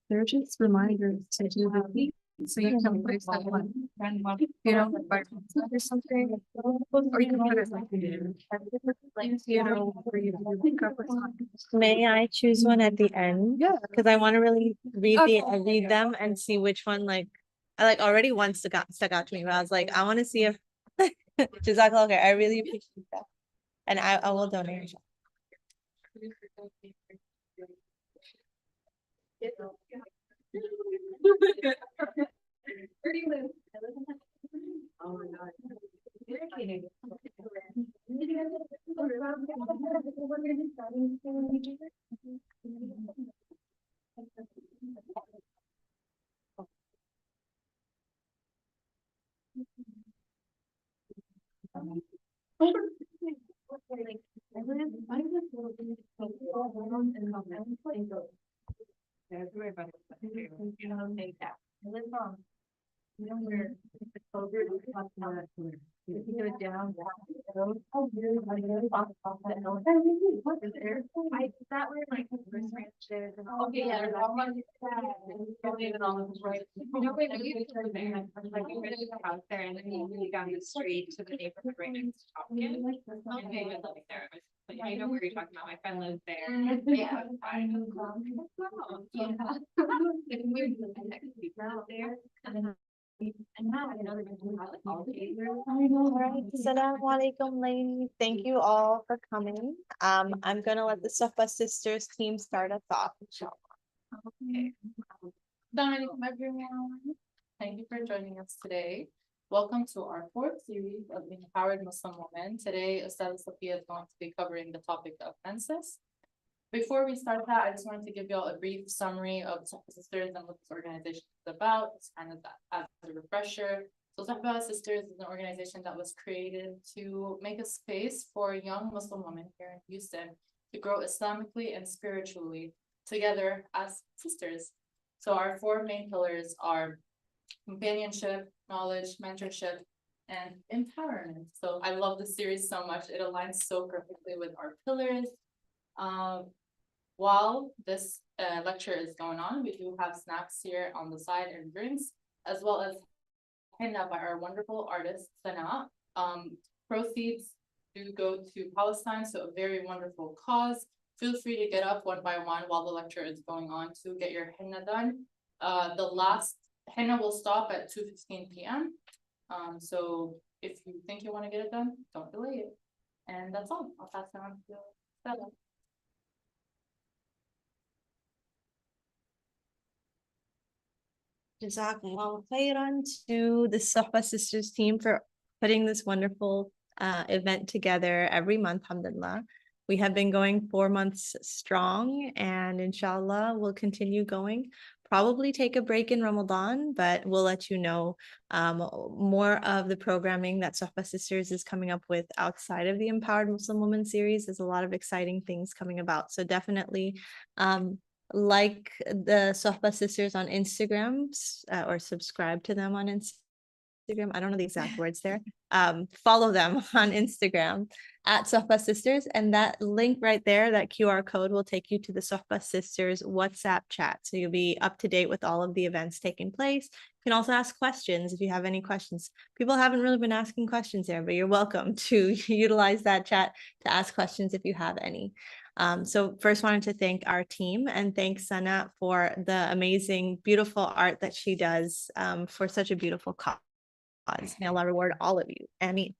They're just reminders to do the week, so you can place that one. You know, like or something, or you can put it like, you know, where you pick up or something. May I choose one at the end? Yeah. Because I want to really read Okay. read them and see which one I already one stuck out to me, but I was like, I want to see if Jazakallah, okay, I really appreciate that. And I will donate. Down the street to the neighborhood right next to Hopkins. Okay, I love it there. But I know where you're talking about. My friend lives there. Yeah. Assalamu alaikum, ladies. Thank you all for coming. I'm gonna let the Safa Sisters team start us off, inshallah. Okay. Assalamu alaikum, everyone. Thank you for joining us today. Welcome to our fourth series of Empowered Muslim Women. Today, Ustaz Safiya is going to be covering the topic of menses. Before we start that, I just wanted to give you all a brief summary of Safa Sisters and what this organization is about. It's kind of that as a refresher. So Safa Sisters is an organization that was created to make a space for young Muslim women here in Houston to grow Islamically and spiritually together as sisters. So our four main pillars are companionship, knowledge, mentorship, and empowerment. So I love this series so much. It aligns so perfectly with our pillars. While this lecture is going on, we do have snacks here on the side and drinks, as well as henna by our wonderful artist, Sana. Proceeds do go to Palestine, so a very wonderful cause. Feel free to get up one by one while the lecture is going on to get your henna done. The last henna will stop at 2:15 p.m. So if you think you want to get it done, don't delay it. And that's all. I'll pass it on to Stella. Jazakallah khairan to the Safa Sisters team for putting this wonderful event together every month, alhamdulillah. We have been going 4 months strong, and inshallah we'll continue going. Probably take a break in Ramadan, but we'll let you know more of the programming that Safa Sisters is coming up with outside of the Empowered Muslim Women series. There's a lot of exciting things coming about. So definitely like the Sohba Sisters on Instagram, or subscribe to them on Instagram. I don't know the exact words there. Follow them on Instagram at Sohba Sisters, and that link right there, that QR code, will take you to the Sohba Sisters WhatsApp chat. So you'll be up to date with all of the events taking place. You can also ask questions if you have any questions. People haven't really been asking questions there, but you're welcome to utilize that chat to ask questions if you have any. So first wanted to thank our team and thank Sana for the amazing, beautiful art that she does for such a beautiful cause. May Allah reward all of you. Ameen.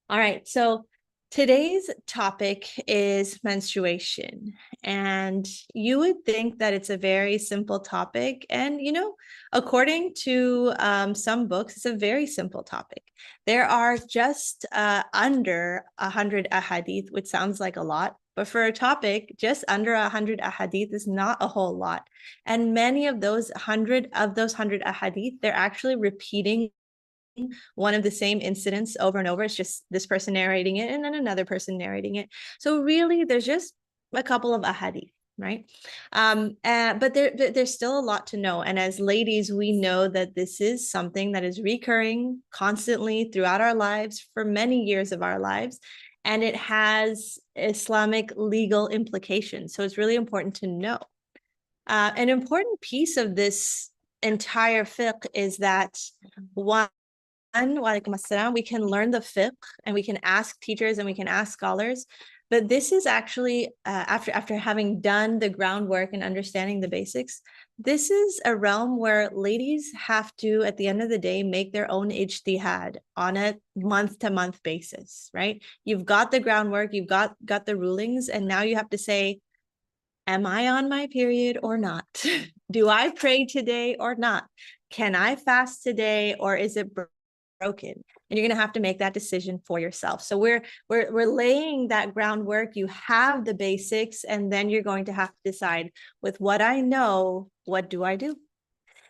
All right, so today's topic is menstruation. And you would think that it's a very simple topic. And, according to some books, it's a very simple topic. There are just under 100 ahadith, which sounds like a lot. But for a topic, just under 100 ahadith is not a whole lot. And many of those 100 ahadith, they're actually repeating one of the same incidents over and over. It's just this person narrating it and then another person narrating it. So really, there's just a couple of ahadith, right? But there's still a lot to know. And as ladies, we know that this is something that is recurring constantly throughout our lives for many years of our lives. And it has Islamic legal implications. So it's really important to know. An important piece of this entire fiqh is that we can learn the fiqh and we can ask teachers and we can ask scholars, but this is actually after having done the groundwork and understanding the basics, this is a realm where ladies have to, at the end of the day, make their own ijtihad on a month-to-month basis, right? You've got the groundwork, you've got the rulings, and now you have to say, am I on my period or not? Do I pray today or not? Can I fast today, or is it broken? And you're going to have to make that decision for yourself. So we're laying that groundwork. You have the basics, and then you're going to have to decide, with what I know, what do I do?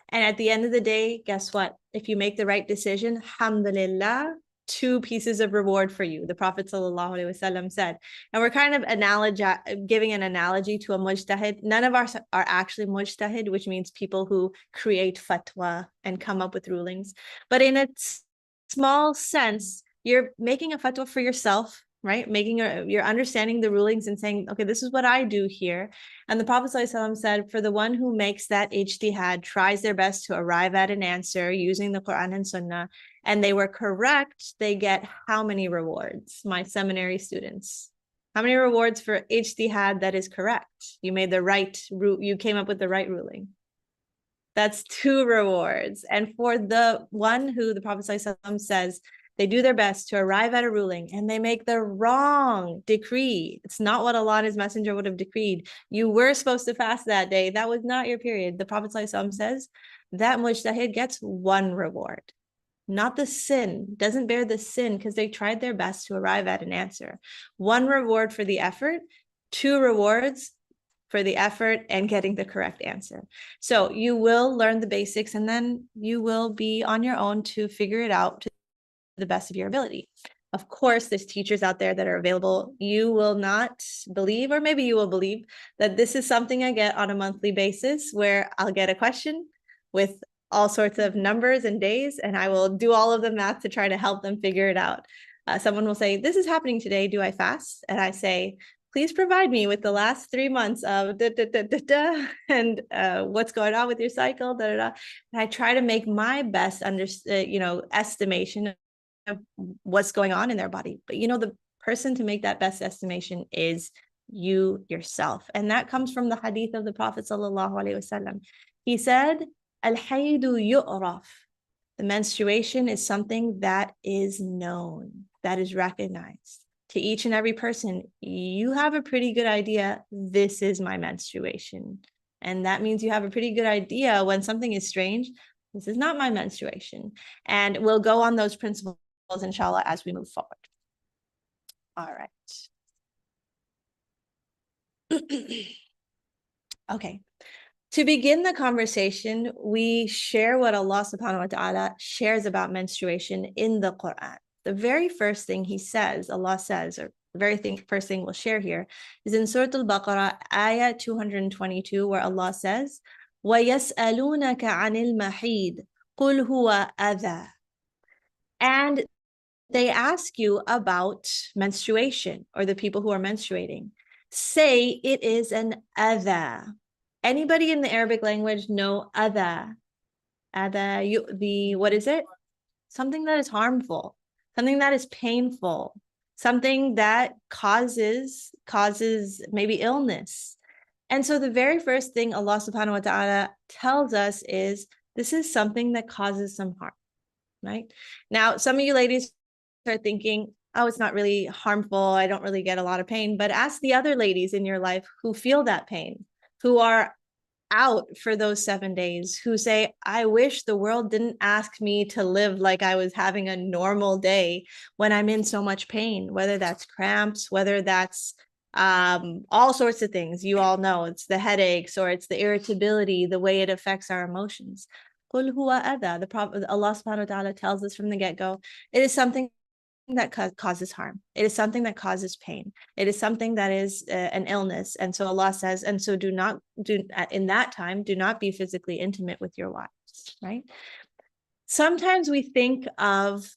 And at the end of the day, guess what? If you make the right decision, alhamdulillah, 2 pieces of reward for you. The Prophet ﷺ said, and we're kind of giving an analogy to a mujtahid. None of us are actually mujtahid, which means people who create fatwa and come up with rulings. But in a small sense, you're making a fatwa for yourself, right? You're understanding the rulings and saying, okay, this is what I do here. And the Prophet ﷺ said, for the one who makes that ijtihad, tries their best to arrive at an answer using the Quran and Sunnah, and they were correct, they get how many rewards? My seminary students, how many rewards for ijtihad that is correct? You made the right route, you came up with the right ruling. That's 2 rewards. And for the one who the Prophet ﷺ says, they do their best to arrive at a ruling and they make the wrong decree. It's not what Allah and His Messenger would have decreed. You were supposed to fast that day. That was not your period. The Prophet ﷺ says that mujtahid gets 1 reward. Not the sin, doesn't bear the sin because they tried their best to arrive at an answer. 1 reward for the effort, 2 rewards for the effort and getting the correct answer. So you will learn the basics and then you will be on your own to figure it out to the best of your ability. Of course, there's teachers out there that are available. You will not believe, or maybe you will believe, that this is something I get on a monthly basis where I'll get a question with all sorts of numbers and days, and I will do all of the math to try to help them figure it out. Someone will say, this is happening today, do I fast? And I say, please provide me with the last 3 months of and what's going on with your cycle, And I try to make my best estimation of what's going on in their body. But the person to make that best estimation is you yourself. And that comes from the hadith of the Prophet ﷺ. He said, Al-haydu yu'raf. The menstruation is something that is known, that is recognized. To each and every person, you have a pretty good idea, this is my menstruation. And that means you have a pretty good idea when something is strange, this is not my menstruation. And we'll go on those principles, inshallah, as we move forward. All right. Okay. To begin the conversation, we share what Allah subhanahu wa ta'ala shares about menstruation in the Quran. The very first thing He says, Allah says, or first thing we'll share here is in Surah Al-Baqarah, ayah 222, where Allah says, وَيَسْأَلُونَكَ عَنِ الْمَحِيدِ قُلْ هُوَ أَذَى. And they ask you about menstruation or the people who are menstruating. Say it is an adha. Anybody in the Arabic language know adha? Adha, what is it? Something that is harmful, something that is painful, something that causes maybe illness. And so the very first thing Allah subhanahu wa ta'ala tells us is this is something that causes some harm, right? Now, some of you ladies are thinking, oh, it's not really harmful. I don't really get a lot of pain. But ask the other ladies in your life who feel that pain, who are out for those 7 days, who say, I wish the world didn't ask me to live like I was having a normal day when I'm in so much pain, whether that's cramps, whether that's all sorts of things. You all know it's the headaches or it's the irritability, the way it affects our emotions. قُلْ هُوَ أَذَى. The Prophet, Allah subhanahu wa ta'ala tells us from the get-go, it is something that causes harm. It is something that causes pain. It is something that is an illness. And so Allah says, and so in that time, do not be physically intimate with your wives, right? Sometimes we think of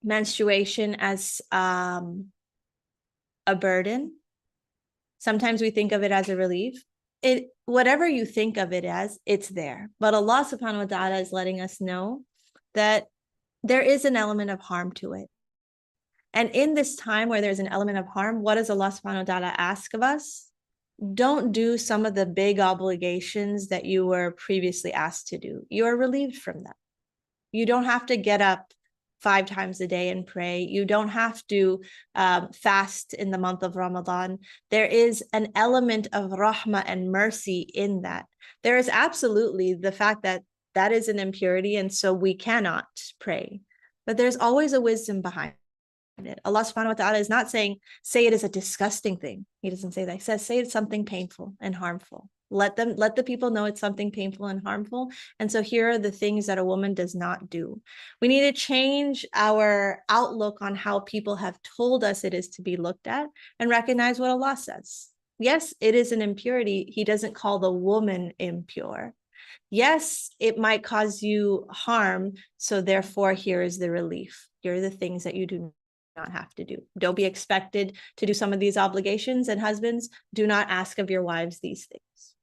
menstruation as a burden. Sometimes we think of it as a relief. Whatever you think of it as, it's there. But Allah subhanahu wa ta'ala is letting us know that there is an element of harm to it. And in this time where there's an element of harm, what does Allah subhanahu wa ta'ala ask of us? Don't do some of the big obligations that you were previously asked to do. You are relieved from that. You don't have to get up 5 times a day and pray. You don't have to fast in the month of Ramadan. There is an element of rahmah and mercy in that. There is absolutely the fact that that is an impurity, and so we cannot pray. But there's always a wisdom behind it. Allah subhanahu wa ta'ala is not saying, say it is a disgusting thing. He doesn't say that. He says, say it's something painful and harmful. Let the people know it's something painful and harmful. And so here are the things that a woman does not do. We need to change our outlook on how people have told us it is to be looked at and recognize what Allah says. Yes, it is an impurity. He doesn't call the woman impure. Yes, it might cause you harm. So therefore, here is the relief. Here are the things that you do not have to do. Don't be expected to do some of these obligations, and husbands, do not ask of your wives these things.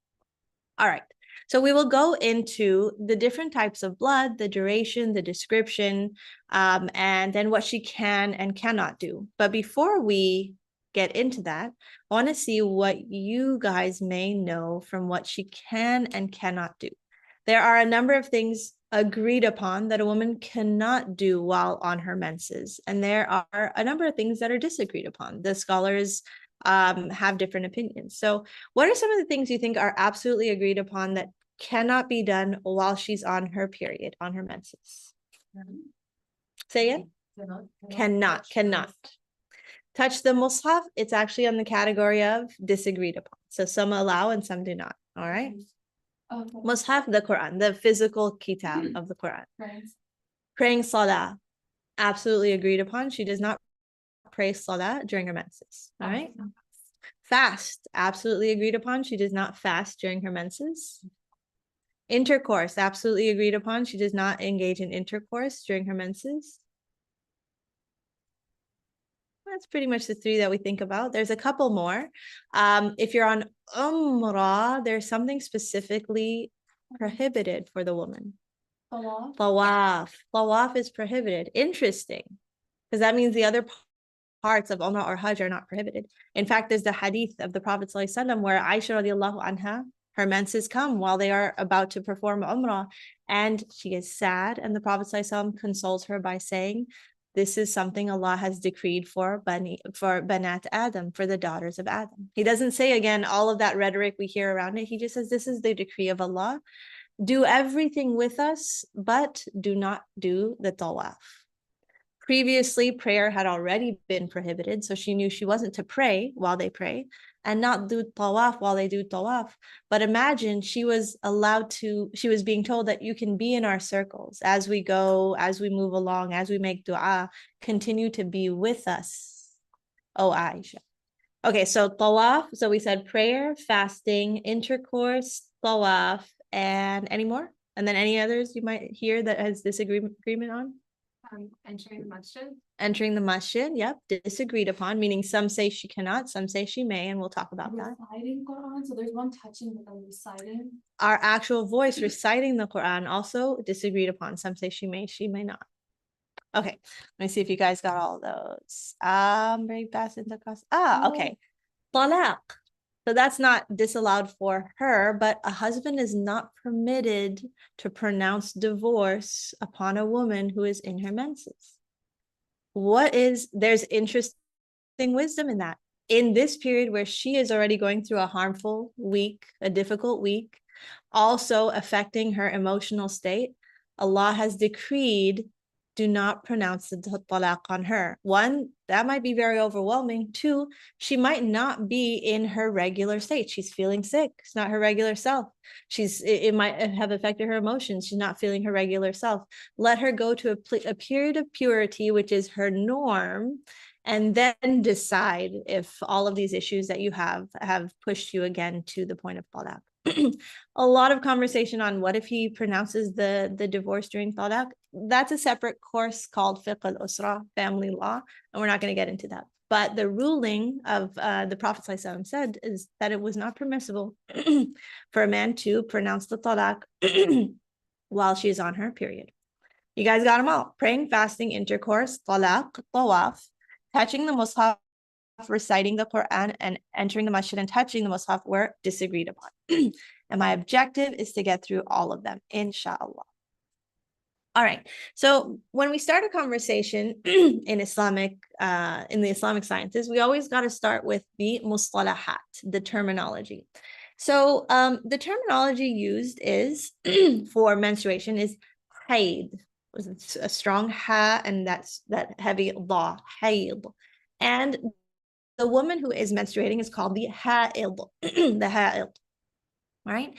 All right, so we will go into the different types of blood, the duration, the description, and then what she can and cannot do. But before we get into that, I want to see what you guys may know from what she can and cannot do. There are a number of things agreed upon that a woman cannot do while on her menses. And there are a number of things that are disagreed upon. The scholars have different opinions. So what are some of the things you think are absolutely agreed upon that cannot be done while she's on her period, on her menses? Say it. Cannot. Touch the mushaf, it's actually on the category of disagreed upon. So some allow and some do not. All right. Mushaf, the Quran, the physical kitab of the Quran. Praying salah, absolutely agreed upon. She does not pray salah during her menses. All right. Fast, absolutely agreed upon. She does not fast during her menses. Intercourse, absolutely agreed upon. She does not engage in intercourse during her menses. That's pretty much the 3 that we think about. There's a couple more. If you're on Umrah, there's something specifically prohibited for the woman. Tawaf. Tawaf is prohibited. Interesting, because that means the other parts of Umrah or Hajj are not prohibited. In fact, there's the hadith of the Prophet ﷺ where Aisha radiallahu anha, her menses come while they are about to perform Umrah, and she is sad, and the Prophet ﷺ consoles her by saying, this is something Allah has decreed for Banat Adam, for the daughters of Adam. He doesn't say again all of that rhetoric we hear around it. He just says this is the decree of Allah. Do everything with us, but do not do the tawaf. Previously, prayer had already been prohibited, so she knew she wasn't to pray while they pray and not do tawaf while they do tawaf. But imagine she was being told that you can be in our circles as we go, as we move along, as we make dua, continue to be with us. Oh, Aisha. Okay, so tawaf. So we said prayer, fasting, intercourse, tawaf, and any more? And then any others you might hear that has disagreement on? Entering the masjid. Entering the masjid, yep, disagreed upon, meaning some say she cannot, some say she may, and we'll talk about that. Reciting Quran, so there's one touching but then reciting. Our actual voice reciting the Quran also disagreed upon. Some say she may not. Okay, let me see if you guys got all those. Very fast into class. Okay. Talaq. So that's not disallowed for her, but a husband is not permitted to pronounce divorce upon a woman who is in her menses. There's interesting wisdom in that. In this period where she is already going through a harmful week, a difficult week, also affecting her emotional state, Allah has decreed, do not pronounce the talaq on her. One, that might be very overwhelming. Two, she might not be in her regular state. She's feeling sick. It's not her regular self. It might have affected her emotions. She's not feeling her regular self. Let her go to a period of purity, which is her norm, and then decide if all of these issues that you have pushed you again to the point of talaq. A lot of conversation on what if he pronounces the divorce during talaq. That's a separate course called fiqh al-usra, family law, and we're not going to get into that. But the ruling of the Prophet ﷺ said is that it was not permissible for a man to pronounce the talaq while she is on her period. You guys got them all. Praying, fasting, intercourse, talaq, tawaf, touching the mushaf, reciting the Quran, and entering the masjid and touching the mushaf were disagreed upon. And my objective is to get through all of them, inshallah. All right. So when we start a conversation in the Islamic sciences, we always got to start with the mustalahat, the terminology. So the terminology used is for menstruation is haid, a strong ha, and that's that heavy la, haid. And the woman who is menstruating is called the ha'id, the ha'id, right?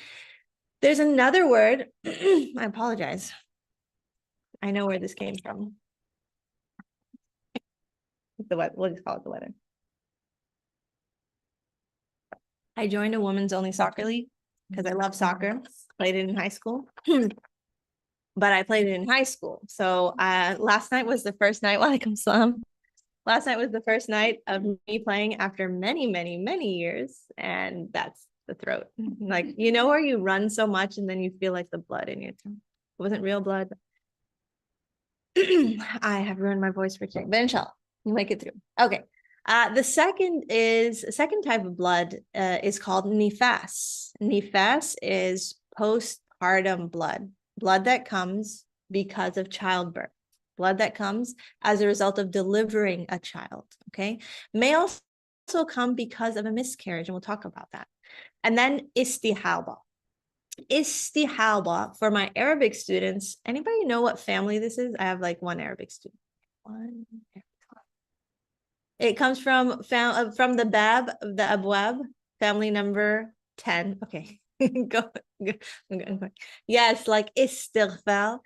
There's another word, I apologize. I know where this came from. We'll just call it the weather. I joined a women's only soccer league because I love soccer, played it in high school. But I played it in high school. So last night was the first night, walaikum salam. Last night was the first night of me playing after many, many, many years. And that's the throat. Like, you know, where you run so much and then you feel like the blood in your throat. It wasn't real blood. I have ruined my voice for today, but inshallah, you make it through. Okay. The second type of blood is called nifas. Nifas is postpartum blood that comes because of childbirth. Blood that comes as a result of delivering a child, okay? May also come because of a miscarriage, and we'll talk about that. And then istihaba. Istihaba, for my Arabic students, anybody know what family this is? I have like one Arabic student. It comes from the bab, the abwab, family number 10. Okay, go. Yes, like istighfar.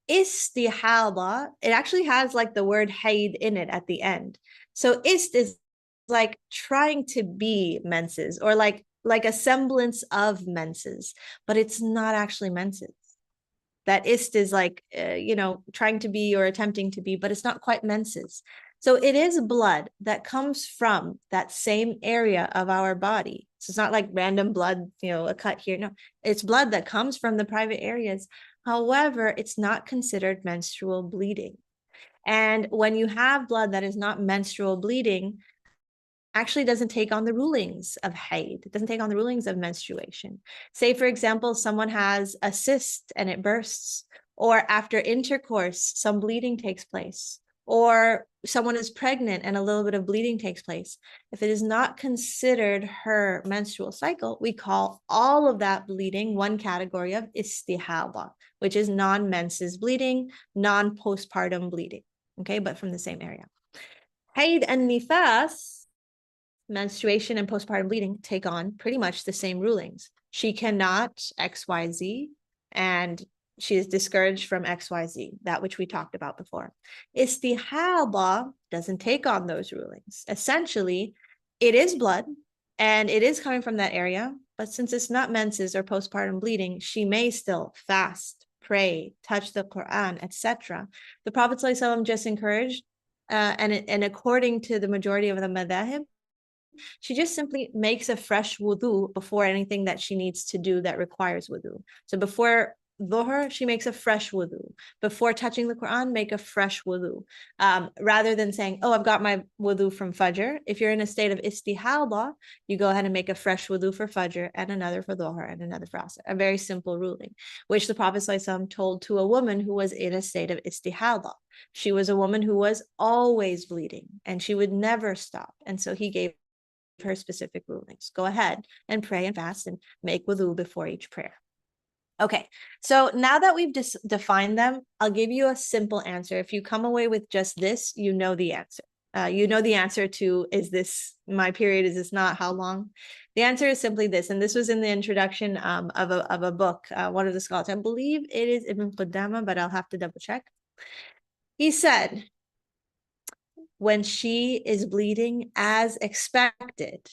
Istihaba, it actually has like the word haid in it at the end. So ist is like trying to be menses, or like a semblance of menses, but it's not actually menses. That ist is like, trying to be or attempting to be, but it's not quite menses. So it is blood that comes from that same area of our body. So it's not like random blood, a cut here. No, it's blood that comes from the private areas. However, it's not considered menstrual bleeding. And when you have blood that is not menstrual bleeding, actually doesn't take on the rulings of haid. It doesn't take on the rulings of menstruation. Say, for example, someone has a cyst and it bursts, or after intercourse, some bleeding takes place, or someone is pregnant and a little bit of bleeding takes place. If it is not considered her menstrual cycle, we call all of that bleeding one category of istihaba, which is non-menses bleeding, non-postpartum bleeding, okay, but from the same area. Haid and nifas, menstruation and postpartum bleeding, take on pretty much the same rulings. She cannot XYZ, and she is discouraged from XYZ, that which we talked about before. Istihada doesn't take on those rulings. Essentially, it is blood and it is coming from that area, but since it's not menses or postpartum bleeding, she may still fast, pray, touch the Quran, etc. The Prophet ﷺ just encouraged, and according to the majority of the madhahib, she just simply makes a fresh wudu before anything that she needs to do that requires wudu. So before dhuhr, she makes a fresh wudu. Before touching the Quran, make a fresh wudu. Rather than saying, oh, I've got my wudu from Fajr. If you're in a state of istihada, you go ahead and make a fresh wudu for Fajr and another for dhuhr and another for Asr. A very simple ruling, which the Prophet ﷺ told to a woman who was in a state of istihada. She was a woman who was always bleeding and she would never stop. And so he gave her specific rulings. Go ahead and pray and fast and make wudu before each prayer. Okay, so now that we've defined them, I'll give you a simple answer. If you come away with just this, you know the answer. You know the answer to, is this my period? Is this not? How long? The answer is simply this. And this was in the introduction of a book, one of the scholars, I believe it is Ibn Qudama, but I'll have to double check. He said, when she is bleeding as expected,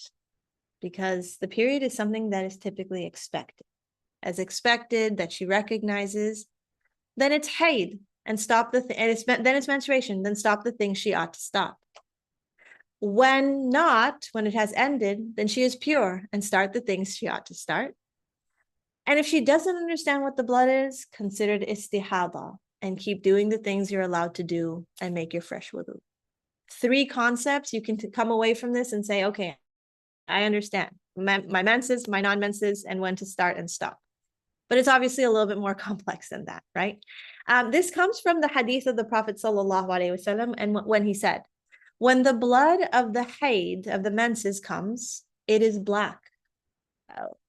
because the period is something that is typically expected, as expected, that she recognizes, then it's haid and stop the then it's menstruation, then stop the things she ought to stop. When not, when it has ended, then she is pure and start the things she ought to start. And if she doesn't understand what the blood is, consider it istihada and keep doing the things you're allowed to do and make your fresh wudu. 3 concepts, you can come away from this and say, okay, I understand my menses, my non-menses, and when to start and stop. But it's obviously a little bit more complex than that, right? This comes from the hadith of the Prophet ﷺ, and when he said, when the blood of the haid, of the menses comes, it is black.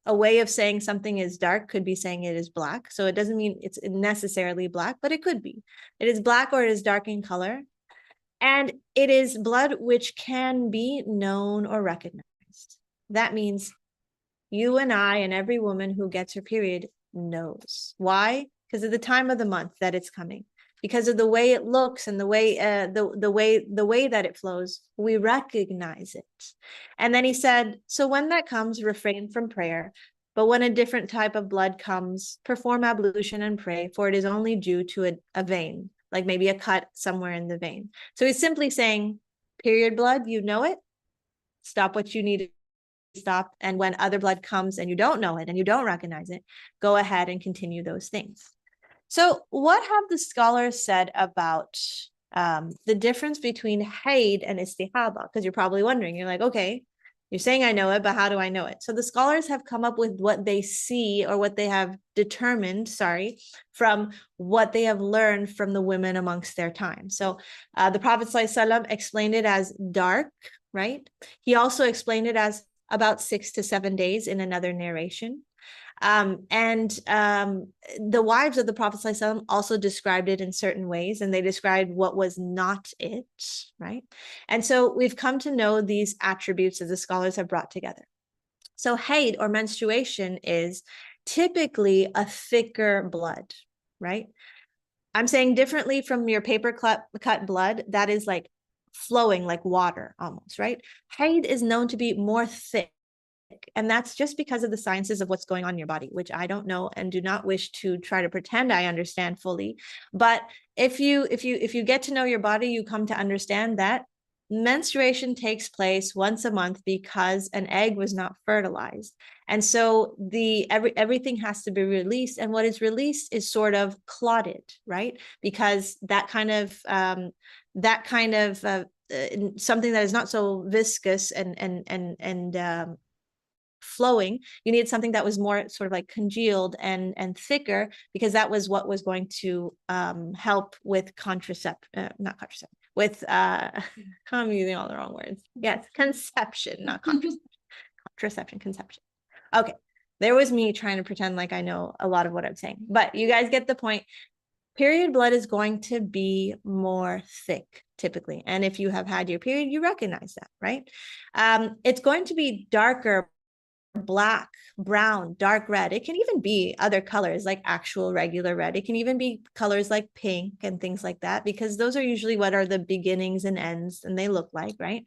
A way of saying something is dark could be saying it is black. So it doesn't mean it's necessarily black, but it could be. It is black or it is dark in color. And it is blood which can be known or recognized. That means you and I and every woman who gets her period knows. Why? Because of the time of the month that it's coming. Because of the way it looks and the way that it flows, we recognize it. And then he said, so when that comes, refrain from prayer. But when a different type of blood comes, perform ablution and pray, for it is only due to a vein, like maybe a cut somewhere in the vein. So he's simply saying, period blood, you know it, stop what you need to stop. And when other blood comes and you don't know it and you don't recognize it, go ahead and continue those things. So what have the scholars said about the difference between haid and istihada? Because you're probably wondering, you're like, okay, you're saying I know it, but how do I know it? So the scholars have come up with what they see or what they have determined, from what they have learned from the women amongst their time. So the Prophet ﷺ explained it as dark, right? He also explained it as about 6 to 7 days in another narration. The wives of the Prophet ﷺ also described it in certain ways, and they described what was not it, right? And so we've come to know these attributes that the scholars have brought together. So haid or menstruation is typically a thicker blood, right? I'm saying differently from your paper cut blood, that is like flowing like water almost, right? Haid is known to be more thick. And that's just because of the sciences of what's going on in your body, which I don't know and do not wish to try to pretend I understand fully. But if you get to know your body, you come to understand that menstruation takes place once a month because an egg was not fertilized. And so everything has to be released. And what is released is sort of clotted, right? Because that kind of something that is not so viscous and flowing, you needed something that was more sort of like congealed and thicker, because that was what was going to help with conception. I'm using all the wrong words. Yes, conception, not contraception, conception. Okay, there was me trying to pretend like I know a lot of what I'm saying, but you guys get the point. Period blood is going to be more thick typically, and if you have had your period, you recognize that, right? It's going to be darker black, brown, dark red. It can even be other colors like actual regular red. It can even be colors like pink and things like that, because those are usually what are the beginnings and ends and they look like, right?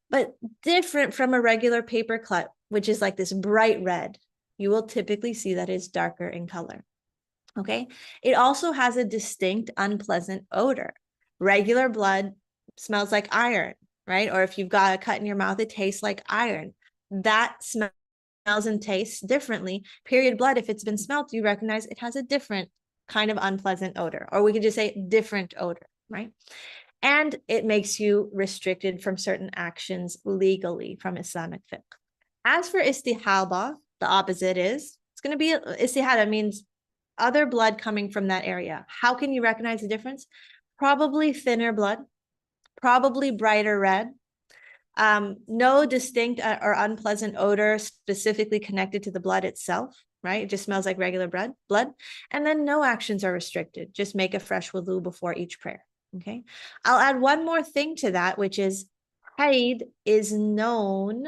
But different from a regular paper cut, which is like this bright red, you will typically see that it's darker in color. Okay. It also has a distinct unpleasant odor. Regular blood smells like iron, right? Or if you've got a cut in your mouth, it tastes like iron. That smells and tastes differently. Period blood, if it's been smelt, you recognize it has a different kind of unpleasant odor, or we could just say different odor, right? And it makes you restricted from certain actions legally from Islamic fiqh. As for istihada, the opposite is, it's going to be, istihada means other blood coming from that area. How can you recognize the difference? Probably thinner blood, probably brighter red, no distinct or unpleasant odor specifically connected to the blood itself, right? It just smells like regular blood. And then no actions are restricted. Just make a fresh wudu before each prayer, okay? I'll add one more thing to that, which is haid is known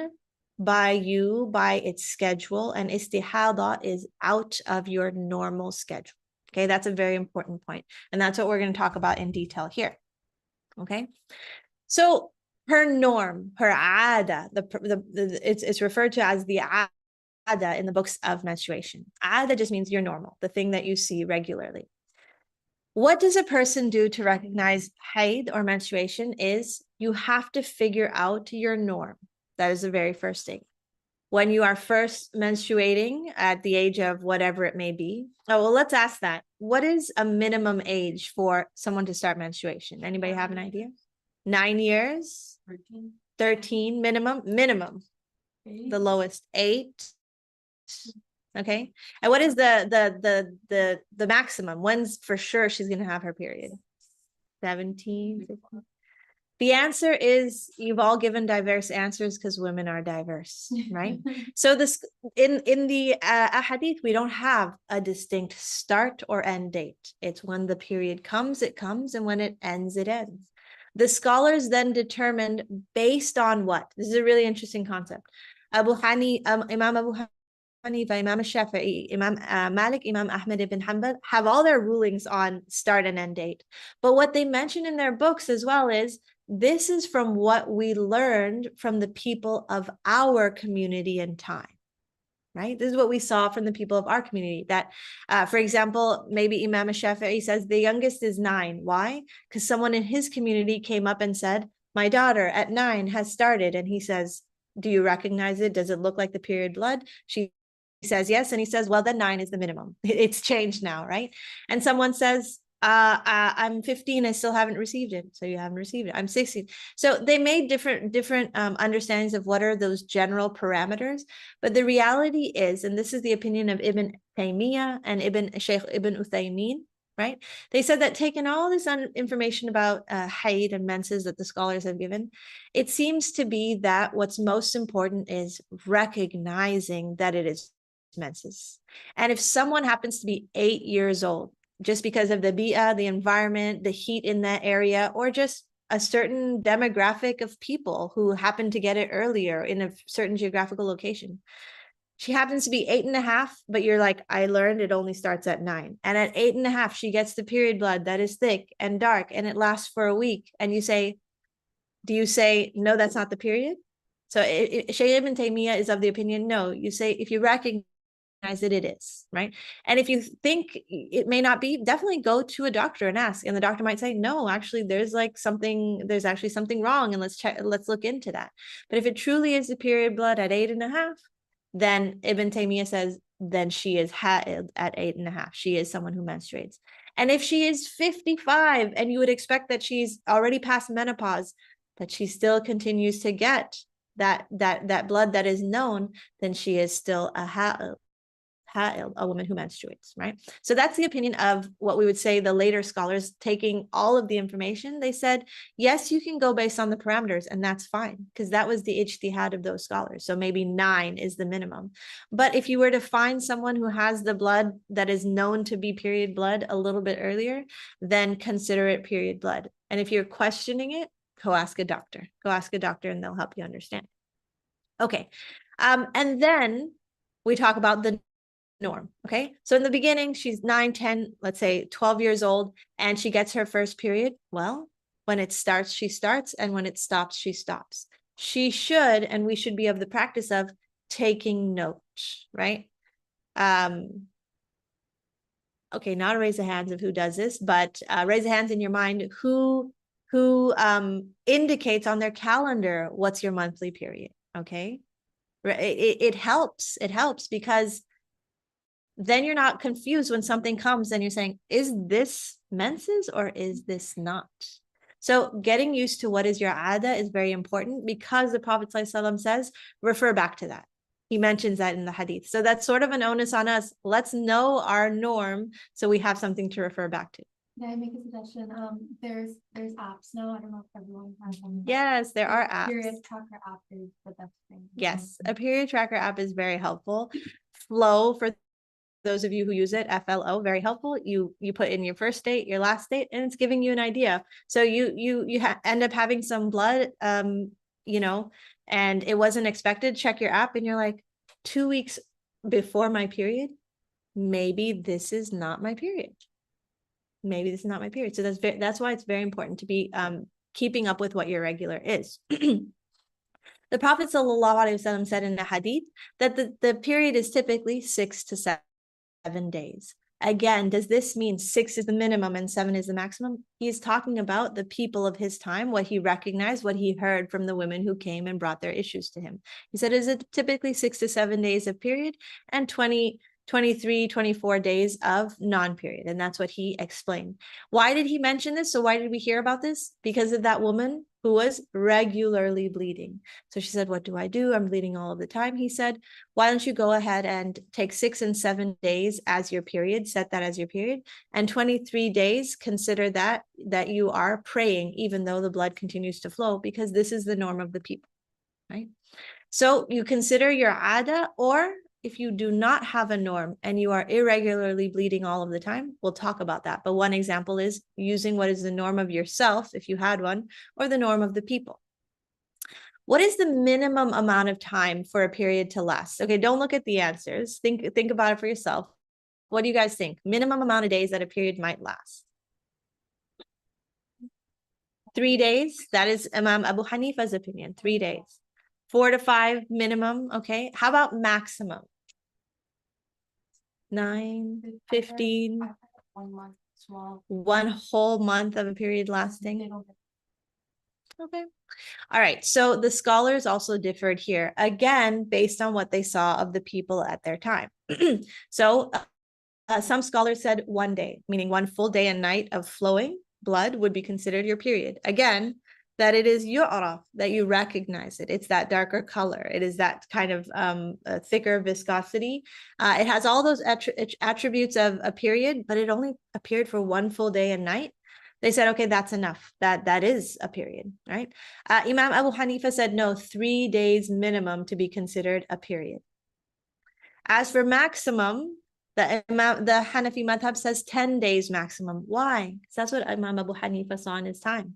by you by its schedule, and istihada is out of your normal schedule. Okay, that's a very important point. And that's what we're going to talk about in detail here. Okay, so her norm, her ada, it's referred to as the ada in the books of menstruation. Ada just means you're normal, the thing that you see regularly. What does a person do to recognize haid or menstruation is you have to figure out your norm. That is the very first thing. When you are first menstruating at the age of whatever it may be. Oh, well, let's ask that. What is a minimum age for someone to start menstruation? Anybody have an idea? 9 years? 13 minimum? The lowest 8. Okay. And what is the maximum? When's for sure she's going to have her period? 17, 15. The answer is, you've all given diverse answers because women are diverse, right? So this in the ahadith, we don't have a distinct start or end date. It's when the period comes, it comes, and when it ends, it ends. The scholars then determined based on what? This is a really interesting concept. Imam Abu Hanifa, Imam Shafi'i, Imam Malik, Imam Ahmad ibn Hanbal have all their rulings on start and end date. But what they mention in their books as well is, this is from what we learned from the people of our community and time, right? This is what we saw from the people of our community. That, for example, maybe Imam Shafi'i says the youngest is 9. Why? Because someone in his community came up and said, my daughter at 9 has started. And he says, do you recognize it? Does it look like the period blood? She says yes. And he says, well, then 9 is the minimum. It's changed now, right? And someone says, I'm 15, I still haven't received it. So you haven't received it. I'm 16. So they made different understandings of what are those general parameters. But the reality is, and this is the opinion of Ibn Taymiyyah and Sheikh Ibn Uthaymeen, right? They said that taking all this information about haid and menses that the scholars have given, it seems to be that what's most important is recognizing that it is menses. And if someone happens to be 8 years old, just because of the bi'ah, the environment, the heat in that area, or just a certain demographic of people who happen to get it earlier in a certain geographical location. She happens to be 8.5, but you're like, I learned it only starts at 9. And at 8.5, she gets the period blood that is thick and dark, and it lasts for a week. And you say, do you say, no, that's not the period? So Shaykh Ibn Taymiyyah is of the opinion, no, you say, if you recognize that it is, right? And if you think it may not be, definitely go to a doctor and ask. And the doctor might say, no, actually, there's actually something wrong. And let's look into that. But if it truly is the period blood at 8.5, then Ibn Taymiyyah says, then she is ha'id at 8.5. She is someone who menstruates. And if she is 55 and you would expect that she's already past menopause, but she still continues to get that blood that is known, then she is still a ha'id, a woman who menstruates, right? So that's the opinion of what we would say the later scholars, taking all of the information. They said, yes, you can go based on the parameters, and that's fine, because that was the ijtihad of those scholars. So maybe 9 is the minimum. But if you were to find someone who has the blood that is known to be period blood a little bit earlier, then consider it period blood. And if you're questioning it, go ask a doctor. Go ask a doctor and they'll help you understand. Okay. And then we talk about the norm. Okay. So in the beginning, she's 9, 10, let's say 12 years old, and she gets her first period. Well, when it starts, she starts, and when it stops, she stops. She should, and we should be of the practice of taking notes, right? Okay, not a raise of hands of who does this, but raise the hands in your mind who indicates on their calendar what's your monthly period. Okay. It helps. It helps because then you're not confused when something comes and you're saying, is this menses or is this not? So getting used to what is your ada is very important because the Prophet ﷺ says, refer back to that. He mentions that in the hadith. So that's sort of an onus on us. Let's know our norm so we have something to refer back to. May I make a suggestion? There's apps now. I don't know if everyone has them. Yes, there are apps. Period tracker app is the best thing. Yes, a period tracker app is very helpful. Flow, for those of you who use it, FLO, very helpful. You put in your first date, your last date, and it's giving you an idea. So you end up having some blood, you know, and it wasn't expected. Check your app, and you're like, 2 weeks before my period, maybe this is not my period. Maybe this is not my period. So that's why it's very important to be keeping up with what your regular is. The Prophet ﷺ said in a hadith that the period is typically 6 to 7 days. Again, does this mean 6 is the minimum and 7 is the maximum? He's talking about the people of his time, what he recognized, what he heard from the women who came and brought their issues to him. He said, is it typically 6 to 7 days of period and 23, 24 days of non-period? And that's what he explained. Why did he mention this? So why did we hear about this? Because of that woman who was regularly bleeding. So she said, what do I do? I'm bleeding all of the time. He said, why don't you go ahead and take 6 and 7 days as your period, set that as your period, and 23 days, consider that you are praying, even though the blood continues to flow, because this is the norm of the people, right? So you consider your ada, or if you do not have a norm and you are irregularly bleeding all of the time, we'll talk about that. But one example is using what is the norm of yourself, if you had one, or the norm of the people. What is the minimum amount of time for a period to last? Okay, don't look at the answers. Think about it for yourself. What do you guys think? Minimum amount of days that a period might last? 3 days. That is Imam Abu Hanifa's opinion, 3 days. 4 to 5 minimum. Okay, how about maximum? 9, 15, 1 month, 12. 1 whole month of a period lasting. Okay. All right. So the scholars also differed here, again, based on what they saw of the people at their time. So some scholars said 1 day, meaning 1 full day and night of flowing blood would be considered your period. Again, that it is yu'raf, that you recognize it. It's that darker color. It is that kind of thicker viscosity. It has all those attributes of a period, but it only appeared for 1 full day and night. They said, okay, that's enough. That is a period, right? Imam Abu Hanifa said, no, 3 days minimum to be considered a period. As for maximum, the Hanafi madhab says 10 days maximum. Why? Because that's what Imam Abu Hanifa saw in his time.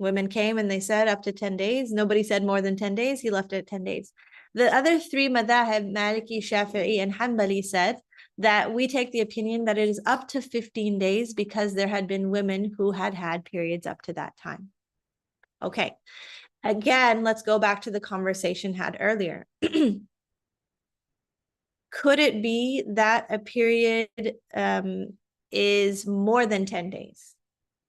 Women came and they said up to 10 days. Nobody said more than 10 days. He left it at 10 days. The other 3 madhab, Maliki, Shafi'i, and Hanbali, said that we take the opinion that it is up to 15 days because there had been women who had had periods up to that time. Okay. Again, let's go back to the conversation had earlier. Could it be that a period is more than 10 days?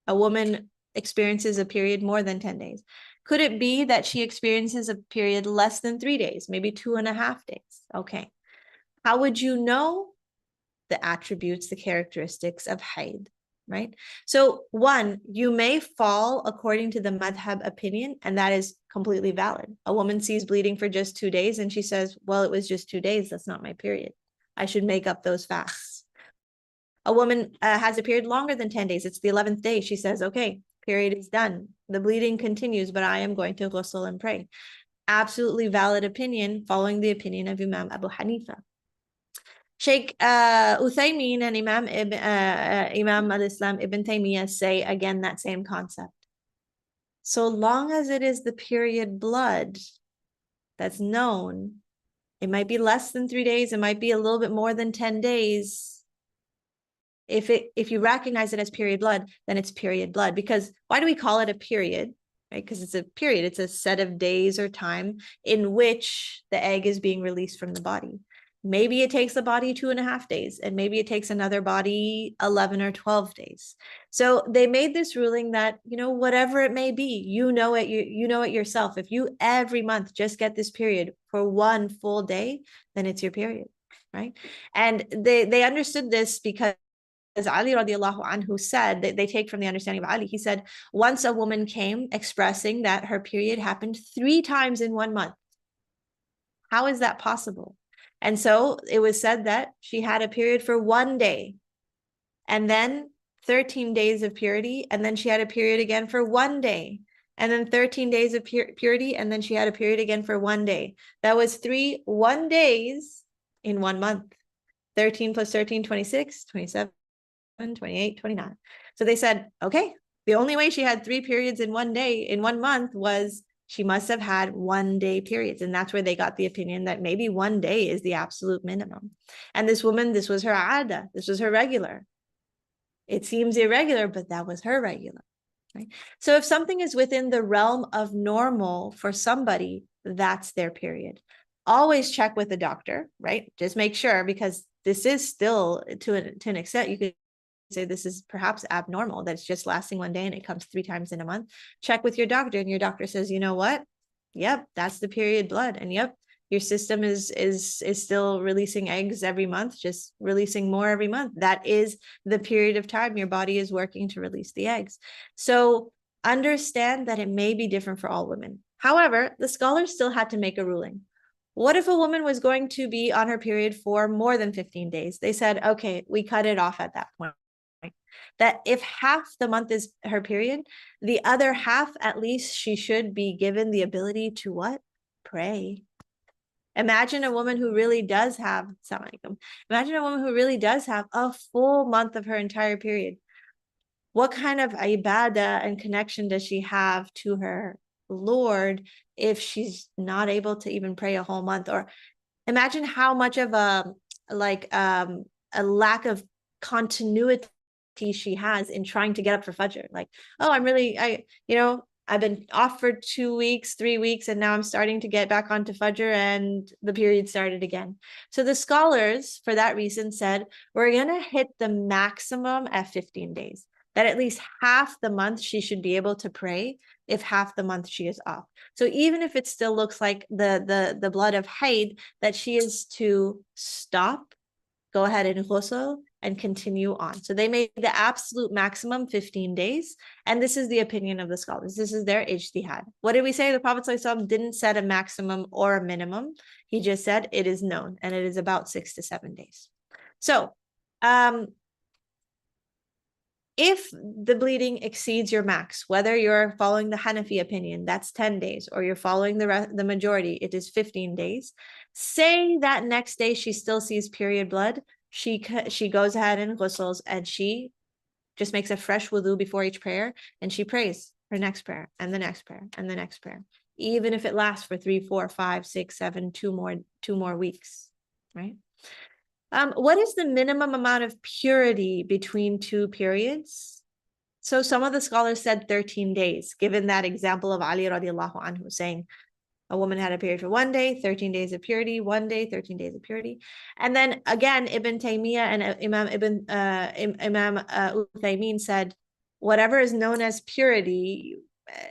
A woman experiences a period more than 10 days. Could it be that she experiences a period less than 3 days, maybe 2.5 days? Okay. How would you know? The attributes, the characteristics of haid, right? So 1, you may fall according to the madhab opinion, and that is completely valid. A woman sees bleeding for just 2 days and she says, well, it was just 2 days. That's not my period. I should make up those fasts. A woman has a period longer than 10 days. It's the 11th day. She says, okay, period is done. The bleeding continues, but I am going to ghusl and pray. Absolutely valid opinion, following the opinion of Imam Abu Hanifa. Sheikh Uthaymeen and Imam al-Islam Ibn Taymiyyah say again that same concept. So long as it is the period blood that's known, It might be less than 3 days. It might be a little bit more than 10 days. If you recognize it as period blood, then it's period blood. Because why do we call it a period? Right? Because it's a period. It's a set of days or time in which the egg is being released from the body. Maybe it takes the body 2.5 days, and maybe it takes another body 11 or 12 days. So they made this ruling that, whatever it may be, you know it yourself. If you every month just get this period for one full day, then it's your period, right? And they understood this because as Ali radiallahu anhu said, that they take from the understanding of Ali, he said, once a woman came expressing that her period happened 3 times in 1 month. How is that possible? And so it was said that she had a period for 1 day, and then 13 days of purity, and then she had a period again for 1 day, and then 13 days of purity, and then she had a period again for 1 day. That was 3 1 days in 1 month. 13 plus 13, 26, 27, 28, 29. So they said, okay, the only way she had 3 periods in 1 day, in 1 month, was she must have had 1 day periods. And that's where they got the opinion that maybe 1 day is the absolute minimum. And this woman, this was her ada, this was her regular. It seems irregular, but that was her regular, right? So if something is within the realm of normal for somebody, that's their period. Always check with the doctor, right? Just make sure, because this is still, to an extent, you could say this is perhaps abnormal, that it's just lasting 1 day and it comes 3 times in a month. Check with your doctor, and your doctor says, you know what? Yep, that's the period blood. And yep, your system is still releasing eggs every month, just releasing more every month. That is the period of time your body is working to release the eggs. So understand that it may be different for all women. However, the scholars still had to make a ruling. What if a woman was going to be on her period for more than 15 days? They said, okay, we cut it off at that point. That if half the month is her period, the other half, at least, she should be given the ability to what? Pray. Imagine a woman who really does have, imagine a woman who really does have a full month of her entire period. What kind of ibadah and connection does she have to her Lord if she's not able to even pray a whole month? Or imagine how much of a lack of continuity she has in trying to get up for Fajr. Like, oh, I've been off for 2 weeks, 3 weeks, and now I'm starting to get back onto Fajr, and the period started again. So the scholars, for that reason, said, we're going to hit the maximum at 15 days, that at least half the month she should be able to pray if half the month she is off. So even if it still looks like the blood of Haid, that she is to stop, go ahead and ghusl, and continue on. So they made the absolute maximum 15 days. And this is the opinion of the scholars. This is their ijtihad. What did we say? The Prophet ﷺ didn't set a maximum or a minimum. He just said it is known, and it is about 6 to 7 days. So if the bleeding exceeds your max, whether you're following the Hanafi opinion, that's 10 days, or you're following the majority, it is 15 days. Say that next day she still sees period blood, she goes ahead and ghusls, and she just makes a fresh wudu before each prayer, and she prays her next prayer, and the next prayer, and the next prayer, even if it lasts for 3, 4, 5, 6, 7, 2 more weeks, right? What is the minimum amount of purity between 2 periods? So some of the scholars said 13 days, given that example of Ali radiallahu anhu saying a woman had a period for 1 day, 13 days of purity, 1 day, 13 days of purity. And then again, Ibn Taymiyyah and Imam Uthaymeen said, whatever is known as purity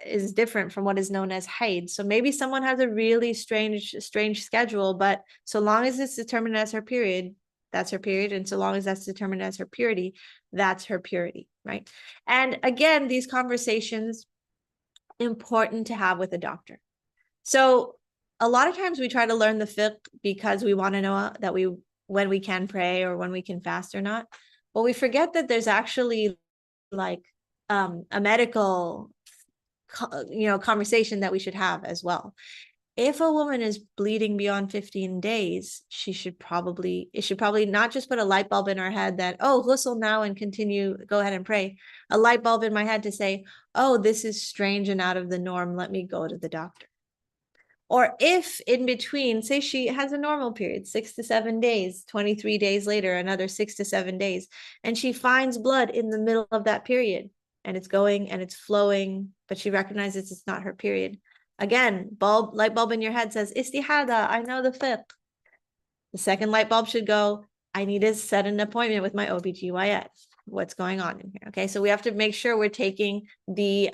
is different from what is known as haid. So maybe someone has a really strange schedule, but so long as it's determined as her period, that's her period. And so long as that's determined as her purity, that's her purity, right? And again, these conversations, important to have with a doctor. So a lot of times we try to learn the fiqh because we want to know that when we can pray or when we can fast or not. But we forget that there's actually like a medical conversation that we should have as well. If a woman is bleeding beyond 15 days, it should probably not just put a light bulb in our head that, oh, ghusl now and continue, go ahead and pray. A light bulb in my head to say, oh, this is strange and out of the norm. Let me go to the doctor. Or if in between, say she has a normal period, 6 to 7 days, 23 days later, another 6 to 7 days, and she finds blood in the middle of that period, and it's going and it's flowing, but she recognizes it's not her period. Again, light bulb in your head says, istihada, I know the fiqh. The second light bulb should go, I need to set an appointment with my OBGYN. What's going on in here? Okay, so we have to make sure we're taking the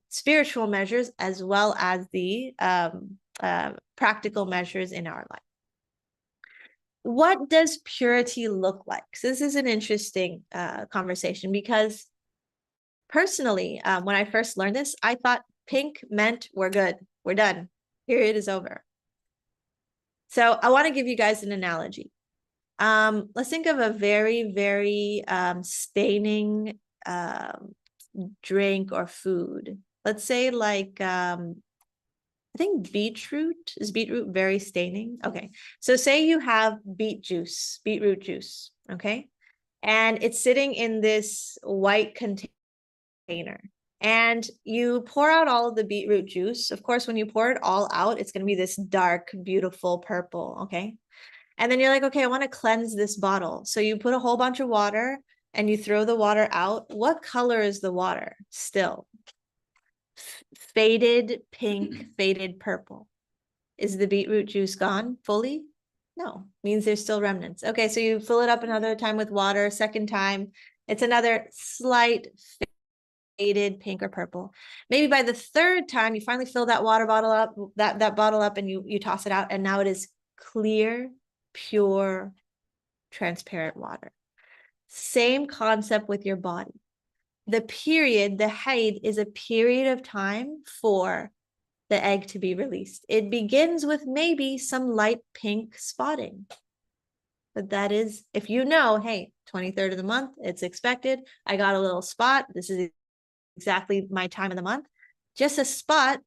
spiritual measures as well as the practical measures in our life. What does purity look like? So this is an interesting conversation, because personally, when I first learned this, I thought pink meant we're good, we're done, period is over. So I want to give you guys an analogy. Let's think of a very, very staining drink or food. Let's say like, I think beetroot. Is beetroot very staining? Okay, so say you have beetroot juice, okay? And it's sitting in this white container. And you pour out all of the beetroot juice. Of course, when you pour it all out, it's going to be this dark, beautiful purple, okay? And then you're like, okay, I want to cleanse this bottle. So you put a whole bunch of water and you throw the water out. What color is the water still? Faded pink, faded purple. Is the beetroot juice gone fully? No, means there's still remnants. Okay, so you fill it up another time with water, second time, it's another slight faded pink or purple. Maybe by the third time, you finally fill that water bottle up, that bottle up, and you toss it out, and now it is clear, pure, transparent water. Same concept with your body. The period, the haid, is a period of time for the egg to be released. It begins with maybe some light pink spotting. But that is, if you know, hey, 23rd of the month, it's expected. I got a little spot. This is exactly my time of the month. Just a spot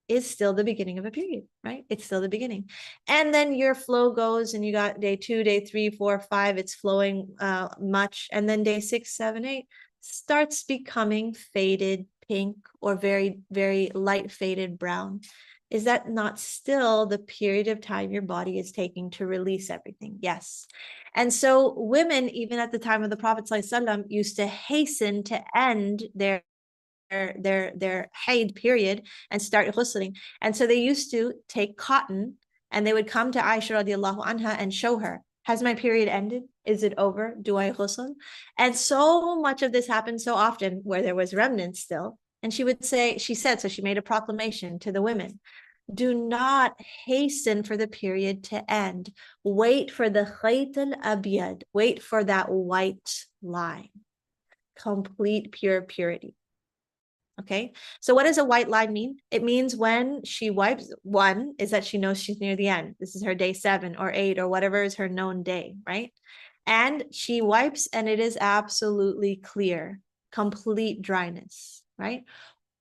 is still the beginning of a period, right? It's still the beginning. And then your flow goes and you got day 2, day 3, 4, 5, it's flowing much. And then day 6, 7, 8 starts becoming faded pink or very, very light faded brown. Is that not still the period of time your body is taking to release everything? Yes. And so women, even at the time of the Prophet ﷺ, used to hasten to end their haid period and start ghusling. And so they used to take cotton and they would come to Aisha radiallahu anha and show her, has my period ended? Is it over? Do I ghusl? And so much of this happened so often where there was remnants still. And she would say, she said, so she made a proclamation to the women, do not hasten for the period to end. Wait for the khayt al-abyad. Wait for that white line. Complete pure purity. Okay, so what does a white line mean? It means when she wipes, one is that she knows she's near the end. This is her day 7 or 8 or whatever is her known day, right? And she wipes and it is absolutely clear, complete dryness, right?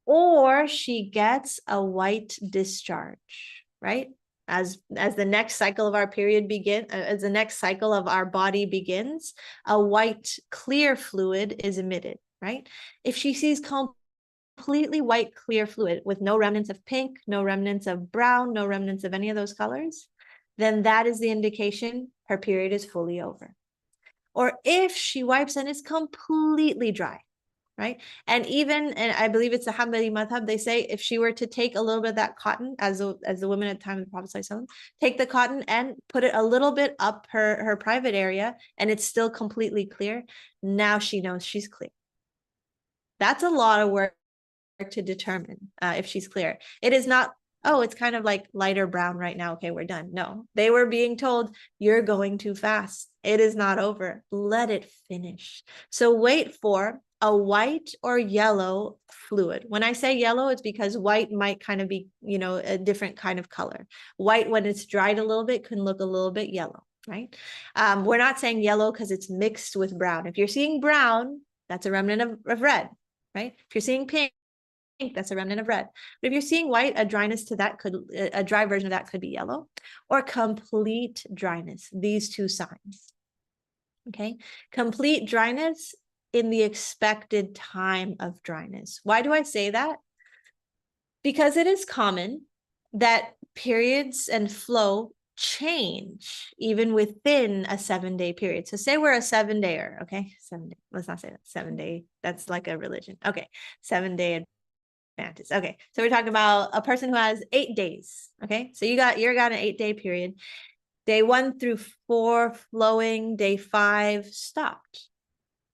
Or she gets a white discharge, right? As the next cycle of our period begins, as the next cycle of our body begins, a white clear fluid is emitted, right? If she sees completely white clear fluid with no remnants of pink, no remnants of brown, no remnants of any of those colors, then that is the indication her period is fully over. Or if she wipes and it's completely dry, right? And I believe it's a Hanbali madhab, they say if she were to take a little bit of that cotton, as the women at the time of the Prophet ﷺ, take the cotton and put it a little bit up her private area and it's still completely clear, now she knows she's clear. That's a lot of work to determine if she's clear. It is not, oh, it's kind of like lighter brown right now. Okay, we're done. No, they were being told, you're going too fast. It is not over. Let it finish. So wait for a white or yellow fluid. When I say yellow, it's because white might kind of be, you know, a different kind of color. White, when it's dried a little bit, can look a little bit yellow, right? We're not saying yellow because it's mixed with brown. If you're seeing brown, that's a remnant of red, right? If you're seeing pink, that's a remnant of red. But if you're seeing white, a dryness to that a dry version of that could be yellow, or complete dryness, these two signs. Okay, complete dryness in the expected time of dryness. Why do I say that? Because it is common that periods and flow change even within a 7-day period. So say we're a 7-dayer, okay? 7-day, let's not say that 7-day. That's like a religion. Okay, 7-day Adventist. Okay, so we're talking about a person who has 8 days. Okay, so you're got an 8-day period. Day 1 through 4 flowing, day 5 stopped.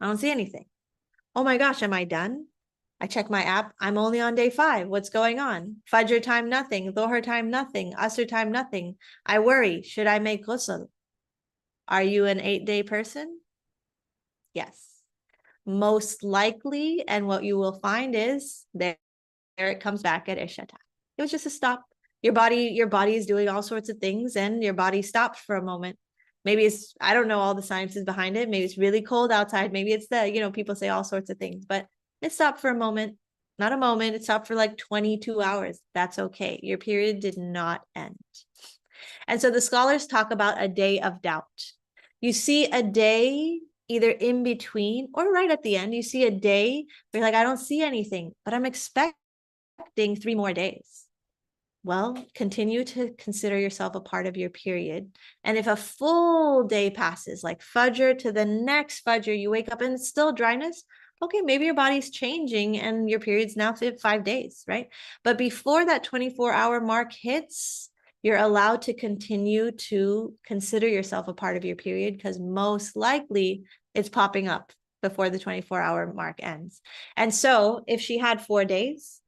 I don't see anything. Oh my gosh, am I done? I check my app. I'm only on day 5. What's going on? Fajr time, nothing. Dhuhr time, nothing. Asr time, nothing. I worry. Should I make ghusl? Are you an 8-day person? Yes. Most likely, and what you will find is there it comes back at Isha time. It was just a stop. Your body is doing all sorts of things and your body stopped for a moment. Maybe it's, I don't know all the sciences behind it. Maybe it's really cold outside. Maybe it's people say all sorts of things, but it stopped for a moment, not a moment. It stopped for like 22 hours. That's okay. Your period did not end. And so the scholars talk about a day of doubt. You see a day either in between or right at the end. You see a day where you're like, I don't see anything, but I'm expecting 3 more days. Well, continue to consider yourself a part of your period. And if a full day passes, like Fajr to the next Fajr, you wake up and it's still dryness, okay, maybe your body's changing and your period's now 5 days, right? But before that 24-hour mark hits, you're allowed to continue to consider yourself a part of your period because most likely it's popping up before the 24-hour mark ends. And so if she had 4 days,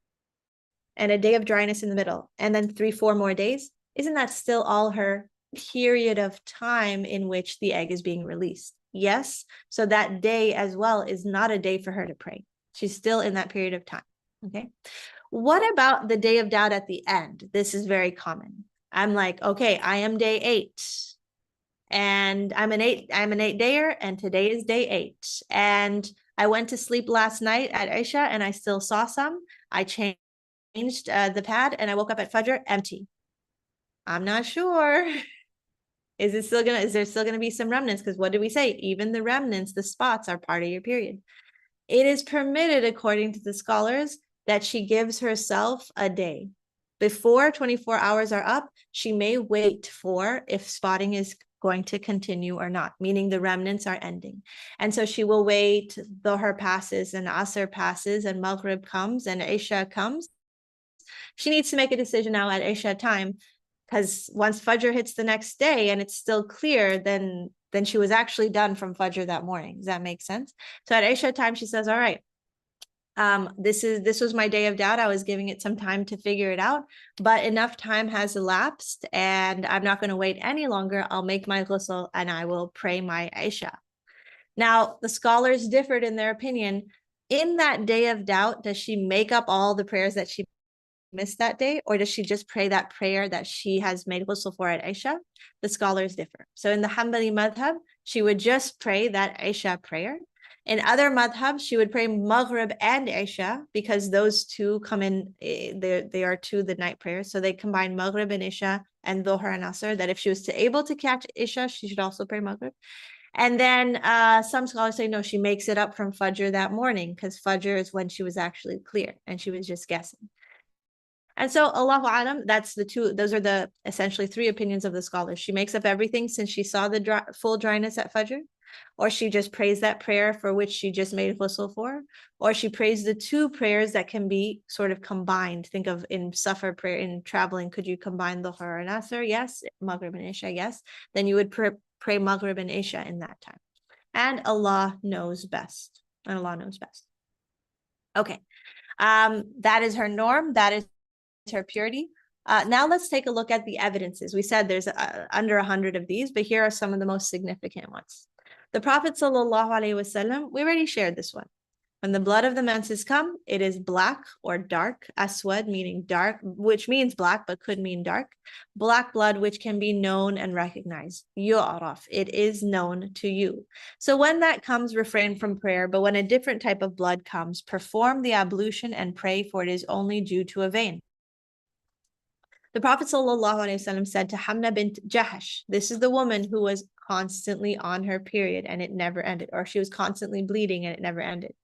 and a day of dryness in the middle, and then 3-4 more days, isn't that still all her period of time in which the egg is being released? Yes. So that day as well is not a day for her to pray. She's still in that period of time. Okay. What about the day of doubt at the end? This is very common. I'm like, okay, I am day 8. And I'm an 8-dayer, and today is day 8. And I went to sleep last night at Isha and I still saw some. I changed the pad and I woke up at Fajr empty. I'm not sure. Is there still gonna be some remnants? Because what did we say? Even the remnants, the spots are part of your period. It is permitted, according to the scholars, that she gives herself a day. Before 24 hours are up, she may wait for if spotting is going to continue or not, meaning the remnants are ending. And so she will wait, Dhuhr passes and Asr passes and Maghrib comes and Isha comes. She needs to make a decision now at Isha time, because once Fajr hits the next day and it's still clear, then she was actually done from Fajr that morning. Does that make sense? So at Isha time, she says, all right, this was my day of doubt. I was giving it some time to figure it out, but enough time has elapsed and I'm not going to wait any longer. I'll make my ghusl and I will pray my Isha. Now, the scholars differed in their opinion. In that day of doubt, does she make up all the prayers that she missed that day, or does she just pray that prayer that she has made ghusl for at Isha? The scholars differ. So in the Hanbali madhab, she would just pray that Isha prayer. In other madhabs, she would pray Maghrib and Isha because those two come in, they are two the night prayers. So they combine Maghrib and Isha and Dhuhr and Asr, that if she was able to catch Isha, she should also pray Maghrib. And then some scholars say, no, she makes it up from Fajr that morning because Fajr is when she was actually clear and she was just guessing. And so Allahu Alam, those are the essentially 3 opinions of the scholars. She makes up everything since she saw the full dryness at Fajr, or she just prays that prayer for which she just made ghusl for, or she prays the 2 prayers that can be sort of combined. Think of in Safar prayer, in traveling, could you combine the Dhuhr and Asr? Yes. Maghrib and Isha? Yes. Then you would pray Maghrib and Isha in that time. And Allah knows best. And Allah knows best. Okay. That is her norm. That is her purity. Now let's take a look at the evidences. We said there's under 100 of these, but here are some of the most significant ones. The Prophet ﷺ, we already shared this one. When the blood of the menses come, it is black or dark. Aswad meaning dark, which means black, but could mean dark. Black blood, which can be known and recognized. Yu'raf, it is known to you. So when that comes, refrain from prayer. But when a different type of blood comes, perform the ablution and pray, for it is only due to a vein. The Prophet ﷺ said to Hamna bint Jahash, this is the woman who was constantly on her period and it never ended, or she was constantly bleeding and it never ended.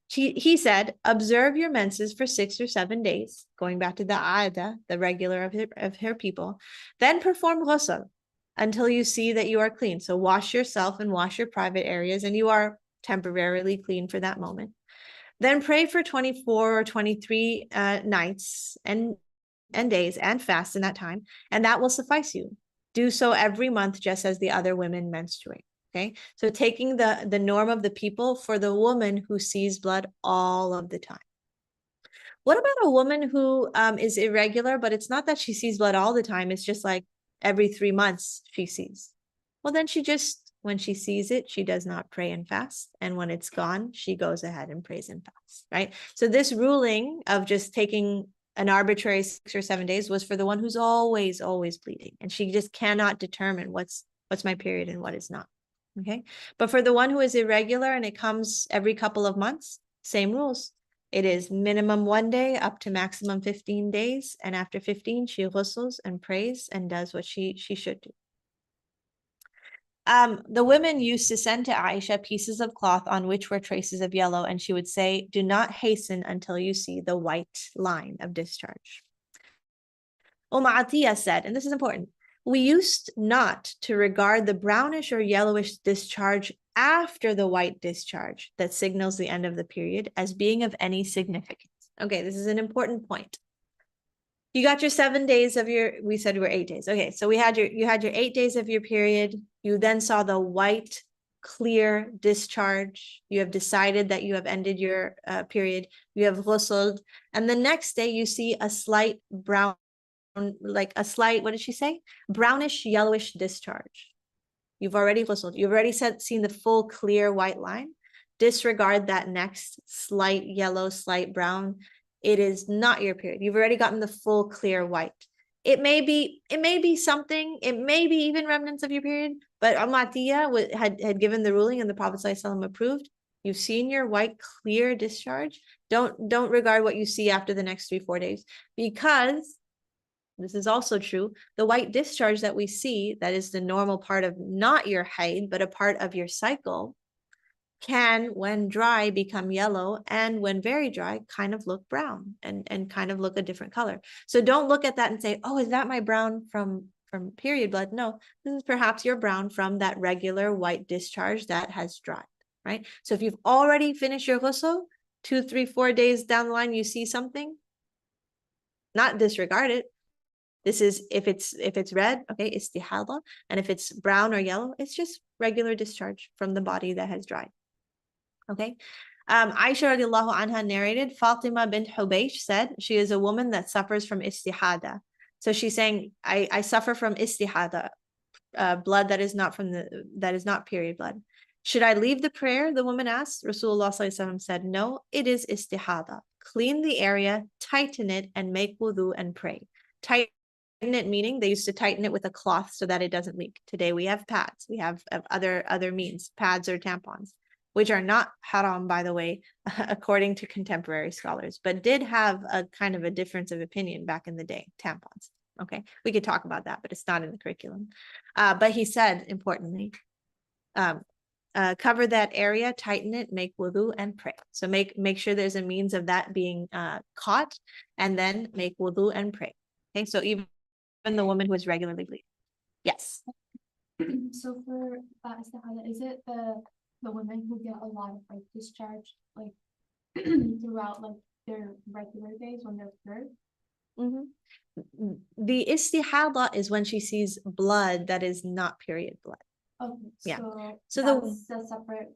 he said, observe your menses for 6 or 7 days, going back to the aada, the regular of her people, then perform ghusl until you see that you are clean. So wash yourself and wash your private areas, and you are temporarily clean for that moment. Then pray for 24 or 23 nights and days and fast in that time, and that will suffice you. Do so every month, just as the other women menstruate. Okay, so taking the norm of the people for the woman who sees blood all of the time. What about a woman who is irregular, but it's not that she sees blood all the time, it's just like every 3 months she sees? Well, then she just, when she sees it, she does not pray and fast. And when it's gone, she goes ahead and prays and fasts, right? So this ruling of just taking an arbitrary 6 or 7 days was for the one who's always bleeding. And she just cannot determine what's my period and what is not. Okay. But for the one who is irregular and it comes every couple of months, same rules. It is minimum 1 day up to maximum 15 days. And after 15, she ghusls and prays and does what she should do. The women used to send to Aisha pieces of cloth on which were traces of yellow, and she would say, do not hasten until you see the white line of discharge. Atiyah said, and this is important, we used not to regard the brownish or yellowish discharge after the white discharge that signals the end of the period as being of any significance. Okay, this is an important point. You got your 7 days of your, we said we were 8 days. Okay, so you had your 8 days of your period. You then saw the white, clear discharge. You have decided that you have ended your period. You have ghusled. And the next day you see a slight brown, like a slight, what did she say? Brownish, yellowish discharge. You've already ghusled. You've already seen the full clear white line. Disregard that next slight yellow, slight brown. It is not your period. You've already gotten the full clear white. It may be something, it may be even remnants of your period, but Atiyah had given the ruling and the Prophet ﷺ approved. You've seen your white clear discharge. Don't regard what you see after the next 3-4 days, because this is also true. The white discharge that we see, that is the normal part of not your haid, but a part of your cycle, can, when dry, become yellow, and when very dry, kind of look brown and kind of look a different color. So don't look at that and say, oh, is that my brown from period blood? No, this is perhaps your brown from that regular white discharge that has dried, right? So if you've already finished your ghusl, 2, 3, 4 days down the line, you see something, not disregard it. This is, if it's red, okay, istihada, and if it's brown or yellow, it's just regular discharge from the body that has dried. Okay. Aisha radiallahu anha narrated, Fatima bint Hubaysh said, she is a woman that suffers from istihada. So she's saying, I suffer from istihada, blood that is not period blood. Should I leave the prayer? The woman asked. Rasulullah said, no, it is istihada. Clean the area, tighten it, and make wudu and pray. Tighten it meaning they used to tighten it with a cloth so that it doesn't leak. Today we have pads. We have other means, pads or tampons, which are not haram, by the way, according to contemporary scholars, but did have a kind of a difference of opinion back in the day, tampons. Okay, we could talk about that, but it's not in the curriculum. But he said, importantly, cover that area, tighten it, make wudu, and pray. So make sure there's a means of that being caught, and then make wudu and pray. Okay, so even the woman who is regularly bleeding. Yes. So for istihada, is it the women who get a lot of like discharge like throughout like their regular days when they're third? Mm-hmm. The istihada is when she sees blood that is not period blood. Okay, Yeah. So that's a separate.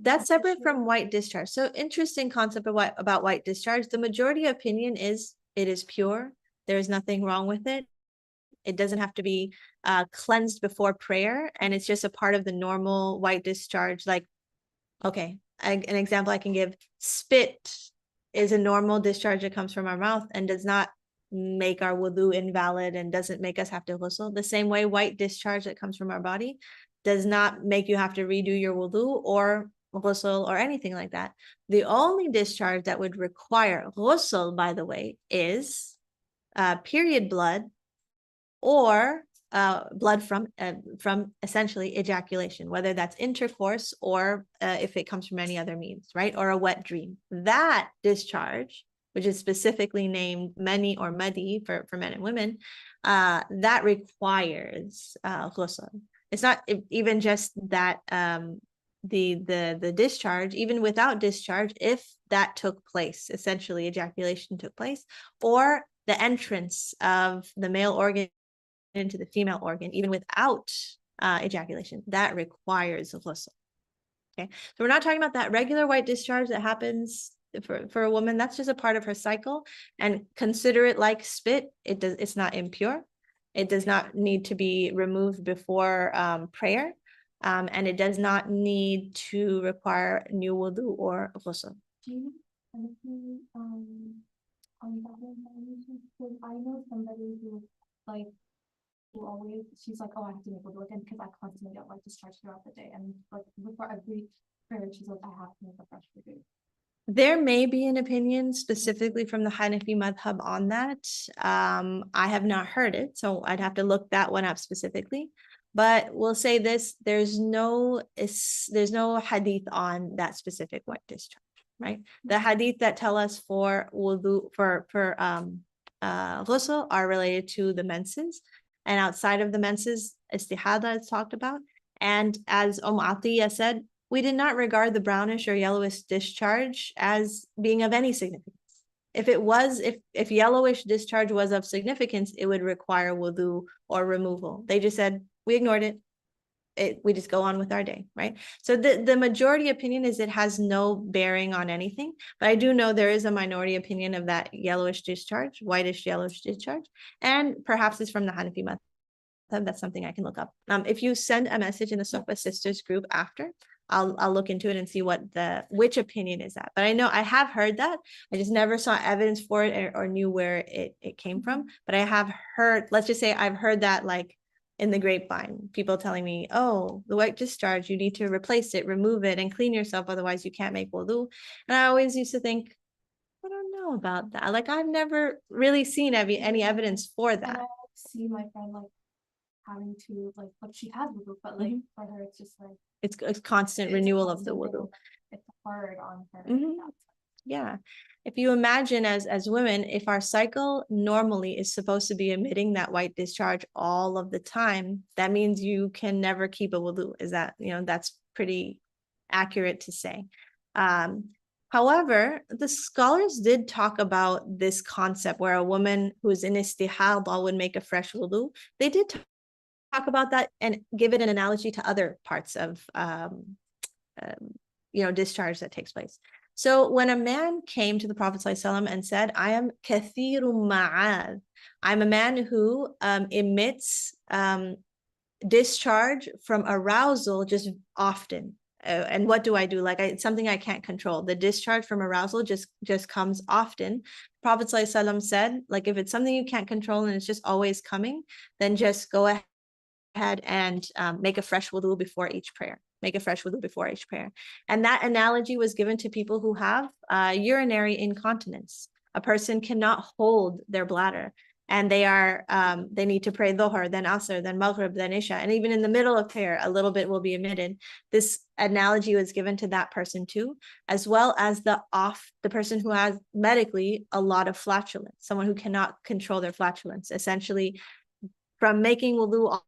That's separate issue? from white discharge. So interesting concept of about white discharge. The majority opinion is it is pure. There is nothing wrong with it. It doesn't have to be cleansed before prayer, and it's just a part of the normal white discharge. Like, okay, an example I can give: spit is a normal discharge that comes from our mouth and does not make our wudu invalid and doesn't make us have to ghusl. The same way, white discharge that comes from our body does not make you have to redo your wudu or ghusl or anything like that. The only discharge that would require ghusl, by the way, is period blood or blood from essentially ejaculation, whether that's intercourse or if it comes from any other means, right? Or a wet dream. That discharge, which is specifically named mani or madi for men and women, that requires ghusl. It's not even just that the discharge, even without discharge, if that took place, essentially ejaculation took place, or the entrance of the male organ into the female organ, even without ejaculation, that requires ghusl. Okay, so we're not talking about that regular white discharge that happens for a woman. That's just a part of her cycle, and consider it like spit. It's not impure. It does not need to be removed before prayer, and it does not need to require new wudu or ghusl. Do you have anything, on that information? Because I know somebody who, like, who always, she's like, oh, I have to make wudu again because I constantly get like discharged throughout the day. And like before every prayer, she's like, I have to make a fresh wudu. There may be an opinion specifically from the Hanafi madhab on that. I have not heard it, so I'd have to look that one up specifically. But we'll say this: there's no hadith on that specific white discharge, right? The hadith that tell us for wudu for ghusl are related to the menses, and outside of the menses, istihada is talked about. And as Atiyah said, we did not regard the brownish or yellowish discharge as being of any significance. If it was, if yellowish discharge was of significance, it would require wudu or removal. They just said, we ignored it. We just go on with our day, right? So the majority opinion is it has no bearing on anything, but I do know there is a minority opinion of that yellowish discharge, whitish yellowish discharge, and perhaps it's from the Hanafi madhab. That's something I can look up. If you send a message in the Suhbah Sisters group after, I'll look into it and see which opinion is that. But I know I have heard that. I just never saw evidence for it or knew where it came from. But I have heard, let's just say I've heard that like in the grapevine, people telling me, oh, the white discharge, you need to replace it, remove it, and clean yourself, otherwise you can't make wudu. And I always used to think, I don't know about that. Like I've never really seen any evidence for And that. I see my friend like having to like she has wudu, but like for her it's just like It's constant renewal of the wudu. It's hard on her. Mhm. Yeah. If you imagine as women, if our cycle normally is supposed to be emitting that white discharge all of the time, that means you can never keep a wudu. Is that, that's pretty accurate to say. However, the scholars did talk about this concept where a woman who's in istihada would make a fresh wudu. They did talk about that and give it an analogy to other parts of discharge that takes place. So when a man came to the Prophet ﷺ and said, I am kathiru ma'ad, I'm a man who emits discharge from arousal just often. And what do I do? Like it's something I can't control. The discharge from arousal just comes often. Prophet ﷺ said, like if it's something you can't control and it's just always coming, then just go ahead and make a fresh wudu before each prayer. Make a fresh wudu before each prayer. And that analogy was given to people who have urinary incontinence. A person cannot hold their bladder and they need to pray Dhuhr, then Asr, then Maghrib, then Isha. And even in the middle of prayer, a little bit will be emitted. This analogy was given to that person too, as well as the person who has medically a lot of flatulence, someone who cannot control their flatulence. Essentially, from making wudu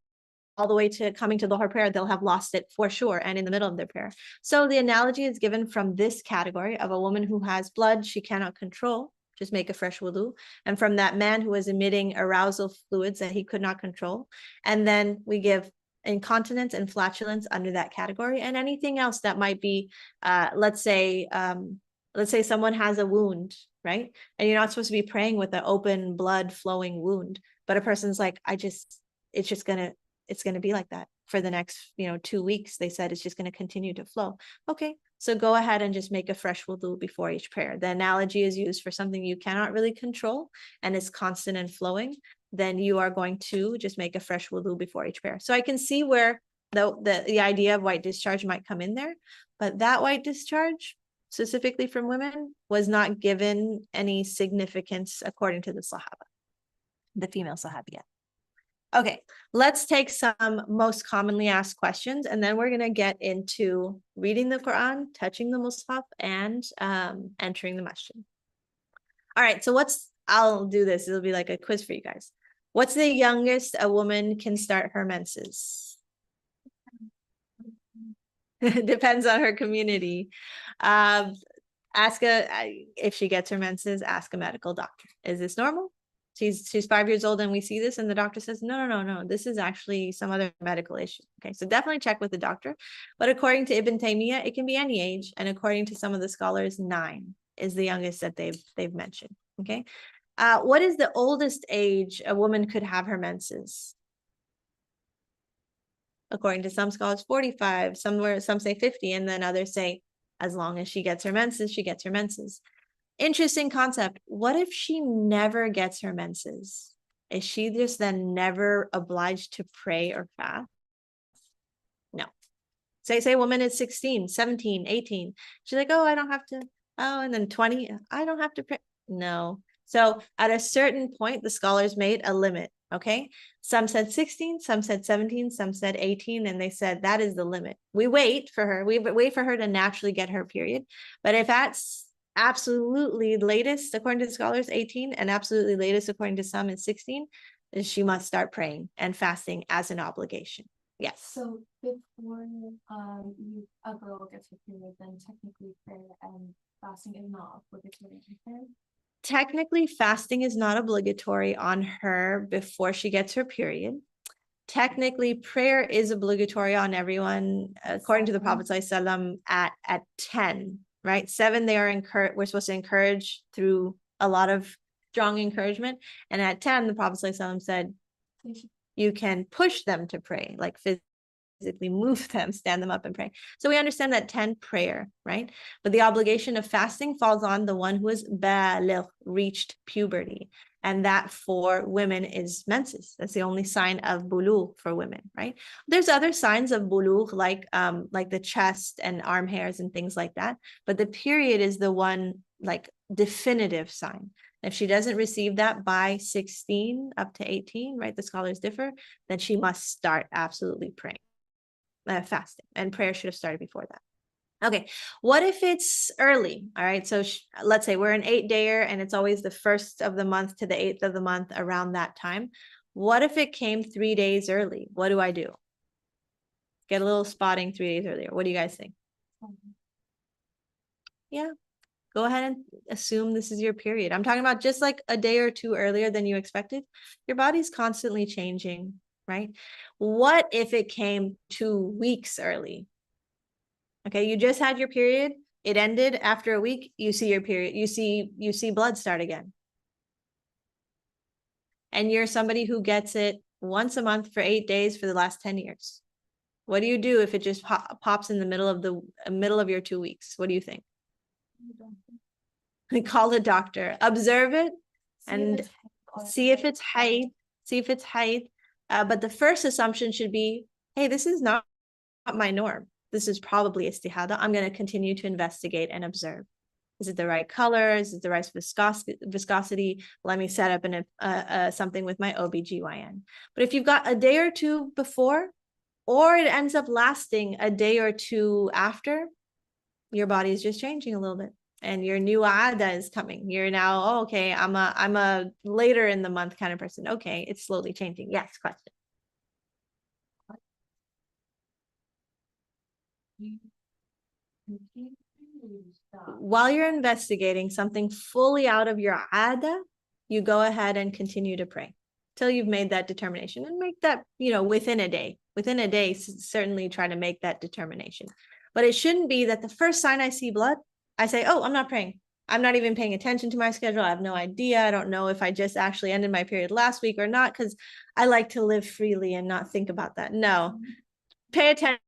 all the way to coming to Dhuhr prayer, they'll have lost it for sure, and in the middle of their prayer. So the analogy is given from this category of a woman who has blood she cannot control, just make a fresh wudu, and from that man who is emitting arousal fluids that he could not control. And then we give incontinence and flatulence under that category, and anything else that might be, let's say someone has a wound, right? And you're not supposed to be praying with an open blood flowing wound, but a person's like, it's going to be like that for the next 2 weeks. They said it's just going to continue to flow. Okay, so go ahead and just make a fresh wudu before each prayer. The analogy is used for something you cannot really control and is constant and flowing. Then you are going to just make a fresh wudu before each prayer. So I can see where the idea of white discharge might come in there, but that white discharge specifically from women was not given any significance according to the Sahaba, the female Sahabiyat. Okay, let's take some most commonly asked questions, and then we're gonna get into reading the Quran, touching the Mus'haf, and entering the masjid. All right, so I'll do this. It'll be like a quiz for you guys. What's the youngest a woman can start her menses? Depends on her community. If she gets her menses, ask a medical doctor. Is this normal? She's 5 years old and we see this and the doctor says, no, this is actually some other medical issue. Okay, so definitely check with the doctor. But according to Ibn Taymiyyah, it can be any age. And according to some of the scholars, 9 is the youngest that they've mentioned. Okay. What is the oldest age a woman could have her menses? According to some scholars, 45, some say 50, and then others say, as long as she gets her menses, she gets her menses. Interesting concept. What if she never gets her menses? Is she just then never obliged to pray or fast? No. Say a woman is 16, 17, 18. She's like, oh, I don't have to. Oh, and then 20, I don't have to pray. No. So at a certain point, the scholars made a limit. Okay. Some said 16, some said 17, some said 18, and they said that is the limit. We wait for her to naturally get her period. But if that's absolutely latest, according to the scholars, 18, and absolutely latest, according to some, is 16, then she must start praying and fasting as an obligation. Yes. So before a girl gets her period, then technically prayer and fasting is not obligatory on her. Technically, fasting is not obligatory on her before she gets her period. Technically, prayer is obligatory on everyone, according to the Prophet ﷺ, at 10, right? 7, we're supposed to encourage through a lot of strong encouragement. And at 10, the Prophet ﷺ said, you can push them to pray, like physically move them, stand them up and pray. So we understand that 10 prayer, right? But the obligation of fasting falls on the one who is baligh, reached puberty. And that for women is menses. That's the only sign of bulugh for women, right? There's other signs of bulugh like the chest and arm hairs and things like that. But the period is the one like definitive sign. If she doesn't receive that by 16 up to 18, right? The scholars differ, then she must start absolutely praying. Fasting, and prayer should have started before that. Okay, what if it's early? All right, so let's say we're an 8-dayer and it's always the 1st of the month to the 8th of the month around that time. What if it came 3 days early? What do I do? Get a little spotting 3 days earlier. What do you guys think? Yeah, go ahead and assume this is your period. I'm talking about just like a day or 2 earlier than you expected. Your body's constantly changing, right? What if it came 2 weeks early? Okay, you just had your period. It ended after a week. You see your period. You see blood start again. And you're somebody who gets it once a month for 8 days for the last 10 years. What do you do if it just pops in the middle of your 2 weeks? What do you think? Call a doctor. Observe it and see if it's hayd. But the first assumption should be, hey, this is not my norm. This is probably istihada. I'm going to continue to investigate and observe. Is it the right color? Is it the right viscosity? Let me set up something with my OBGYN. But if you've got a day or 2 before, or it ends up lasting a day or 2 after, your body is just changing a little bit. And your new aada is coming. You're now, oh, okay, I'm a later in the month kind of person. Okay, it's slowly changing. Yes, question. While you're investigating something fully out of your aada, you go ahead and continue to pray till you've made that determination, and make that, within a day, certainly try to make that determination. But it shouldn't be that the first sign I see blood, I say, oh, I'm not praying. I'm not even paying attention to my schedule. I have no idea. I don't know if I just actually ended my period last week or not, because I like to live freely and not think about that. No, pay attention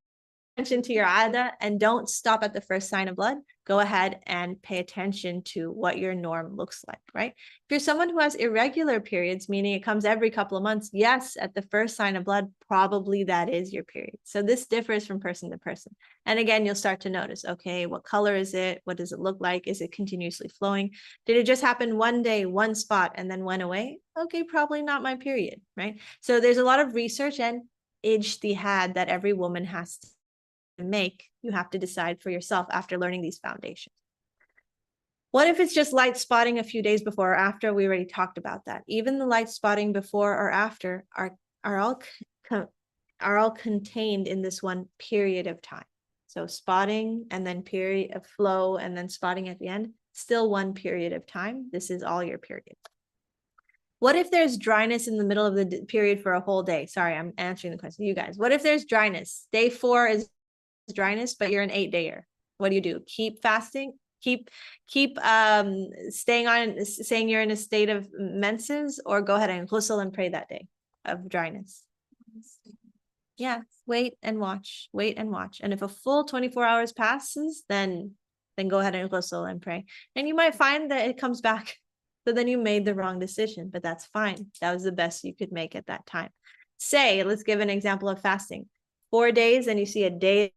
to your aada and don't stop at the first sign of blood. go ahead and pay attention to what your norm looks like, right? If you're someone who has irregular periods, meaning it comes every couple of months, yes, at the first sign of blood, probably that is your period. So this differs from person to person. And again, you'll start to notice, okay, what color is it? What does it look like? Is it continuously flowing? Did it just happen one day, one spot, and then went away? Okay, probably not my period, right? So there's a lot of research and ijtihad that every woman has to make. You have to decide for yourself after learning these foundations. What if it's just light spotting a few days before or after? We already talked about that. Even the light spotting before or after are all contained in this one period of time. So spotting and then period of flow and then spotting at the end, still one period of time. This is all your period. What if there's dryness in the middle of the period for a whole day? Sorry, I'm answering the question. You guys, what if there's dryness? Day 4 is dryness, but you're an 8-dayer. What do? Keep fasting? Keep staying on, saying you're in a state of menses, or go ahead and ghusl and pray that day of dryness? Yeah, wait and watch, wait and watch. And if a full 24 hours passes, then go ahead and ghusl and pray. And you might find that it comes back. So then you made the wrong decision, but that's fine. That was the best you could make at that time. Say, let's give an example of fasting. 4 days and you see a day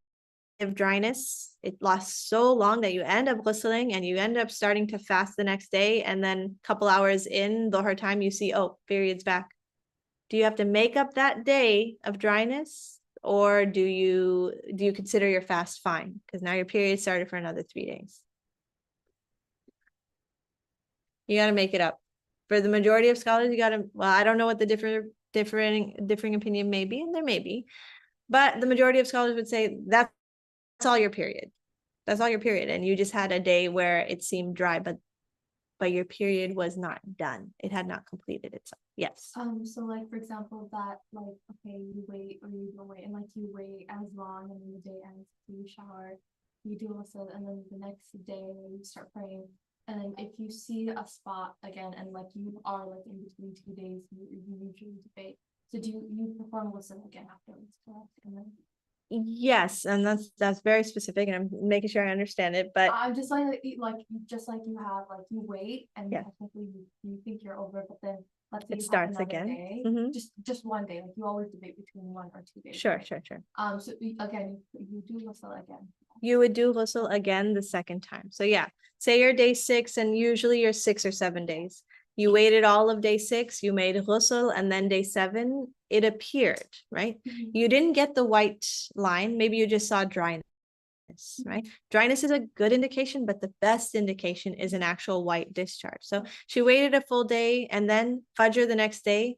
of dryness. It lasts so long that you end up ghusling and you end up starting to fast the next day. And then a couple hours in Dhuhr time, you see, oh, period's back. Do you have to make up that day of dryness, or do you consider your fast fine? Because now your period started for another 3 days. You got to make it up. For the majority of scholars, you got to, well, I don't know what the differing opinion may be, and there may be, but the majority of scholars would say that's all your period. That's all your period. And you just had a day where it seemed dry, but your period was not done. It had not completed itself. Yes. So like, for example, that like, okay, you wait or you don't wait, and like you wait as long and then the day ends, you shower, you do ghusl, and then the next day you start praying. And then if you see a spot again, and like you are like in between 2 days, you usually debate. So do you perform ghusl again afterwards, correct? And then Yes, and that's very specific, and I'm making sure I understand it. But I'm just like just like you have like you wait and Yeah. technically you think you're over, but then let's say It you have starts another again. day, Mhm. just one day, like you always debate between 1 or 2 days. Sure. right? So again, you do ghusl again. You would do ghusl again the second time. So yeah, say you're day 6, and usually you're 6 or 7 days. You waited all of day 6, you made ghusl, and then day 7, it appeared, right? You didn't get the white line. Maybe you just saw dryness, right? Dryness is a good indication, but the best indication is an actual white discharge. So she waited a full day, and then Fajr the next day,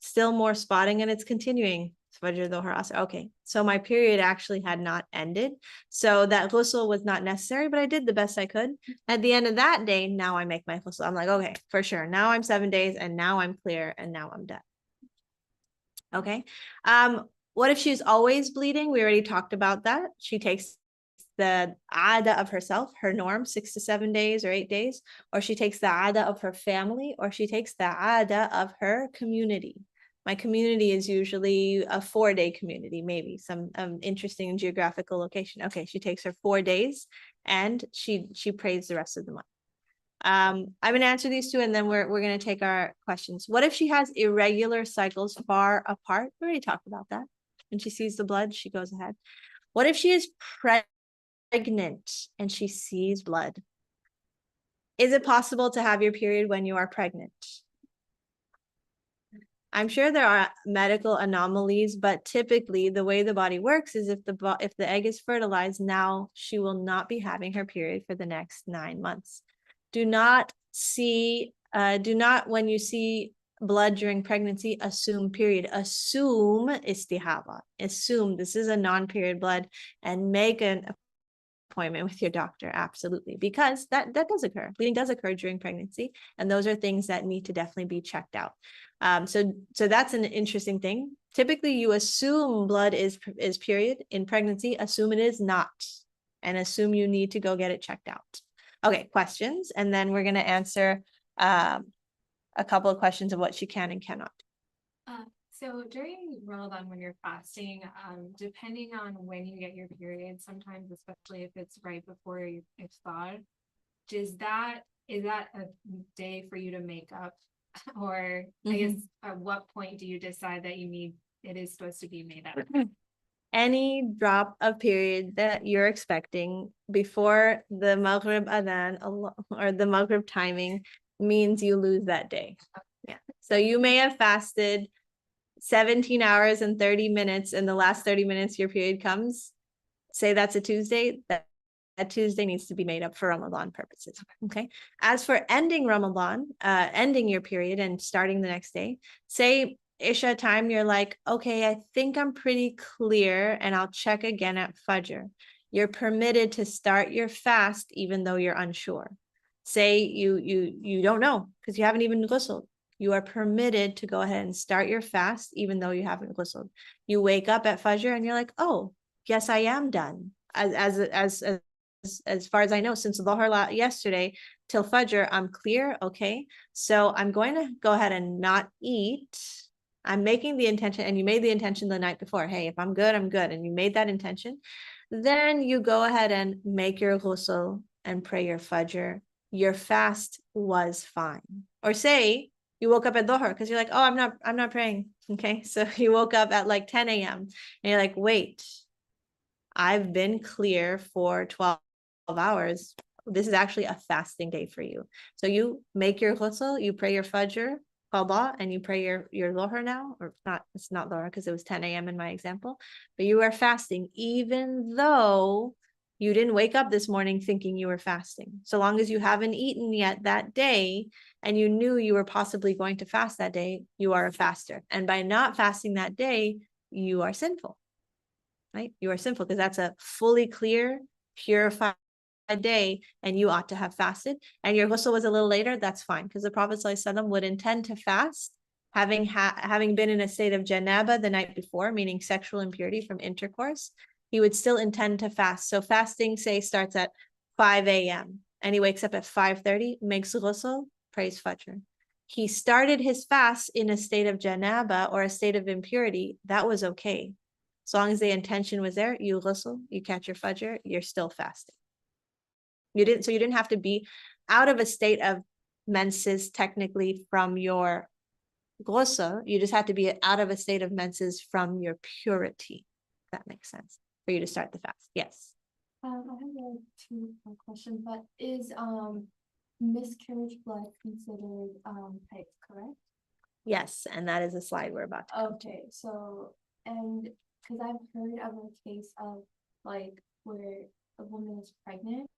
still more spotting, and it's continuing. Fajr, Dhuhr, Asr. Okay, so my period actually had not ended. So that ghusl was not necessary, but I did the best I could. At the end of that day, now I make my ghusl. I'm like, okay, for sure. Now I'm 7 days, and now I'm clear, and now I'm done. Okay. What if she's always bleeding? We already talked about that. She takes the ada of herself, her norm, 6 to 7 days or 8 days, or she takes the ada of her family, or she takes the ada of her community. My community is usually a 4-day community, maybe some interesting geographical location. Okay, she takes her 4 days and she prays the rest of the month. I'm gonna answer these 2, and then we're gonna take our questions. What if she has irregular cycles far apart? We already talked about that. When she sees the blood, she goes ahead. What if she is pregnant and she sees blood? Is it possible to have your period when you are pregnant? I'm sure there are medical anomalies, but typically the way the body works is if the egg is fertilized, now she will not be having her period for the next 9 months. Do not, when you see blood during pregnancy, assume period. Assume istihaba. Assume this is a non-period blood, and make an appointment with your doctor. Absolutely, because that does occur. Bleeding does occur during pregnancy, and those are things that need to definitely be checked out. So that's an interesting thing. Typically, you assume blood is period in pregnancy. Assume it is not, and assume you need to go get it checked out. Okay, questions, and then we're going to answer a couple of questions of what she can and cannot. So during Ramadan, when you're fasting, depending on when you get your period, sometimes, especially if it's right before your iftar, is that a day for you to make up? Or I guess at what point do you decide that it is supposed to be made up? Any drop of period that you're expecting before the Maghrib Adhan or the Maghrib timing means you lose that day. Yeah. So you may have fasted 17 hours and 30 minutes, and the last 30 minutes your period comes. Say that's a Tuesday, that Tuesday needs to be made up for Ramadan purposes. Okay. As for ending Ramadan, ending your period and starting the next day, say Isha time, you're like, okay, I think I'm pretty clear, and I'll check again at Fajr. You're permitted to start your fast even though you're unsure. Say you don't know because you haven't even ghusl. You are permitted to go ahead and start your fast even though you haven't ghusl. You wake up at Fajr and you're like, oh, yes, I am done. As far as I know, since Dhuhr yesterday till Fajr, I'm clear. Okay, so I'm going to go ahead and not eat. I'm making the intention, and you made the intention the night before. Hey, if I'm good, I'm good. And you made that intention. Then you go ahead and make your ghusl and pray your Fajr. Your fast was fine. Or say you woke up at Dhuhr because you're like, oh, I'm not praying. Okay, so you woke up at like 10 a.m. and you're like, wait, I've been clear for 12 hours. This is actually a fasting day for you. So you make your ghusl, you pray your Fajr, qada, and you pray your Dhuhr now, or not, it's not Dhuhr because it was 10 a.m. in my example, but you are fasting even though you didn't wake up this morning thinking you were fasting. So long as you haven't eaten yet that day and you knew you were possibly going to fast that day, you are a faster. And by not fasting that day, you are sinful. Right? You are sinful because that's a fully clear, purified day, and you ought to have fasted. And your ghusl was a little later, that's fine, because the Prophet ﷺ would intend to fast, having been in a state of janaba the night before, meaning sexual impurity from intercourse. He would still intend to fast. So fasting, say, starts at 5 a.m. and he wakes up at 5:30, makes ghusl, prays Fajr. He started his fast in a state of janaba or a state of impurity. That was okay. As long as the intention was there, you ghusl, you catch your Fajr, you're still fasting. You didn't have to be out of a state of menses technically from your ghusl. You just had to be out of a state of menses from your purity. If that makes sense for you to start the fast. Yes. I have a two-part question, but is miscarriage blood considered type, correct? Yes, and that is a slide we're about to come to. Okay, so, and because I've heard of a case of like where a woman is pregnant,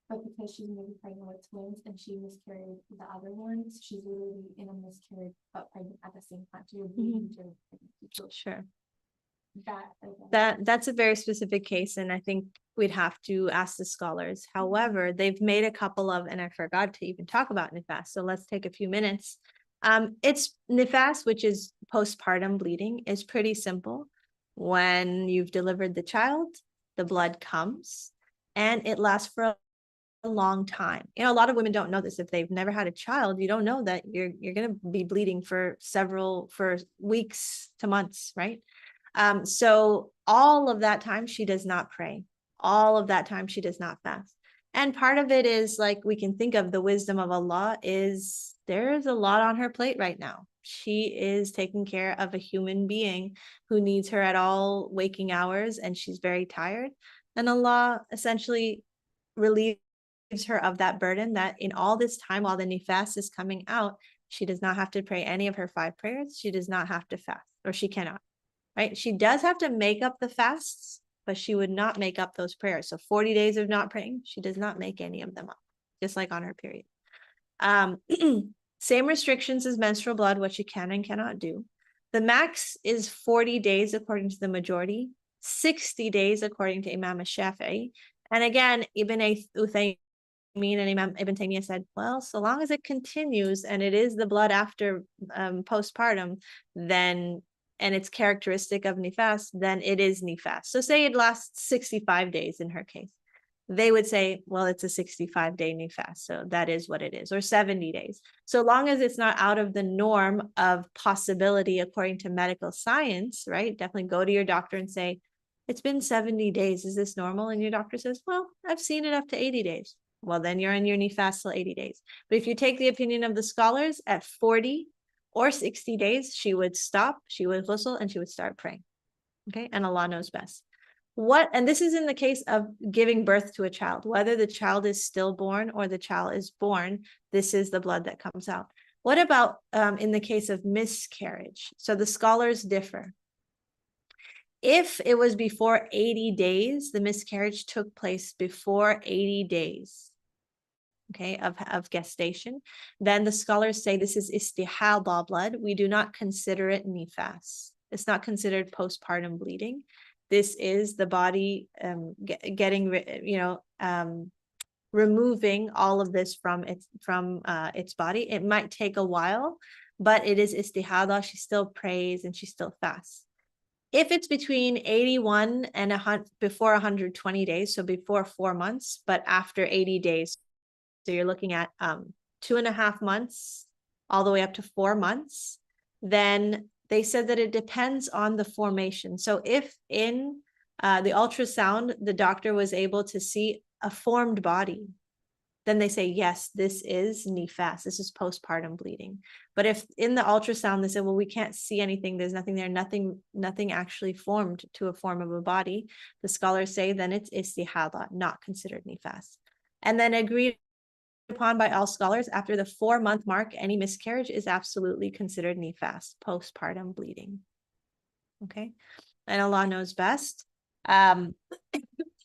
but because she's maybe pregnant with twins and she miscarried the other ones, she's literally in a miscarriage but pregnant at the same time. So you're bleeding during pregnancy. So Sure. that That's a very specific case, and I think we'd have to ask the scholars. However, they've made a couple of, and I forgot to even talk about nifas, so let's take a few minutes. It's nifas, which is postpartum bleeding, is pretty simple. When you've delivered the child, the blood comes, and it lasts for a long time. You know, a lot of women don't know this. If they've never had a child, you don't know that you're going to be bleeding for weeks to months, right? So all of that time she does not pray. All of that time she does not fast. And part of it is like we can think of the wisdom of Allah is there's a lot on her plate right now. She is taking care of a human being who needs her at all waking hours, and she's very tired. And Allah essentially relieves her of that burden, that in all this time while the nifas is coming out, she does not have to pray any of her 5 prayers. She does not have to fast, or she cannot. Right? She does have to make up the fasts, but she would not make up those prayers. So 40 days of not praying, she does not make any of them up, just like on her period. Same restrictions as menstrual blood, what she can and cannot do. The max is 40 days according to the majority, 60 days according to Imam Shafi'i. And again, Ibn Uthaymin and Imam Ibn Taymiyyah said, well, so long as it continues and it is the blood after postpartum, then, and it's characteristic of nifas, then it is nifas. So say it lasts 65 days in her case. they would say, well, it's a 65-day nifas, so that is what it is, or 70 days. So long as it's not out of the norm of possibility according to medical science, right? Definitely go to your doctor and say, it's been 70 days. Is this normal? And your doctor says, well, I've seen it up to 80 days. Well, then you're in your nifas till 80 days. But if you take the opinion of the scholars at 40 or 60 days, she would stop, she would ghusl, and she would start praying. Okay, and Allah knows best. And this is in the case of giving birth to a child, whether the child is stillborn or the child is born, this is the blood that comes out. What about in the case of miscarriage? So the scholars differ. If it was before 80 days, the miscarriage took place before 80 days, okay, of gestation, then the scholars say this is istihada blood. We do not consider it nifas. It's not considered postpartum bleeding. This is the body removing all of this from its body. It might take a while, but it is istihada. She still prays and she still fasts. If it's between 81 and before 120 days, so before 4 months, but after 80 days, so you're looking at 2.5 months all the way up to 4 months, then they said that it depends on the formation. So if in the ultrasound, the doctor was able to see a formed body, then they say, yes, this is nifas, this is postpartum bleeding. But if in the ultrasound, they say, well, we can't see anything, there's nothing there, nothing actually formed to a form of a body, the scholars say then it's istihada, not considered nifas. And then agreed upon by all scholars, after the 4-month mark, any miscarriage is absolutely considered nifas, postpartum bleeding. Okay, and Allah knows best.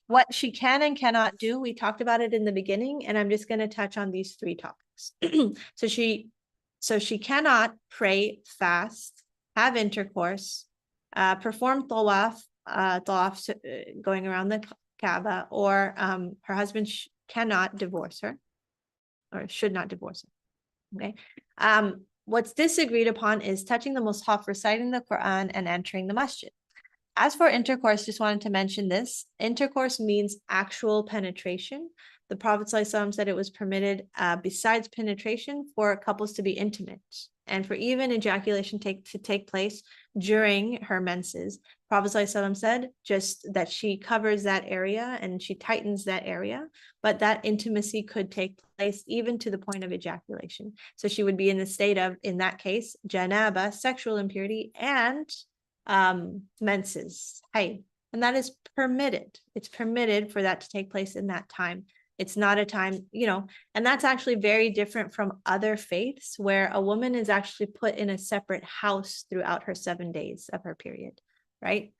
What she can and cannot do, we talked about it in the beginning, and I'm just going to touch on these 3 topics. So she cannot pray, fast, have intercourse, perform tawaf, going around the Kaaba, or her husband cannot divorce her, or should not divorce her. Okay. What's disagreed upon is touching the mushaf, reciting the Quran, and entering the masjid. As for intercourse, just wanted to mention this. Intercourse means actual penetration. The Prophet ﷺ said it was permitted, besides penetration, for couples to be intimate and for even ejaculation to take place during her menses. Prophet ﷺ said just that she covers that area and she tightens that area, but that intimacy could take place even to the point of ejaculation. So she would be in the state of, in that case, janaba, sexual impurity, and menses, hayd, and that is permitted. It's permitted for that to take place in that time. It's not a time, and that's actually very different from other faiths where a woman is actually put in a separate house throughout her 7 days of her period, right?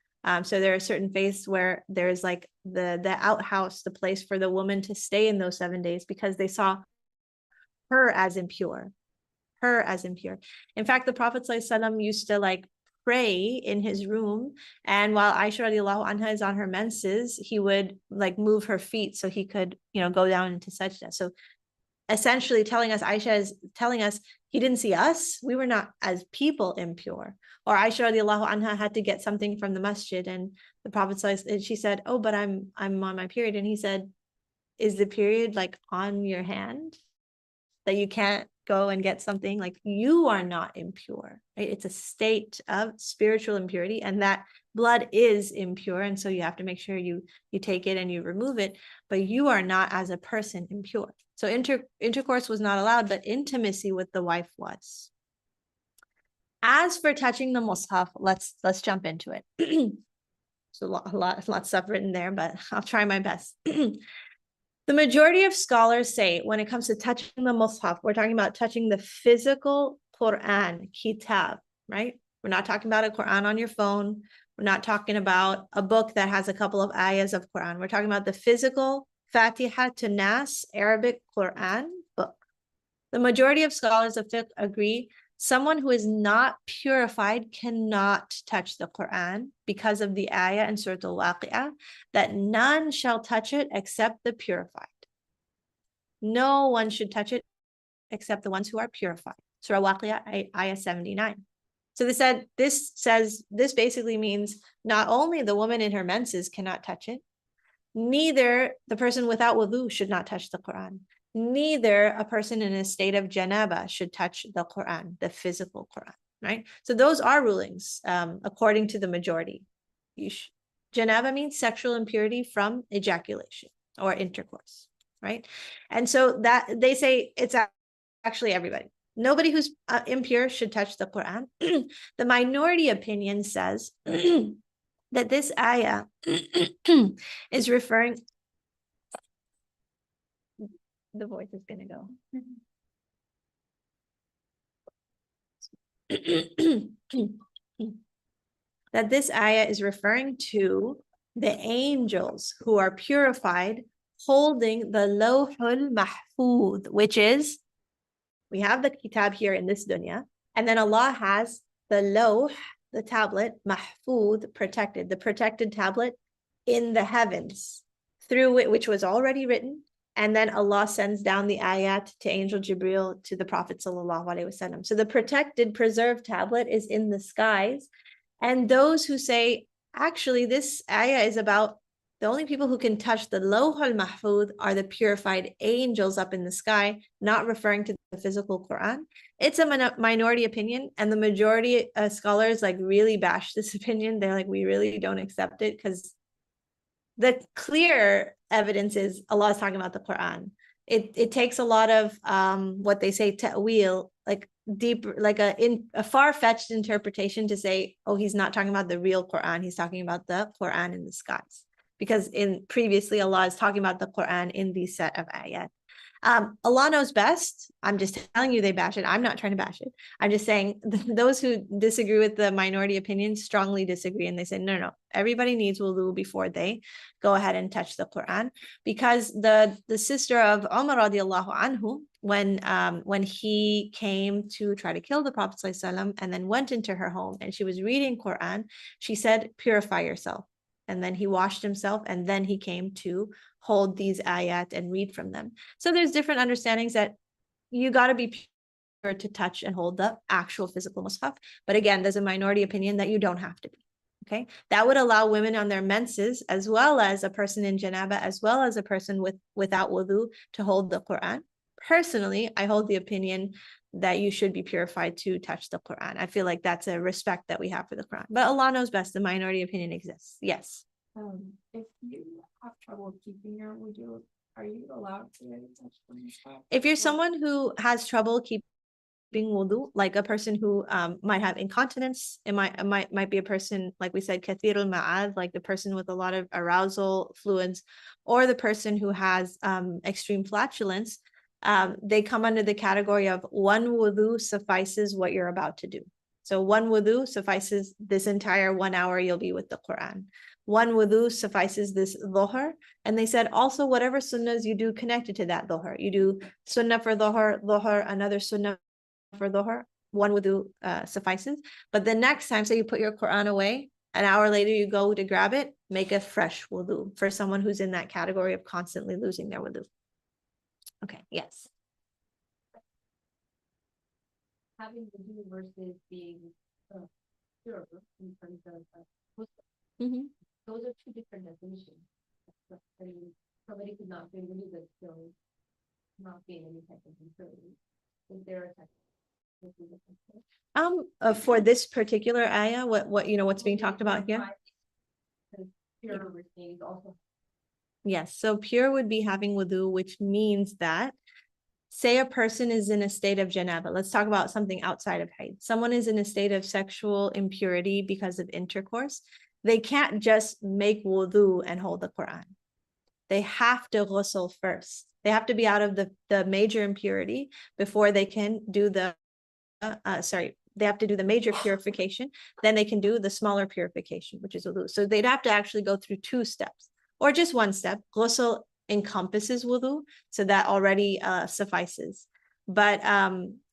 So there are certain faiths where there's like the outhouse, the place for the woman to stay in those 7 days because they saw her as impure. In fact, the Prophet ﷺ used to pray in his room, and while Aisha radiallahu anha is on her menses, he would move her feet so he could go down into sajda. So essentially Aisha is telling us he didn't see us, we were not as people impure. Or Aisha radiallahu anha had to get something from the masjid, and the Prophet she said, oh, but I'm on my period, and he said, is the period on your hand that you can't go and get something? You are not impure, right? It's a state of spiritual impurity, and that blood is impure, and so you have to make sure you take it and you remove it, but you are not as a person impure. So intercourse was not allowed, but intimacy with the wife was. As for touching the mushaf, let's jump into it. So a lot of stuff written there, but I'll try my best. The majority of scholars say when it comes to touching the mushaf, we're talking about touching the physical Quran, kitab, right? We're not talking about a Quran on your phone. We're not talking about a book that has a couple of ayahs of Quran. We're talking about the physical Fatiha to Nas, Arabic Quran book. The majority of scholars of fiqh agree someone who is not purified cannot touch the Quran because of the ayah in Surah Al-Waqi'ah that none shall touch it except the purified. No one should touch it except the ones who are purified. Surah Al-Waqi'ah, ayah 79. So this basically means not only the woman in her menses cannot touch it, neither the person without wudu should not touch the Quran. Neither a person in a state of janaba should touch the Quran, the physical Quran, right? So those are rulings according to the majority. Janaba means sexual impurity from ejaculation or intercourse, right? And so that they say it's actually everybody. Nobody who's impure should touch the Quran. The minority opinion says that this ayah is referring. The voice is going to go. That this ayah is referring to the angels who are purified holding the Lawhul Mahfuz, which is, we have the kitab here in this dunya, and then Allah has the Lawh, the tablet, Mahfuz, protected, the protected tablet in the heavens, through it, which was already written. And then Allah sends down the ayat to Angel Jibril to the Prophet Sallallahu Alaihi Wasallam. So the protected, preserved tablet is in the skies. And those who say, actually, this ayah is about the only people who can touch the Lawh al-Mahfuz are the purified angels up in the sky, not referring to the physical Quran. It's a minority opinion, and the majority scholars like really bash this opinion. They're like, we really don't accept it because the clear evidence is Allah is talking about the Quran. It takes a lot of what they say ta'wil, like deep, like a far-fetched interpretation to say, oh, he's not talking about the real Quran, he's talking about the Quran in the skies. Because previously Allah is talking about the Quran in these set of ayat. Allah knows best. I'm just telling you they bash it. I'm not trying to bash it. I'm just saying those who disagree with the minority opinion strongly disagree. And they say, no, everybody needs wudu before they go ahead and touch the Quran. Because the sister of Umar radiallahu anhu, when he came to try to kill the Prophet ﷺ and then went into her home and she was reading Quran, she said, purify yourself. And then he washed himself and then he came to hold these ayat and read from them. So there's different understandings that you got to be pure to touch and hold the actual physical mushaf. But again, there's a minority opinion that you don't have to be. Okay, that would allow women on their menses, as well as a person in janaba, as well as a person without wudu, to hold the Quran. Personally, I hold the opinion that you should be purified to touch the Quran. I feel like that's a respect that we have for the Quran. But Allah knows best. The minority opinion exists. Yes. If you have trouble keeping your wudu, are you allowed to touch the mushaf? If you're someone who has trouble keeping wudu, like a person who might have incontinence, it might be a person, like we said, kathir al-ma'ad, like the person with a lot of arousal fluids, or the person who has extreme flatulence, they come under the category of one wudu suffices what you're about to do. So one wudu suffices this entire 1 hour you'll be with the Quran. One wudu suffices this dhuhr. And they said also whatever sunnahs you do connected to that dhuhr. You do sunnah for dhuhr, another sunnah for dhuhr, one wudu suffices. But the next time, say you put your Quran away, an hour later you go to grab it, make a fresh wudu for someone who's in that category of constantly losing their wudu. Okay, yes. Having wudu versus being pure in terms of Mm-hmm. those are two different definitions. I mean, somebody could not be wudu but still not being any type of impurity. Is there a type of For this particular ayah, what's being talked about here? Pure is also. Yes, so pure would be having wudu, which means that, say a person is in a state of janaba. Let's talk about something outside of haid. Someone is in a state of sexual impurity because of intercourse. They can't just make wudu and hold the Quran. They have to ghusl first. They have to be out of the major impurity before they can do they have to do the major purification. Then they can do the smaller purification, which is wudu. So they'd have to actually go through 2 steps or just 1 step. Ghusl encompasses wudu, so that already suffices. But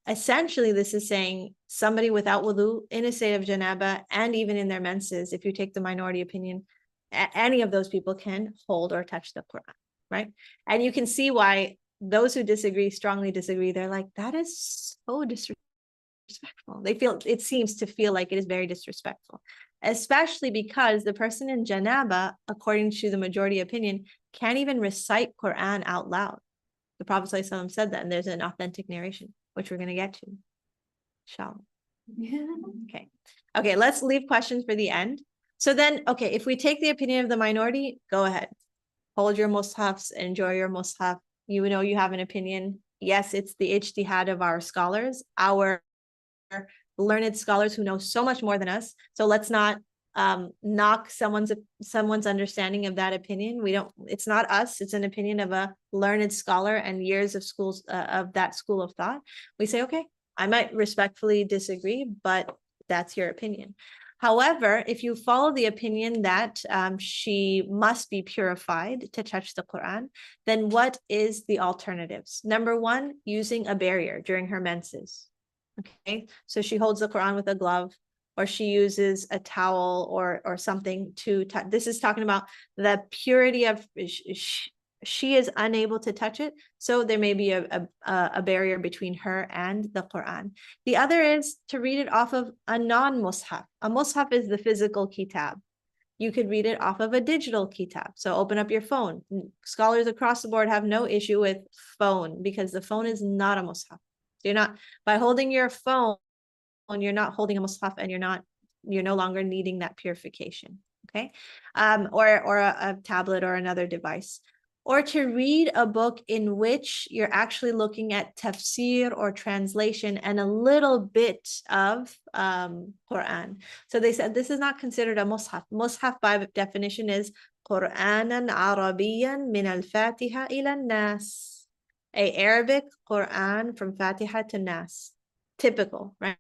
essentially this is saying somebody without wudu in a state of janaba and even in their menses, if you take the minority opinion, any of those people can hold or touch the Quran, right? And you can see why those who disagree strongly disagree. They're like, that is so disrespectful. It seems to feel like it is very disrespectful. especially because the person in janaba, according to the majority opinion, can't even recite Quran out loud. The Prophet ﷺ said that, and there's an authentic narration, which we're going to get to. Inshallah. Okay. Okay, let's leave questions for the end. So then, okay, if we take the opinion of the minority, go ahead. Hold your mushafs, enjoy your mushaf. You know you have an opinion. Yes, it's the ijtihad of our scholars, our learned scholars who know so much more than us. So let's not knock someone's understanding of that opinion. It's not us, it's an opinion of a learned scholar and years of schools of that school of thought. We say, okay, I might respectfully disagree, but that's your opinion. However, if you follow the opinion that she must be purified to touch the Quran, then what is the alternatives? Number one, using a barrier during her menses. Okay, so she holds the Quran with a glove, or she uses a towel or something to touch. This is talking about the purity of, she is unable to touch it, so there may be a barrier between her and the Quran. The other is to read it off of a non-mushaf. A mushaf is the physical kitab. You could read it off of a digital kitab. So open up your phone. Scholars across the board have no issue with phone because the phone is not a mushaf. You're not, by holding your phone, you're not holding a mushaf, and you're no longer needing that purification. Okay. Or a tablet or another device. Or to read a book in which you're actually looking at tafsir or translation and a little bit of Quran. So they said this is not considered a mushaf. Mushaf by definition is Quranan Arabiyan min al-Fatiha ila nas. A Arabic Quran from Fatiha to Nas. Typical, right?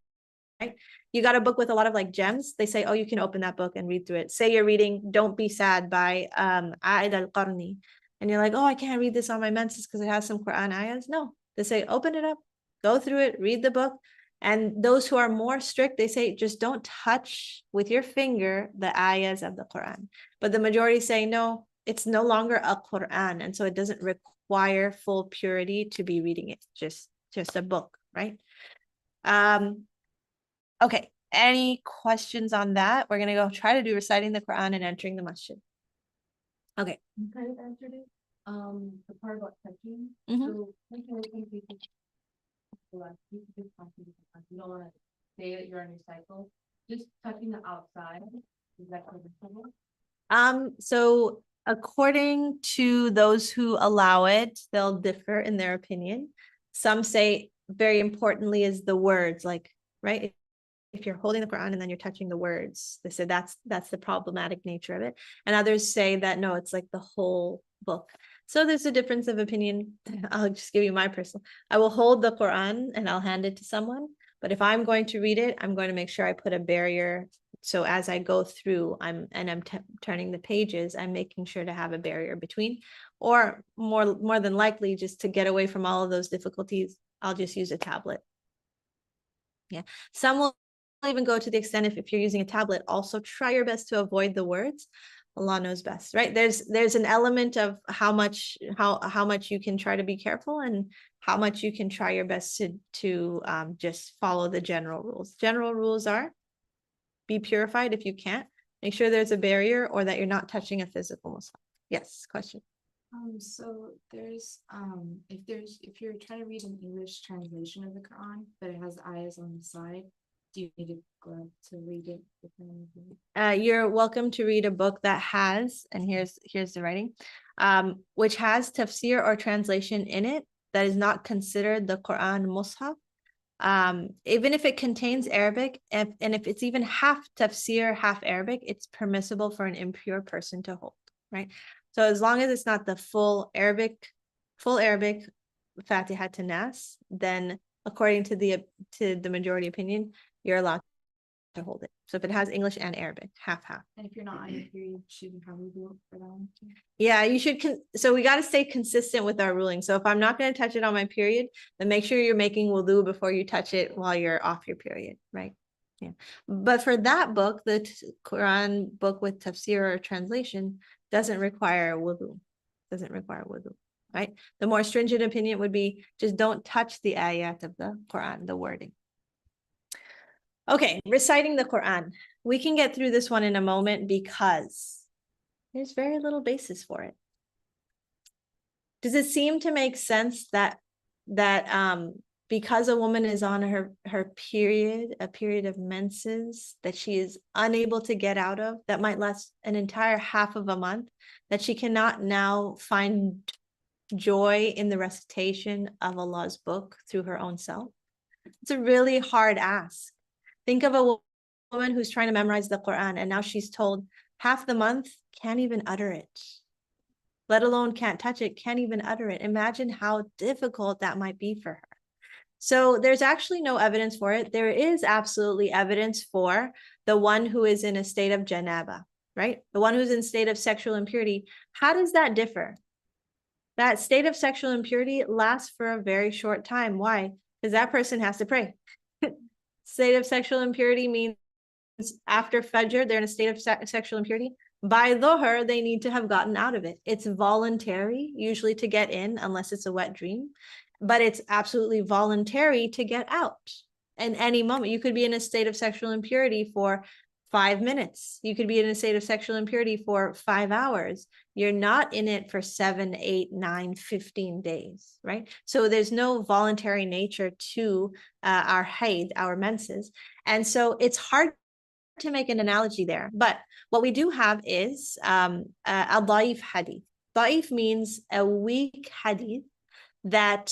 You got a book with a lot of like gems. They say, oh, you can open that book and read through it. Say you're reading Don't Be Sad by A'id al-Qarni. And you're like, oh, I can't read this on my menses because it has some Quran ayahs. No, they say, open it up, go through it, read the book. And those who are more strict, they say, just don't touch with your finger the ayahs of the Quran. But the majority say, no, it's no longer a Quran. And so it doesn't require full purity to be reading it, just a book, right? Okay, any questions on that? We're gonna go try to do reciting the Quran and entering the masjid. Okay. You kind of answered it, the part about touching. Mhm. So, like, I think we could, like, you could just touch it, like, you don't wanna say that you're on your cycle, just touching the outside, is that permissible? So according to those who allow it, they'll differ in their opinion. Some say very importantly is the words, like, right? If you're holding the Quran and then you're touching the words, they say that's the problematic nature of it. And others say that no, it's like the whole book. So there's a difference of opinion. I'll just give you my personal. I will hold the Quran and I'll hand it to someone. But if I'm going to read it, I'm going to make sure I put a barrier. So as I go through, I'm turning the pages, I'm making sure to have a barrier between, or more than likely, just to get away from all of those difficulties, I'll just use a tablet. Yeah, some will even go to the extent if you're using a tablet, also try your best to avoid the words. Allah knows best, right? There's an element of how much you can try to be careful and how much you can try your best to just follow the general rules. General rules are be purified if you can't. Make sure there's a barrier or that you're not touching a physical mushaf. Yes, question. So there's if you're trying to read an English translation of the Quran, but it has ayahs on the side, do you need a glove to read it? You're welcome to read a book that has, and here's the writing, which has tafsir or translation in it that is not considered the Quran mushaf. Even if it contains Arabic, and if it's even half tafsir, half Arabic, it's permissible for an impure person to hold, right? So as long as it's not the full Arabic Fatiha to Nas, then according to the majority opinion, you're allowed to hold it. So if it has English and Arabic, half. And if you're not on your period, should you probably do it for that one too? Yeah, you should. So we got to stay consistent with our ruling. So if I'm not going to touch it on my period, then make sure you're making wudu before you touch it while you're off your period, right? Yeah. But for that book, the Quran book with tafsir or translation doesn't require wudu. Right? The more stringent opinion would be just don't touch the ayat of the Quran, the wording. Okay, reciting the Quran. We can get through this one in a moment because there's very little basis for it. Does it seem to make sense that because a woman is on her period, a period of menses that she is unable to get out of, that might last an entire half of a month, that she cannot now find joy in the recitation of Allah's book through her own self? It's a really hard ask. Think of a woman who's trying to memorize the Quran and now she's told half the month can't even utter it, let alone can't touch it, can't even utter it. Imagine how difficult that might be for her. So there's actually no evidence for it. There is absolutely evidence for the one who is in a state of janaba, right? The one who's in state of sexual impurity. How does that differ? That state of sexual impurity lasts for a very short time. Why? Because that person has to pray. State of sexual impurity means after Fajr, they're in a state of sexual impurity. By Dhuhr, they need to have gotten out of it. It's voluntary, usually to get in, unless it's a wet dream, but it's absolutely voluntary to get out. And any moment, you could be in a state of sexual impurity for 5 minutes. You could be in a state of sexual impurity for 5 hours. You're not in it for 7, 8, 9, 15 days, right? So there's no voluntary nature to our haid, our menses. And so it's hard to make an analogy there. But what we do have is a da'if hadith. Da'if means a weak hadith that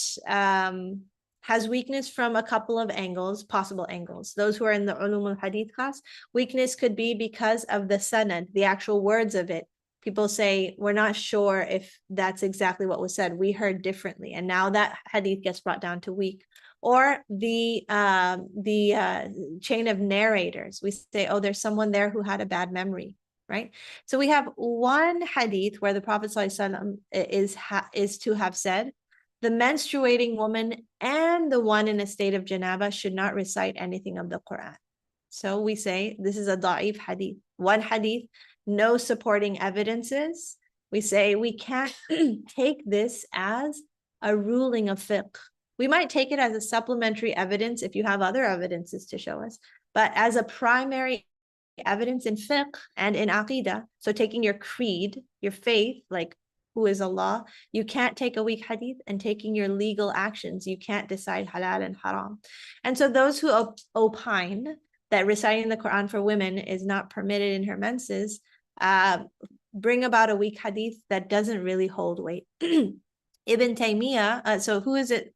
has weakness from a couple of angles, possible angles. Those who are in the ulum al-hadith class, weakness could be because of the sanad, the actual words of it. People say, we're not sure if that's exactly what was said. We heard differently. And now that hadith gets brought down to weak. Or the chain of narrators. We say, oh, there's someone there who had a bad memory, right? So we have one hadith where the Prophet ﷺ is to have said, the menstruating woman and the one in a state of janaba should not recite anything of the Quran. So we say this is a da'if hadith. One hadith, no supporting evidences. We say we can't take this as a ruling of fiqh. We might take it as a supplementary evidence if you have other evidences to show us, but as a primary evidence in fiqh and in aqidah, so taking your creed, your faith, like who is Allah, you can't take a weak hadith, and taking your legal actions, you can't decide halal and haram. And so those who opine that reciting the Quran for women is not permitted in her menses, bring about a weak hadith that doesn't really hold weight. Ibn Taymiyyah, so who is it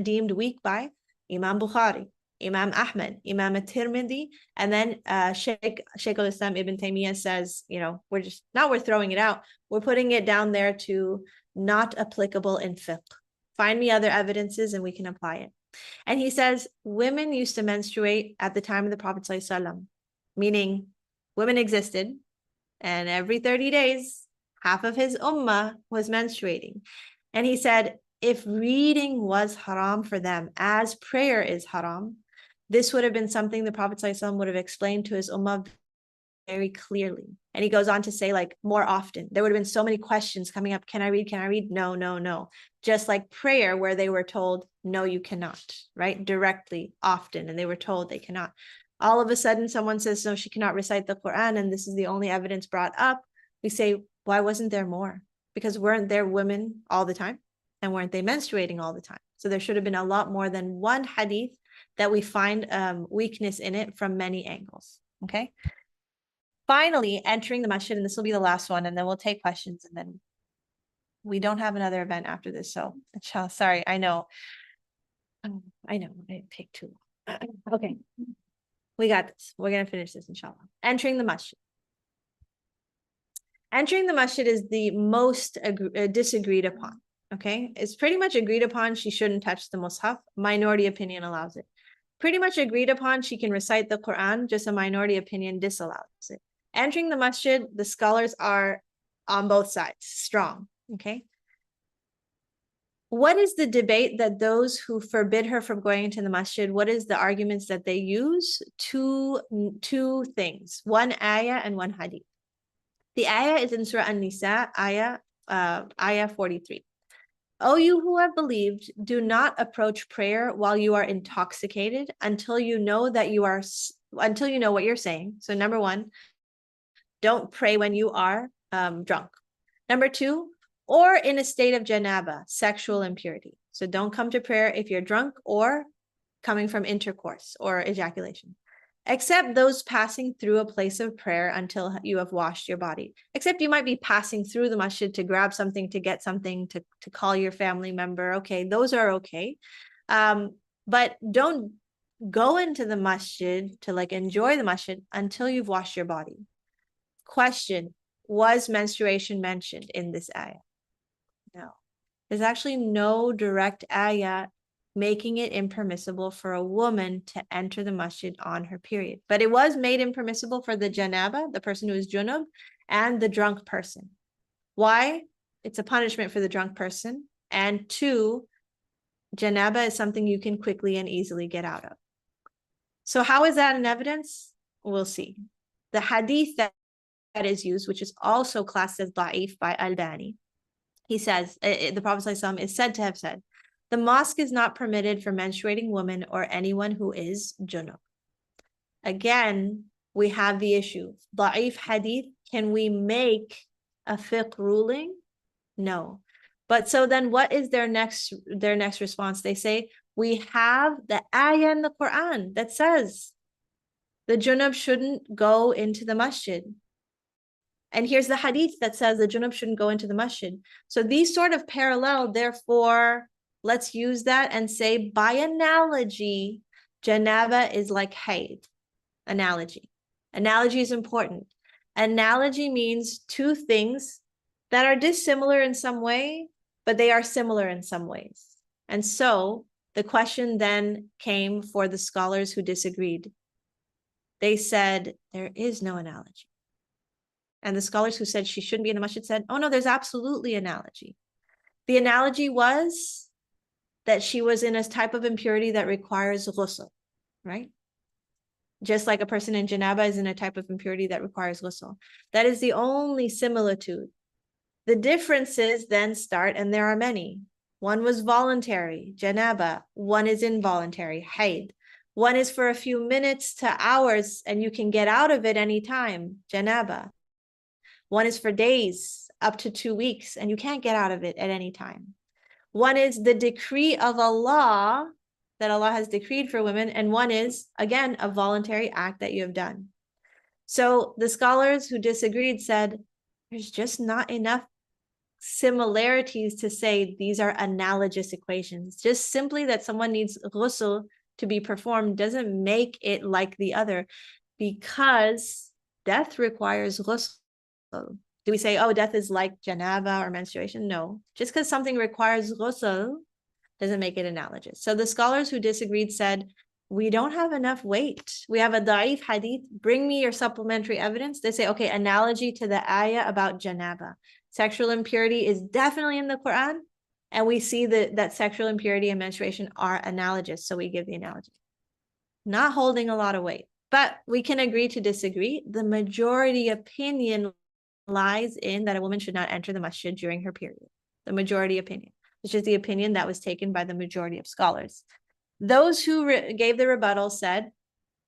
deemed weak by? Imam Bukhari, Imam Ahmad, Imam At-Tirmidhi, and then Sheikh al-Islam Ibn Taymiyyah says, you know, we're throwing it out. We're putting it down there to not applicable in fiqh. Find me other evidences and we can apply it. And he says, women used to menstruate at the time of the Prophet ﷺ, meaning women existed, and every 30 days, half of his ummah was menstruating. And he said, if reading was haram for them, as prayer is haram, this would have been something the Prophet ﷺ would have explained to his ummah very clearly. And he goes on to say, like, more often. There would have been so many questions coming up. Can I read? Can I read? No, no, no. Just like prayer, where they were told, no, you cannot, right? Directly, often. And they were told they cannot. All of a sudden, someone says, no, she cannot recite the Quran, and this is the only evidence brought up. We say, why wasn't there more? Because weren't there women all the time? And weren't they menstruating all the time? So there should have been a lot more than one hadith that we find weakness in it from many angles, okay? Finally, entering the masjid, and this will be the last one, and then we'll take questions, and then we don't have another event after this, so inshallah, sorry, I know, it take too long. Okay, we got this. We're gonna finish this, inshallah. Entering the masjid. Entering the masjid is the most disagreed upon, okay? It's pretty much agreed upon she shouldn't touch the mushaf. Minority opinion allows it. Pretty much agreed upon she can recite the Quran, just a minority opinion disallows it. Entering the masjid, the scholars are on both sides, strong, okay? What is the debate that those who forbid her from going into the masjid, what is the arguments that they use? Two things, one ayah and one hadith. The ayah is in Surah An-Nisa, ayah 43. O you who have believed, do not approach prayer while you are intoxicated until you know that you are until you know what you're saying. So number one, don't pray when you are drunk. Number two, or in a state of janaba, sexual impurity. So don't come to prayer if you're drunk or coming from intercourse or ejaculation. Except those passing through a place of prayer until you have washed your body. Except you might be passing through the masjid to grab something, to get something, to call your family member. Okay, those are okay. But don't go into the masjid to like enjoy the masjid until you've washed your body. Question, was menstruation mentioned in this ayah? No. There's actually no direct ayah making it impermissible for a woman to enter the masjid on her period. But it was made impermissible for the janaba, the person who is junub, and the drunk person. Why? It's a punishment for the drunk person. And two, janaba is something you can quickly and easily get out of. So how is that an evidence? We'll see. The hadith that is used, which is also classed as da'if by Albani, he says, the Prophet ﷺ is said to have said, the mosque is not permitted for menstruating women or anyone who is junub. Again, we have the issue. Da'if hadith, can we make a fiqh ruling? No. But so then what is their next response? They say, we have the ayah in the Quran that says the junub shouldn't go into the masjid. And here's the hadith that says the junub shouldn't go into the masjid. So these sort of parallel, therefore, let's use that and say, by analogy, janaba is like hayd. Analogy. Analogy is important. Analogy means two things that are dissimilar in some way, but they are similar in some ways. And so the question then came for the scholars who disagreed. They said, there is no analogy. And the scholars who said she shouldn't be in the masjid said, oh no, there's absolutely analogy. The analogy was that she was in a type of impurity that requires ghusl, right? Just like a person in janaba is in a type of impurity that requires ghusl. That is the only similitude. The differences then start, and there are many. One was voluntary, janaba. One is involuntary, hayd. One is for a few minutes to hours, and you can get out of it anytime, janaba. One is for days, up to 2 weeks, and you can't get out of it at any time. One is the decree of Allah that Allah has decreed for women, and one is, again, a voluntary act that you have done. So the scholars who disagreed said, there's just not enough similarities to say these are analogous equations. Just simply that someone needs ghusl to be performed doesn't make it like the other, because death requires ghusl. Do we say, oh, death is like janaba or menstruation? No. Just because something requires ghusl doesn't make it analogous. So the scholars who disagreed said, we don't have enough weight. We have a da'if hadith. Bring me your supplementary evidence. They say, okay, analogy to the ayah about janaba. Sexual impurity is definitely in the Quran. And we see that sexual impurity and menstruation are analogous. So we give the analogy. Not holding a lot of weight. But we can agree to disagree. The majority opinion lies in that a woman should not enter the masjid during her period. The majority opinion, which is the opinion that was taken by the majority of scholars. Those who gave the rebuttal said,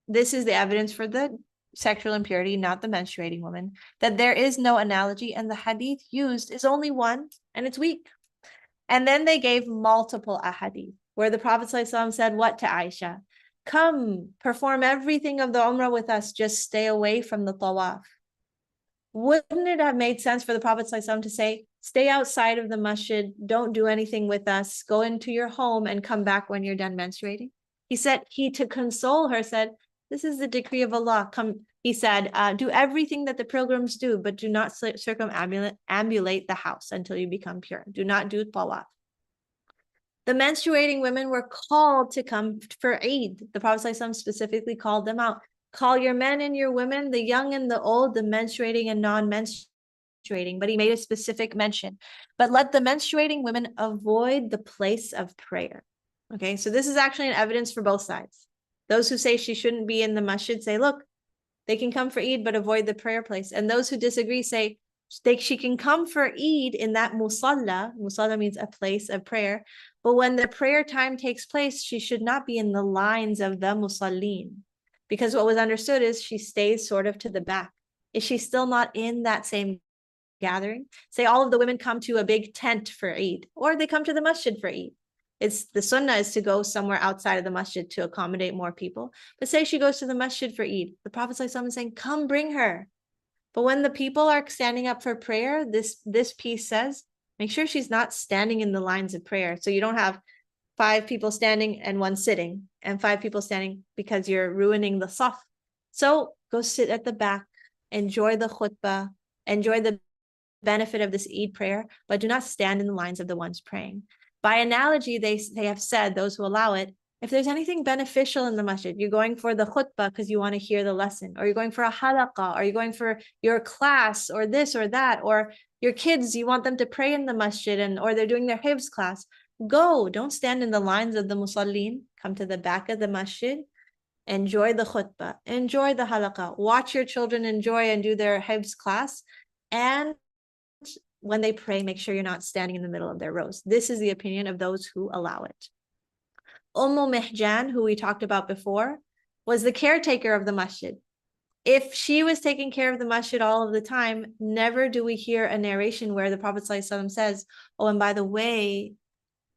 this is the evidence for the sexual impurity, not the menstruating woman, that there is no analogy and the hadith used is only one and it's weak. And then they gave multiple ahadith where the Prophet ﷺ said what to Aisha? Come, perform everything of the Umrah with us, just stay away from the tawaf. Wouldn't it have made sense for the Prophet ﷺ to say, stay outside of the masjid, don't do anything with us, go into your home and come back when you're done menstruating? He said, to console her, said, this is the decree of Allah. Come, he said, do everything that the pilgrims do, but do not circumambulate the house until you become pure. Do not do tawaf. The menstruating women were called to come for Eid. The Prophet ﷺ specifically called them out. Call your men and your women, the young and the old, the menstruating and non-menstruating. But he made a specific mention. But let the menstruating women avoid the place of prayer. Okay, so this is actually an evidence for both sides. Those who say she shouldn't be in the masjid say, look, they can come for Eid, but avoid the prayer place. And those who disagree say, she can come for Eid in that musalla. Musalla means a place of prayer. But when the prayer time takes place, she should not be in the lines of the musallin. because what was understood is she stays sort of to the back. Is she still not in that same gathering? Say all of the women come to a big tent for Eid, or they come to the masjid for Eid. It's the sunnah is to go somewhere outside of the masjid to accommodate more people. But say she goes to the masjid for Eid, the Prophet ﷺ is saying, come bring her. But when the people are standing up for prayer, this piece says, make sure she's not standing in the lines of prayer. So you don't have 5 people standing and 1 sitting, and 5 people standing, because you're ruining the saf. So go sit at the back, enjoy the khutbah, enjoy the benefit of this Eid prayer, but do not stand in the lines of the ones praying. By analogy, they have said, those who allow it, if there's anything beneficial in the masjid, you're going for the khutbah because you want to hear the lesson, or you're going for a halaqah, or you're going for your class, or this or that, or your kids, you want them to pray in the masjid, or they're doing their hifz class, go. Don't stand in the lines of the musallin. Come to the back of the masjid, enjoy the khutbah, enjoy the halaqah, watch your children enjoy and do their hifz class, and when they pray, make sure you're not standing in the middle of their rows. This is the opinion of those who allow it. Mihjan, who we talked about before, was the caretaker of the masjid. If she was taking care of the masjid all of the time, never do we hear a narration where the Prophet ﷺ says, oh, and by the way,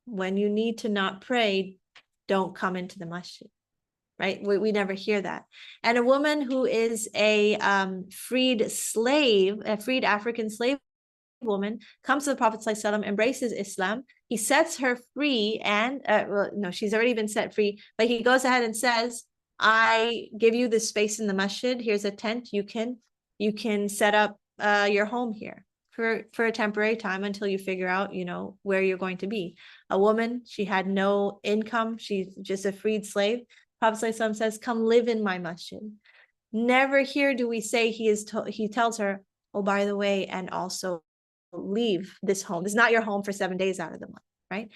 when you need to not pray, don't come into the masjid, right? We never hear that. And a woman who is a freed slave, a freed African slave woman, comes to the Prophet ﷺ, embraces Islam. He sets her free, and well, no, she's already been set free, but he goes ahead and says, I give you this space in the masjid. Here's a tent. You can set up your home here for a temporary time until you figure out, where you're going to be. A woman, she had no income. She's just a freed slave. Prophet ﷺ says, come live in my masjid. Never here do we say he tells her, oh, by the way, and also leave this home. It's not your home for 7 days out of the month, right?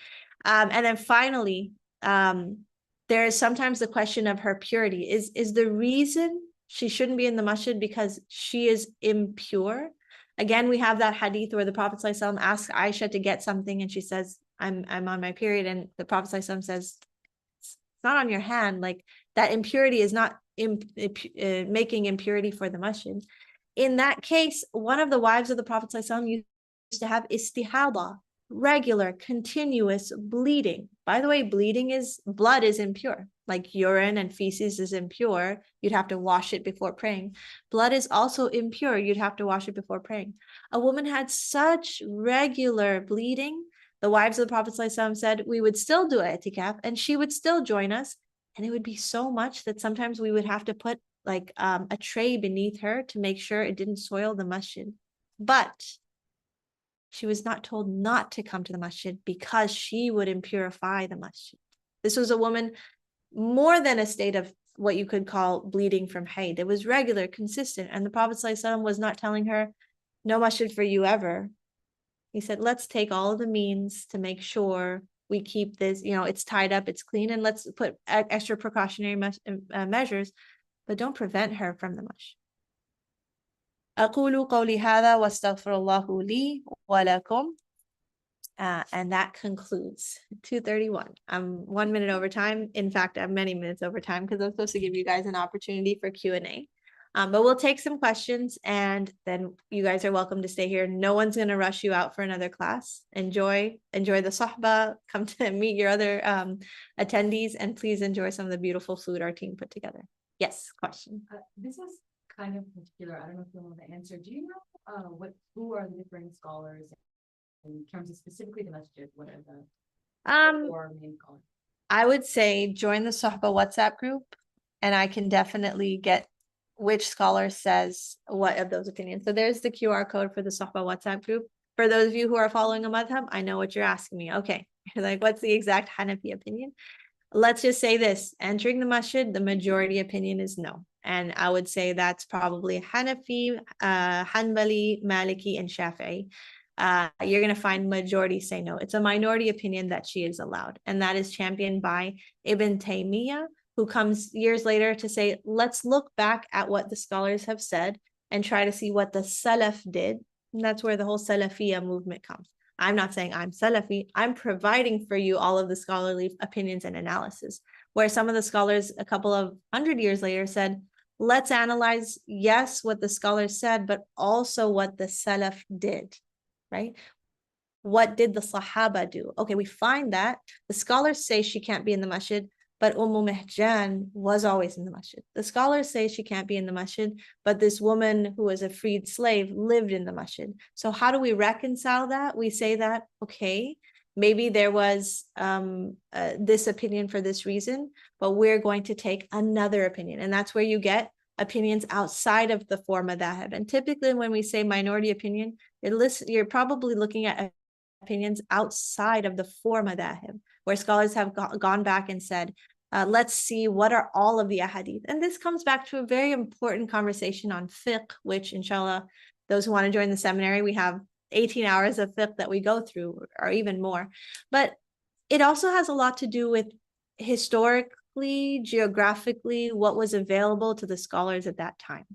And then finally, there is sometimes the question of her purity. Is the reason she shouldn't be in the masjid because she is impure? Again, we have that hadith where the Prophet ﷺ asks Aisha to get something, and she says, I'm on my period, and the Prophet ﷺ says, it's not on your hand. Like, that impurity is not making impurity for the masjid. In that case, one of the wives of the Prophet ﷺ used to have istihada, regular, continuous bleeding. By the way, blood is impure. Like urine and feces is impure. You'd have to wash it before praying. Blood is also impure. You'd have to wash it before praying. A woman had such regular bleeding. The wives of the Prophet ﷺ said we would still do i'tikaf, and she would still join us. And it would be so much that sometimes we would have to put like a tray beneath her to make sure it didn't soil the masjid. But she was not told not to come to the masjid because she would impurify the masjid. This was a woman more than a state of what you could call bleeding from hayd. It was regular, consistent. And the Prophet ﷺ was not telling her, no masjid for you ever. He said, let's take all of the means to make sure we keep this, it's tied up, it's clean, and let's put extra precautionary measures, but don't prevent her from the masjid. أقول قولي هذا واستغفر الله لي ولكم. And that concludes 2:31. I'm 1 minute over time. In fact, I'm many minutes over time because I'm supposed to give you guys an opportunity for Q&A. But we'll take some questions, and then you guys are welcome to stay here. No one's going to rush you out for another class. Enjoy the sohbah, come to meet your other attendees, and please enjoy some of the beautiful food our team put together. Yes, question. This is kind of particular. I don't know if you want to answer. Do you know who are the different scholars in terms of specifically the masjid? What are the four main scholars? I would say join the Sohbah WhatsApp group, and I can definitely get which scholar says what of those opinions. So there's the QR code for the Sohbah WhatsApp group. For those of you who are following a madhab, I know what you're asking me. Okay, you're like, what's the exact Hanafi opinion? Let's just say this, entering the masjid, the majority opinion is no. And I would say that's probably Hanafi, Hanbali, Maliki, and Shafi'i. You're going to find majority say no. It's a minority opinion that she is allowed. And that is championed by Ibn Taymiyyah, who comes years later to say, let's look back at what the scholars have said and try to see what the Salaf did. And that's where the whole Salafiyya movement comes. I'm not saying I'm Salafi. I'm providing for you all of the scholarly opinions and analysis, where some of the scholars a couple of 100 years later said, let's analyze, yes, what the scholars said, but also what the Salaf did, right? What did the Sahaba do? Okay, we find that the scholars say she can't be in the masjid, but Mihjan was always in the masjid. The scholars say she can't be in the masjid, but this woman who was a freed slave lived in the masjid. So how do we reconcile that? We say that, okay, maybe there was this opinion for this reason, but we're going to take another opinion. And that's where you get opinions outside of the four madhahib. And typically when we say minority opinion, you're probably looking at opinions outside of the four madhahib, where scholars have gone back and said, let's see what are all of the ahadith. And this comes back to a very important conversation on fiqh, which inshallah, those who want to join the seminary, we have 18 hours of fiqh that we go through, or even more. But it also has a lot to do with historically, geographically, what was available to the scholars at that time.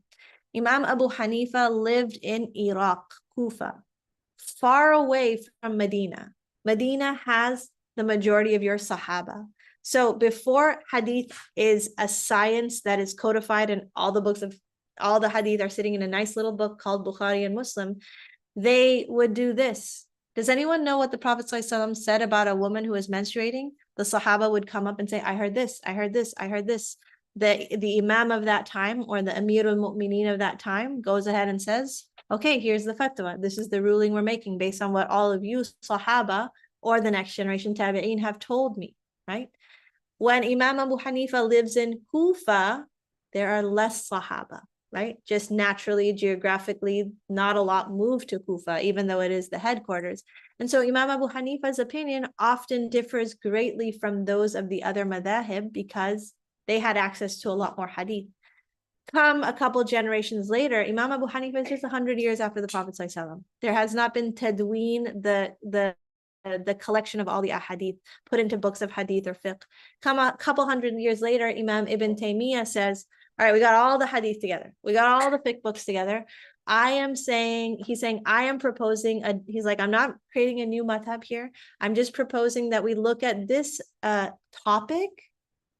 Imam Abu Hanifa lived in Iraq, Kufa, far away from Medina. Medina has the majority of your Sahaba. So before hadith is a science that is codified in all the books of, all the hadith are sitting in a nice little book called Bukhari and Muslim, they would do this. Does anyone know what the Prophet ﷺ said about a woman who is menstruating? The Sahaba would come up and say, I heard this, I heard this, I heard this. The Imam of that time, or the Amir al-Mu'mineen of that time, goes ahead and says, okay, here's the fatwa. This is the ruling we're making based on what all of you Sahaba or the next generation Tabi'een have told me, right? When Imam Abu Hanifa lives in Kufa, there are less Sahaba, right? Just naturally, geographically, not a lot moved to Kufa, even though it is the headquarters. And so Imam Abu Hanifa's opinion often differs greatly from those of the other madhahib because they had access to a lot more hadith. Come a couple generations later, Imam Abu Hanifa is just 100 years after the Prophet ﷺ. There has not been tadween, the collection of all the ahadith put into books of hadith or fiqh. Come a couple hundred years later, Imam Ibn Taymiyyah says, all right, we got all the hadith together. We got all the fiqh books together. He's saying, I am proposing, he's like, I'm not creating a new madhab here. I'm just proposing that we look at this topic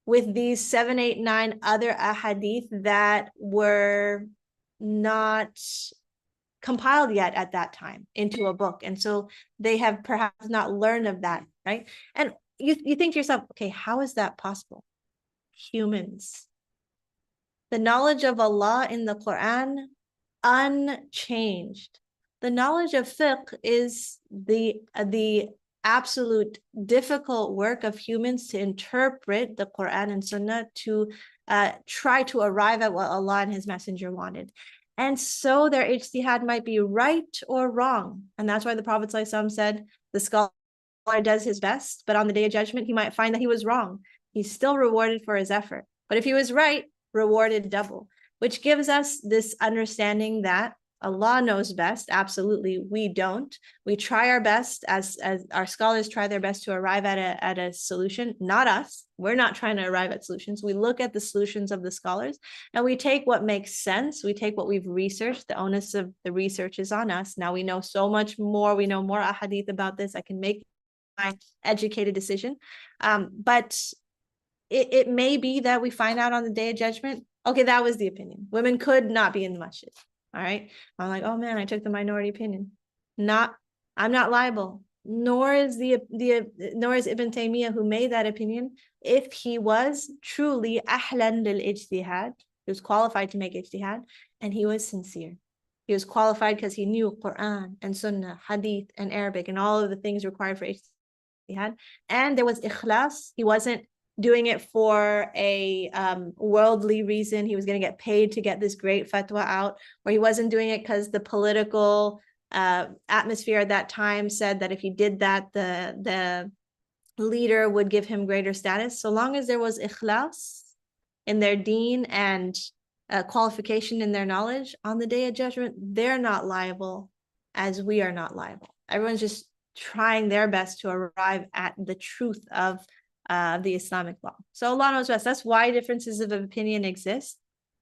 with these 7, 8, 9 other ahadith that were not compiled yet at that time into a book. And so they have perhaps not learned of that, right? And you think to yourself, okay, how is that possible? Humans. The knowledge of Allah in the Quran, unchanged. The knowledge of fiqh is the absolute difficult work of humans to interpret the Quran and Sunnah, to try to arrive at what Allah and His Messenger wanted. And so their ijtihad might be right or wrong. And that's why the Prophet ﷺ said, the scholar does his best, but on the Day of Judgment, he might find that he was wrong. He's still rewarded for his effort. But if he was right, rewarded double, which gives us this understanding that Allah knows best. Absolutely, we don't. We try our best, as our scholars try their best to arrive at a solution. Not us. We're not trying to arrive at solutions. We look at the solutions of the scholars and we take what makes sense. We take what we've researched. The onus of the research is on us. Now we know so much more. We know more ahadith about this. I can make my educated decision. But it may be that we find out on the Day of Judgment, okay, that was the opinion. Women could not be in the masjid. All right. I'm like, oh man, I took the minority opinion. I'm not liable. Nor is nor is Ibn Taymiyyah, who made that opinion, if he was truly ahlan lil ijtihad, he was qualified to make ijtihad, and he was sincere. He was qualified because he knew Quran and Sunnah, Hadith and Arabic and all of the things required for ijtihad. And there was ikhlas. He wasn't doing it for a worldly reason. He was going to get paid to get this great fatwa out, or he wasn't doing it because the political atmosphere at that time said that if he did that, the leader would give him greater status. So long as there was ikhlas in their deen and qualification in their knowledge, on the Day of Judgment, they're not liable as we are not liable. Everyone's just trying their best to arrive at the truth of the Islamic law. So Allah knows best. That's why differences of opinion exist.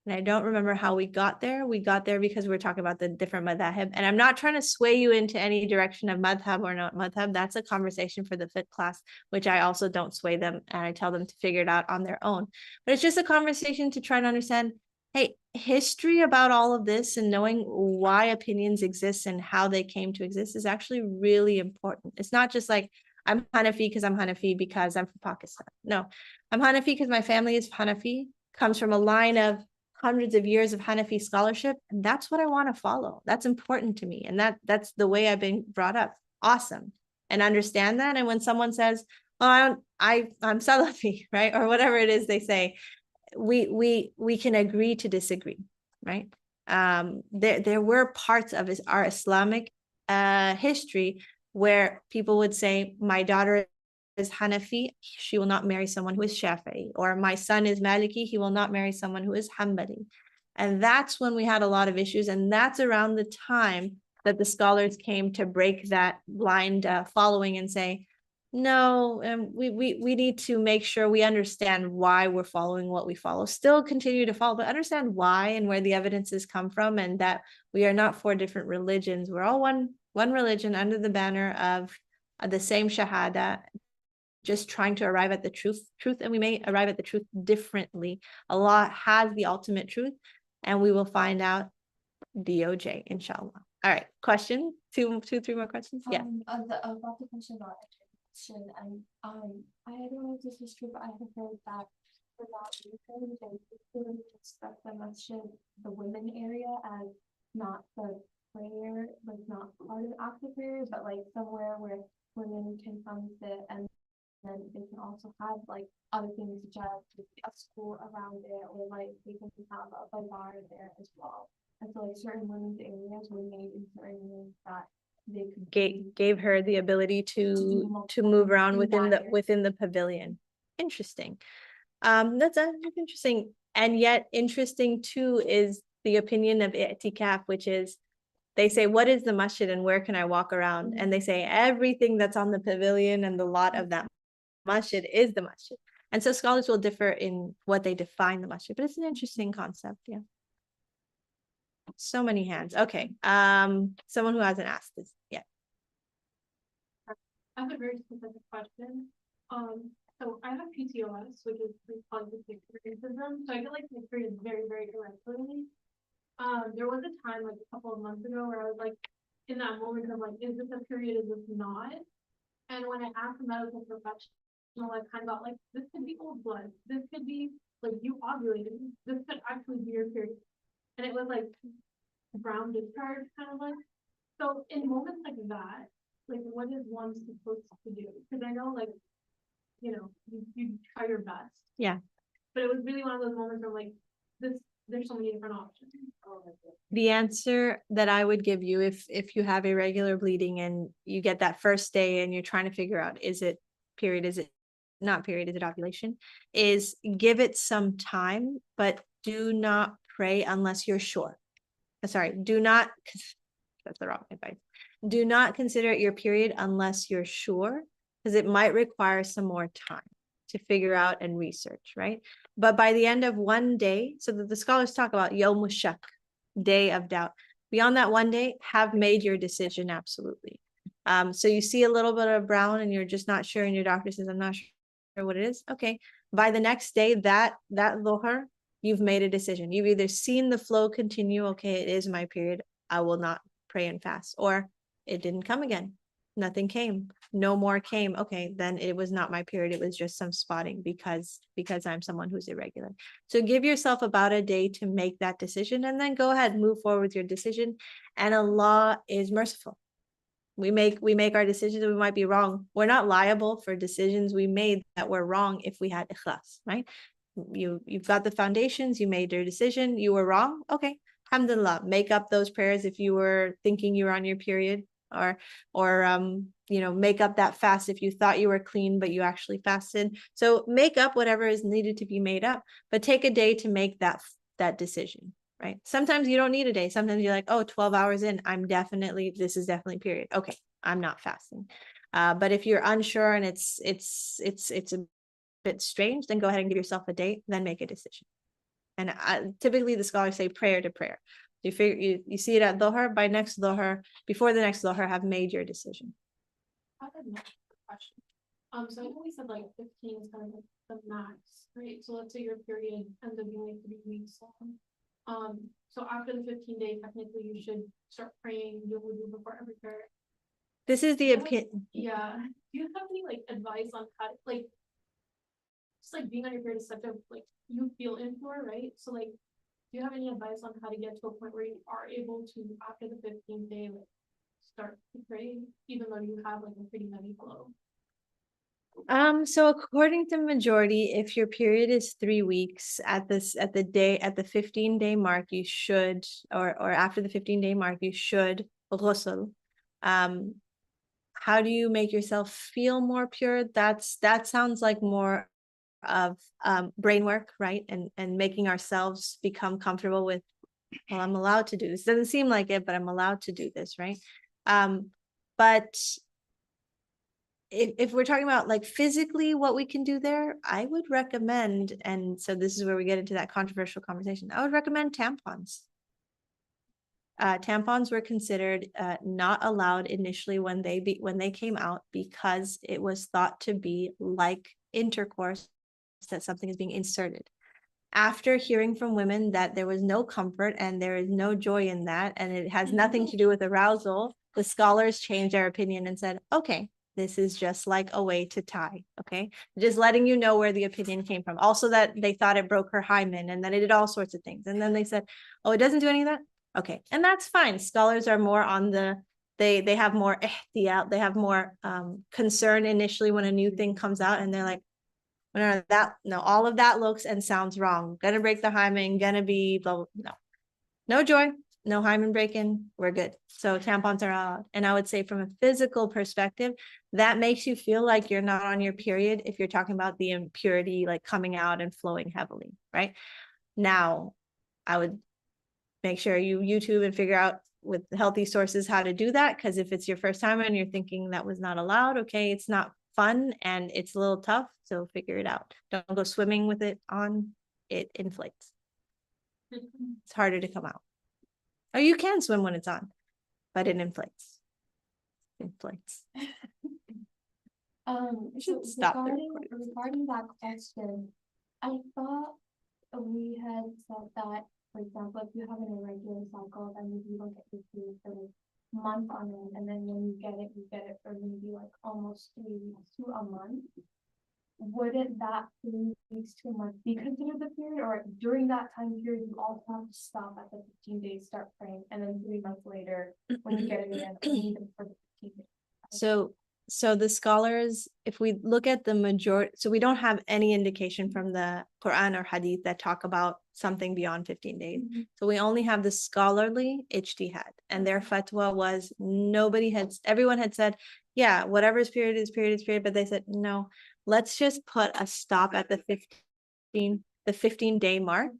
And I don't remember how we got there. We got there because we're talking about the different madhab. And I'm not trying to sway you into any direction of madhab or not madhab. That's a conversation for the fiqh class, which I also don't sway them. And I tell them to figure it out on their own. But it's just a conversation to try to understand, hey, history about all of this and knowing why opinions exist and how they came to exist is actually really important. It's not just like, I'm Hanafi because I'm Hanafi because I'm from Pakistan. No, I'm Hanafi because my family is Hanafi, comes from a line of hundreds of years of Hanafi scholarship, and that's what I want to follow. That's important to me, and that's the way I've been brought up. Awesome, and understand that. And when someone says, "Oh, I'm Salafi," right, or whatever it is they say, we can agree to disagree, right? There were parts of our Islamic history where people would say, my daughter is Hanafi, she will not marry someone who is Shafi'i, or my son is Maliki, he will not marry someone who is Hanbali. And that's when we had a lot of issues, and that's around the time that the scholars came to break that blind following and say, no, we need to make sure we understand why we're following what we follow, still continue to follow, but understand why and where the evidences come from, and that we are not four different religions. We're all one religion under the banner of the same shahada, just trying to arrive at the truth, and we may arrive at the truth differently. Allah has the ultimate truth, and we will find out DOJ, inshallah. All right, question, two, three more questions. Yeah. About the question about education, and I don't know if this is true, but I have heard that for that reason, they really expect the masjid, the women area, as not the prayer, like not part of active prayer, but like somewhere where women can come sit, and then they can also have like other things such as a school around it, or like they can have a bazaar there as well. And so like certain women's areas were made in certain ways that they could gave her the ability to move around within the pavilion. Interesting. That's interesting. And yet interesting too is the opinion of i'tikaf, which is they say, what is the masjid and where can I walk around? And they say everything that's on the pavilion and the lot of that masjid is the masjid. And so scholars will differ in what they define the masjid, but it's an interesting concept. Yeah. So many hands. Okay. Someone who hasn't asked this. Yeah. I have a very specific question. So I have PCOS, which is polycystic ovarian syndrome. So I get like my period very, very irregularly. There was a time like a couple of months ago where I was like in that moment of like, is this a period? Is this not? And when I asked a medical professional, I kind of got like, this could be old blood. This could be like you ovulated. This could actually be your period. And it was like brown discharge kind of like. So in moments like that, like what is one supposed to do? Because I know like, you know, you try your best. Yeah. But it was really one of those moments where like there's so many different options. The answer that I would give you if you have irregular bleeding and you get that first day and you're trying to figure out, is it period, is it not period, is it ovulation, is give it some time, but do not pray unless you're sure. Sorry, do not, that's the wrong advice. Do not consider it your period unless you're sure, because it might require some more time to figure out and research, right? But by the end of one day, so that the scholars talk about Yawm Shak, day of doubt. Beyond that one day, have made your decision absolutely. So you see a little bit of brown and you're just not sure, and your doctor says, I'm not sure what it is. Okay, by the next day, that dhuhr, you've made a decision. You've either seen the flow continue, okay, it is my period, I will not pray and fast, or it didn't come again. Nothing came, no more came. Okay, then it was not my period. It was just some spotting because I'm someone who's irregular. So give yourself about a day to make that decision, and then go ahead, move forward with your decision. And Allah is merciful. We make our decisions and we might be wrong. We're not liable for decisions we made that were wrong if we had ikhlas, right? You've got the foundations, you made your decision, you were wrong. Okay, alhamdulillah, make up those prayers if you were thinking you were on your period, or you know, make up that fast if you thought you were clean but you actually fasted. So make up whatever is needed to be made up, but take a day to make that decision, right? Sometimes you don't need a day. Sometimes you're like, oh, 12 hours in, this is definitely period. Okay, I'm not fasting. But if you're unsure and it's a bit strange, then go ahead and give yourself a date, then make a decision. And typically the scholars say prayer to prayer. You figure you see it at Dhuhr, by next Dhuhr, before the next Dhuhr, have made your decision. I have another question. So I know we said like 15 is kind of like the max, right? So let's say your period ends up being like 3 weeks long. So after the 15 days, technically you should start praying your wudu before every prayer. This is the opinion. Yeah. Do you have any like advice on how to like just like being on your period is such a like you feel in for, right? So like do you have any advice on how to get to a point where you are able to after the 15th day like start to pray even though you have like a pretty heavy flow? So according to majority, if your period is 3 weeks at the 15-day mark, you should, or after the 15-day mark, you should ghusl. How do you make yourself feel more pure? That sounds like more of brain work, right? And making ourselves become comfortable with, well, I'm allowed to do this. Doesn't seem like it, but I'm allowed to do this, right? But if we're talking about like physically what we can do there, I would recommend, and so this is where we get into that controversial conversation, I would recommend tampons. Tampons were considered not allowed initially when they came out because it was thought to be like intercourse, that something is being inserted. After hearing from women that there was no comfort and there is no joy in that, and it has nothing to do with arousal, the scholars changed their opinion and said, okay, this is just like a way to tie, okay? Just letting you know where the opinion came from. Also that they thought it broke her hymen and that it did all sorts of things. And then they said, oh, it doesn't do any of that? Okay, and that's fine. Scholars are more on the, they have more ihtiyat, they have more concern initially when a new thing comes out, and they're like, no, all of that looks and sounds wrong. Gonna break the hymen, gonna be blah, blah, no joy, no hymen breaking, we're good. So tampons are allowed. And I would say from a physical perspective, that makes you feel like you're not on your period if you're talking about the impurity like coming out and flowing heavily, right? Now, I would make sure you YouTube and figure out with healthy sources how to do that, because if it's your first time and you're thinking that was not allowed, okay, it's not fun and it's a little tough, so figure it out. Don't go swimming with it on, it inflates. It's harder to come out. Oh, you can swim when it's on, but it inflates. Inflates. So should stop the regarding that question, I thought we had said that, for example, if you're having a regular cycle, then you don't get your period for like month on end, and then when you get it for maybe like almost 3 weeks to a month. Wouldn't that 3 weeks to a month be considered the period, or during that time period you also have to stop at the 15 days, start praying, and then 3 months later when you get it again, only for the 15 days? So the scholars, if we look at the majority, so we don't have any indication from the Quran or Hadith that talk about something beyond 15 days. So we only have the scholarly ijtihad, and their fatwa was everyone had said, yeah, whatever is period is period is period, but they said, no, let's just put a stop at the 15-day mark.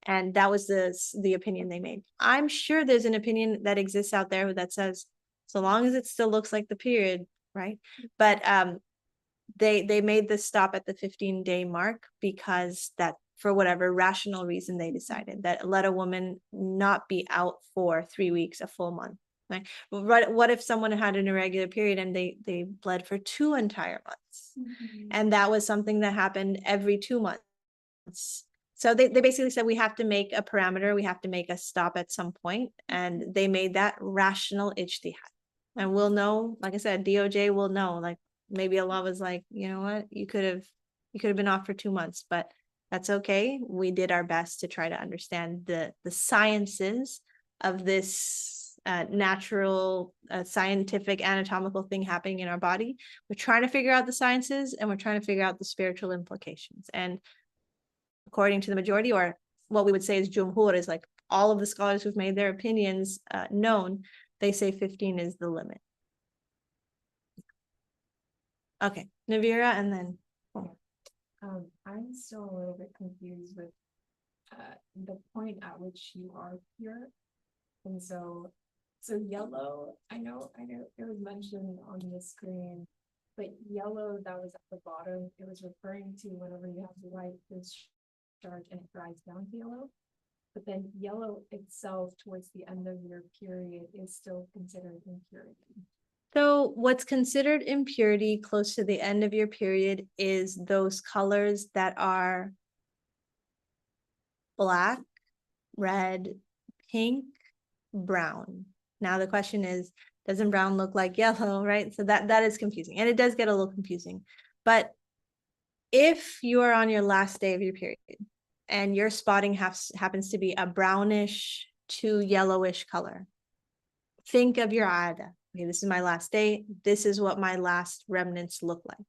And that was the opinion they made. I'm sure there's an opinion that exists out there that says, so long as it still looks like the period, right? But they made this stop at the 15-day mark because that, for whatever rational reason, they decided that let a woman not be out for 3 weeks, a full month, right? What if someone had an irregular period and they bled for 2 entire months? And that was something that happened every 2 months. So they basically said we have to make a parameter, we have to make a stop at some point, and they made that rational ijtihad. And we'll know, like I said, DOJ will know, like maybe Allah was like, you know what, you could have been off for 2 months, but that's okay. We did our best to try to understand the sciences of this natural, scientific, anatomical thing happening in our body. We're trying to figure out the sciences, and we're trying to figure out the spiritual implications. And according to the majority, or what we would say is jumhur, is like all of the scholars who've made their opinions known, they say 15 is the limit. Okay, Navira, and then. I'm still a little bit confused with the point at which you are pure. And so yellow, I know it was mentioned on the screen, but yellow that was at the bottom, it was referring to whenever you have to wipe this discharge and it dries down to yellow. But then yellow itself towards the end of your period is still considered impurity. So what's considered impurity close to the end of your period is those colors that are black, red, pink, brown. Now the question is, doesn't brown look like yellow, right? So that is confusing, and it does get a little confusing. But if you are on your last day of your period and your spotting happens to be a brownish to yellowish color, think of your ada. Okay, this is my last day. This is what my last remnants look like.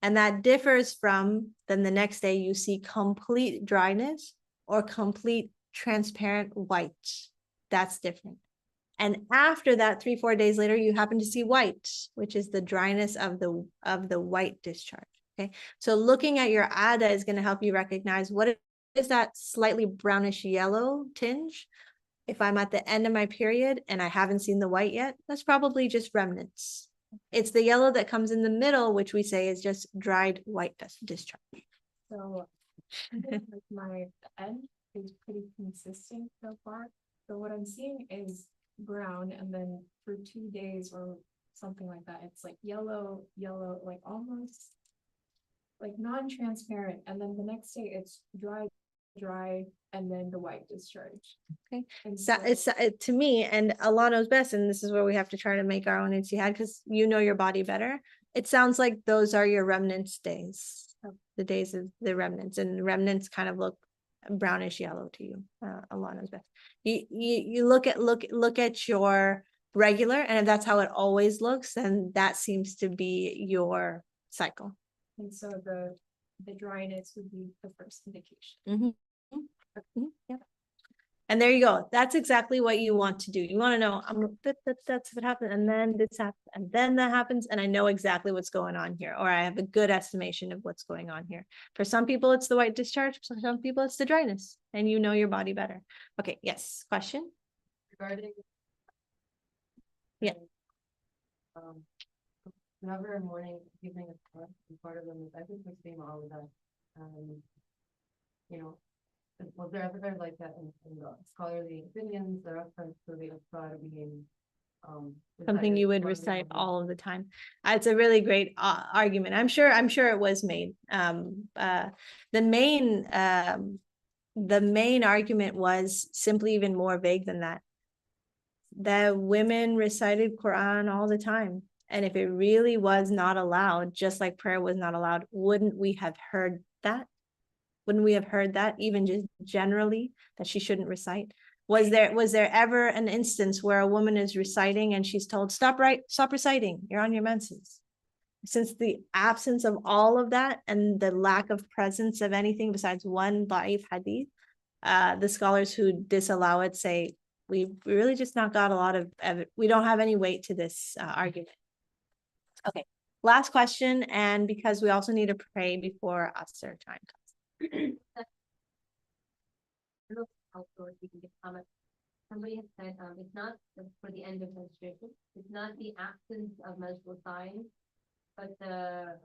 And that differs from then the next day you see complete dryness or complete transparent white. That's different. And after that, 3-4 days later, you happen to see white, which is the dryness of the white discharge. Okay, so looking at your ada is going to help you recognize what is that slightly brownish yellow tinge. If I'm at the end of my period and I haven't seen the white yet, that's probably just remnants. It's the yellow that comes in the middle, which we say is just dried white discharge. So like my end is pretty consistent so far. So what I'm seeing is brown, and then for 2 days or something like that, it's like yellow, like almost like non-transparent. And then the next day it's dry, and then the white discharge. Okay. And So it's to me, and Allah knows best, and this is where we have to try to make our own ijtihad because you know your body better. It sounds like those are your remnants days, the days of the remnants, and remnants kind of look brownish yellow to you. Allah knows best. You look at your regular, and if that's how it always looks, then that seems to be your cycle. And so the dryness would be the first indication. Yep. And there you go. That's exactly what you want to do. You want to know, that's what happened, and then this happens, and then that happens, and I know exactly what's going on here, or I have a good estimation of what's going on here. For some people, it's the white discharge. For some people, it's the dryness, and you know your body better. Okay, yes, question? Regarding. Yeah. Whenever morning, evening is part of them, I think we're seeing all of that. You know, was there ever like that in the scholarly opinions, the reference to the Asrar being Something you would recite all of the time. It's a really great argument. I'm sure it was made. The main argument was simply even more vague than that. The women recited Quran all the time. And if it really was not allowed, just like prayer was not allowed, wouldn't we have heard that? Wouldn't we have heard that even just generally that she shouldn't recite? Was there ever an instance where a woman is reciting and she's told, stop reciting, you're on your menses? Since the absence of all of that and the lack of presence of anything besides one da'if hadith, the scholars who disallow it say, we really just not got a lot of we don't have any weight to this argument. Okay, last question, and because we also need to pray before Asr time comes. Also, if you can get comment. Somebody has said it's not for the end of menstruation. It's not the absence of menstrual signs, but the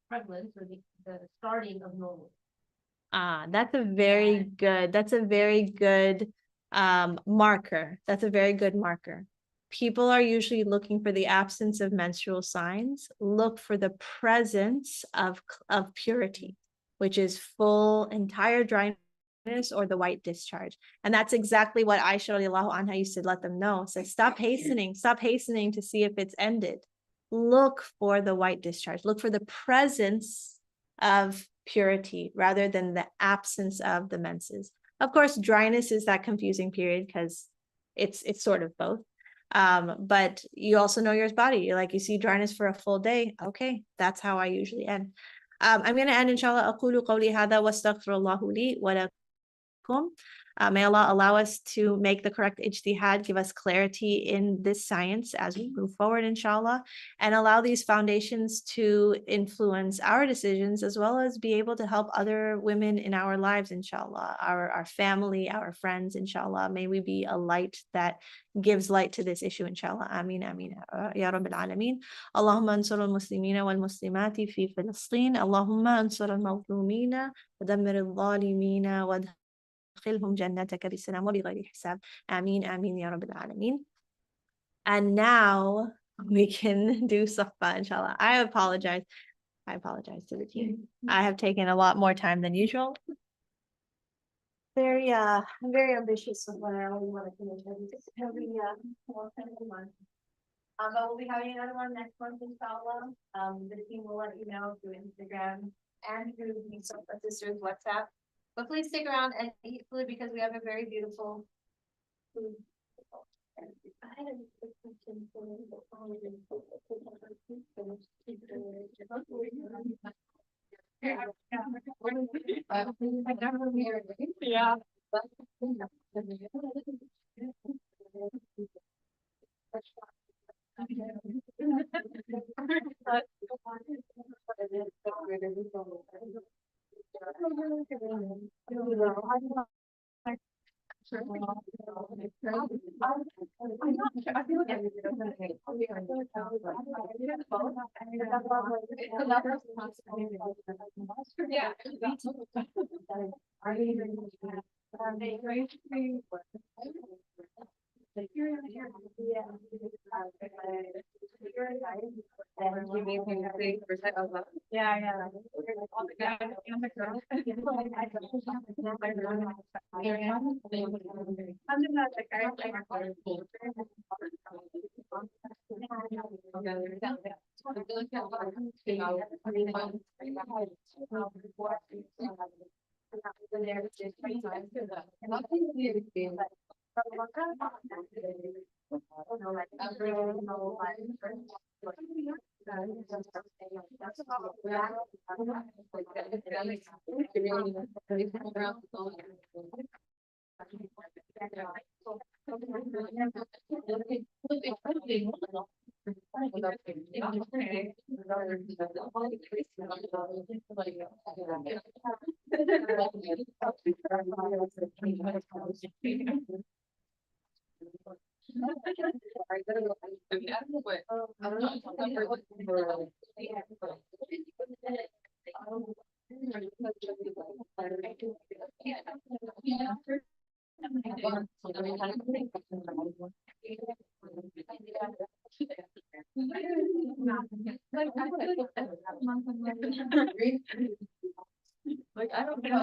prevalence or the starting of normal. That's a very good marker. That's a very good marker. People are usually looking for the absence of menstrual signs. Look for the presence of purity, which is full entire dryness or the white discharge. And that's exactly what Aisha radiallahu anha used to let them know. So stop hastening to see if it's ended. Look for the white discharge. Look for the presence of purity rather than the absence of the menses. Of course, dryness is that confusing period because it's sort of both. But you also know your body. You're like, you see dryness for a full day. Okay, that's how I usually end. I'm going to end, inshallah. أقول قولي هذا واستغفر الله لي ولكم وإياكم. May Allah allow us to make the correct ijtihad, give us clarity in this science as we move forward, inshallah, and allow these foundations to influence our decisions as well as be able to help other women in our lives, inshallah, our family, our friends, inshallah. May we be a light that gives light to this issue, inshallah. Ameen, ameen. Ya Rabbil Alameen. Allahumma ansur al-Muslimina wal-Muslimati fi Filistin. Allahumma ansur al-Mawlumina wa dammir al-Zalimina wa adkhilhum jannataka bisalam wa bighayri hisab. Ameen, ameen, Ya Rabbil Alameen. And now we can do sahba, inshallah. I apologize to the team. I have taken a lot more time than usual. I'm very ambitious with what I only want to finish every month. But we'll be having another one next month, inshallah. The team will let you know through Instagram and through the Sahba Sisters WhatsApp. But please stick around and eat food because we have a very beautiful food. I had a question for yeah. Like, I don't know.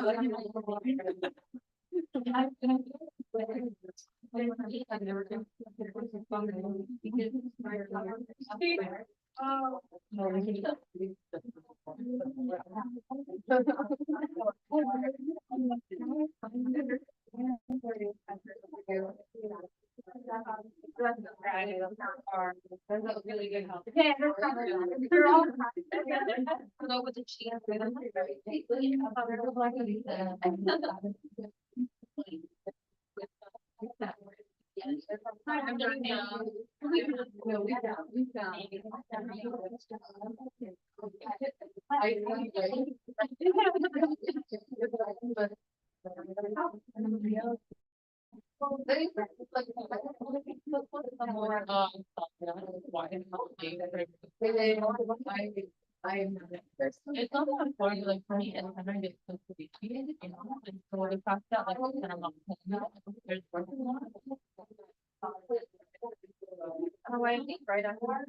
That's really good help. Okay, you're all go with the cheese. I'm done now. It's not that hard, like for me, and I'm just supposed to be treated, you know, and so the fact that like kind of there's work. Oh, I think right after.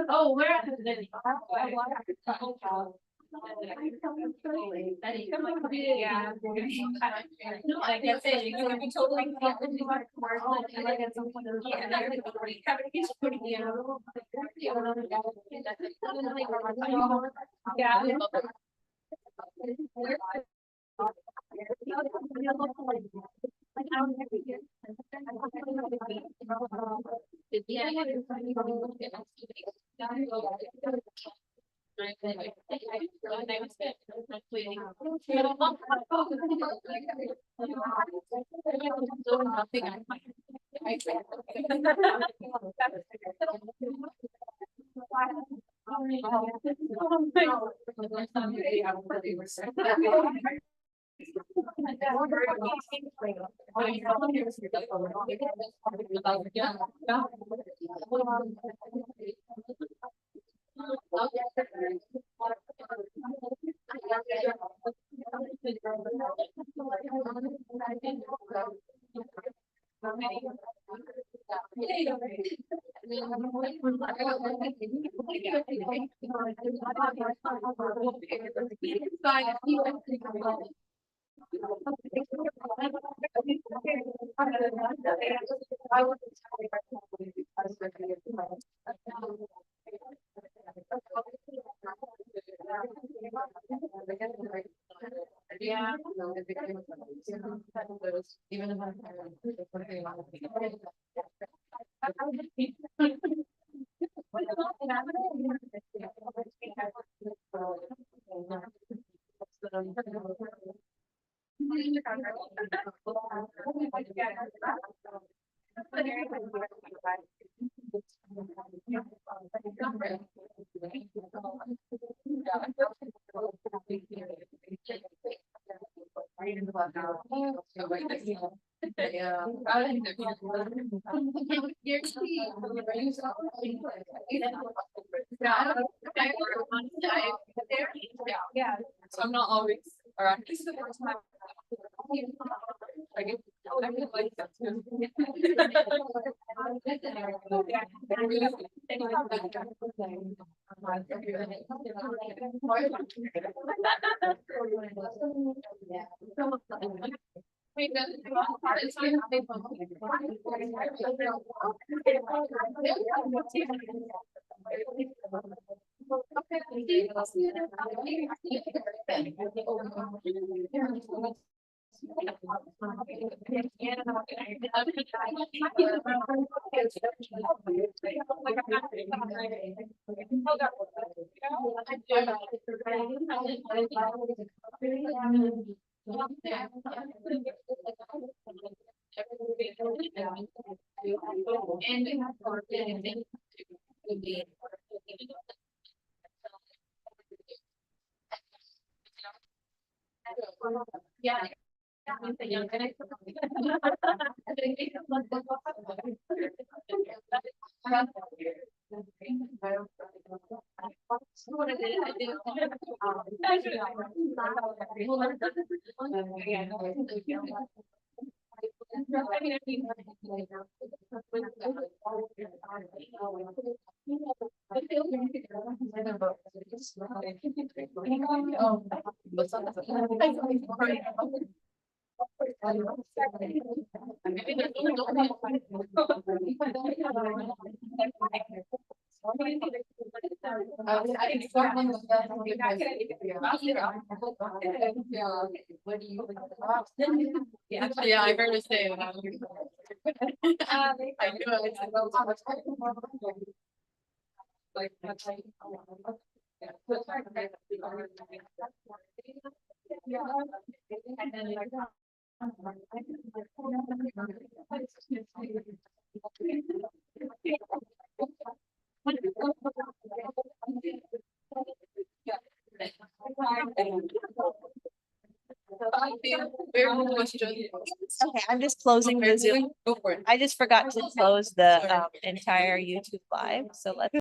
Oh, we're at the yeah. No, I guess it could be totally. Yeah. Yeah. Even if yeah. Yeah. So I'm not always around. This is the first time. I feel like that's good. Yeah. Yeah, I heard her say it. I knew it. Like, Okay, I'm just closing the Zoom. Go for it. I just forgot to close the entire YouTube live, so let's.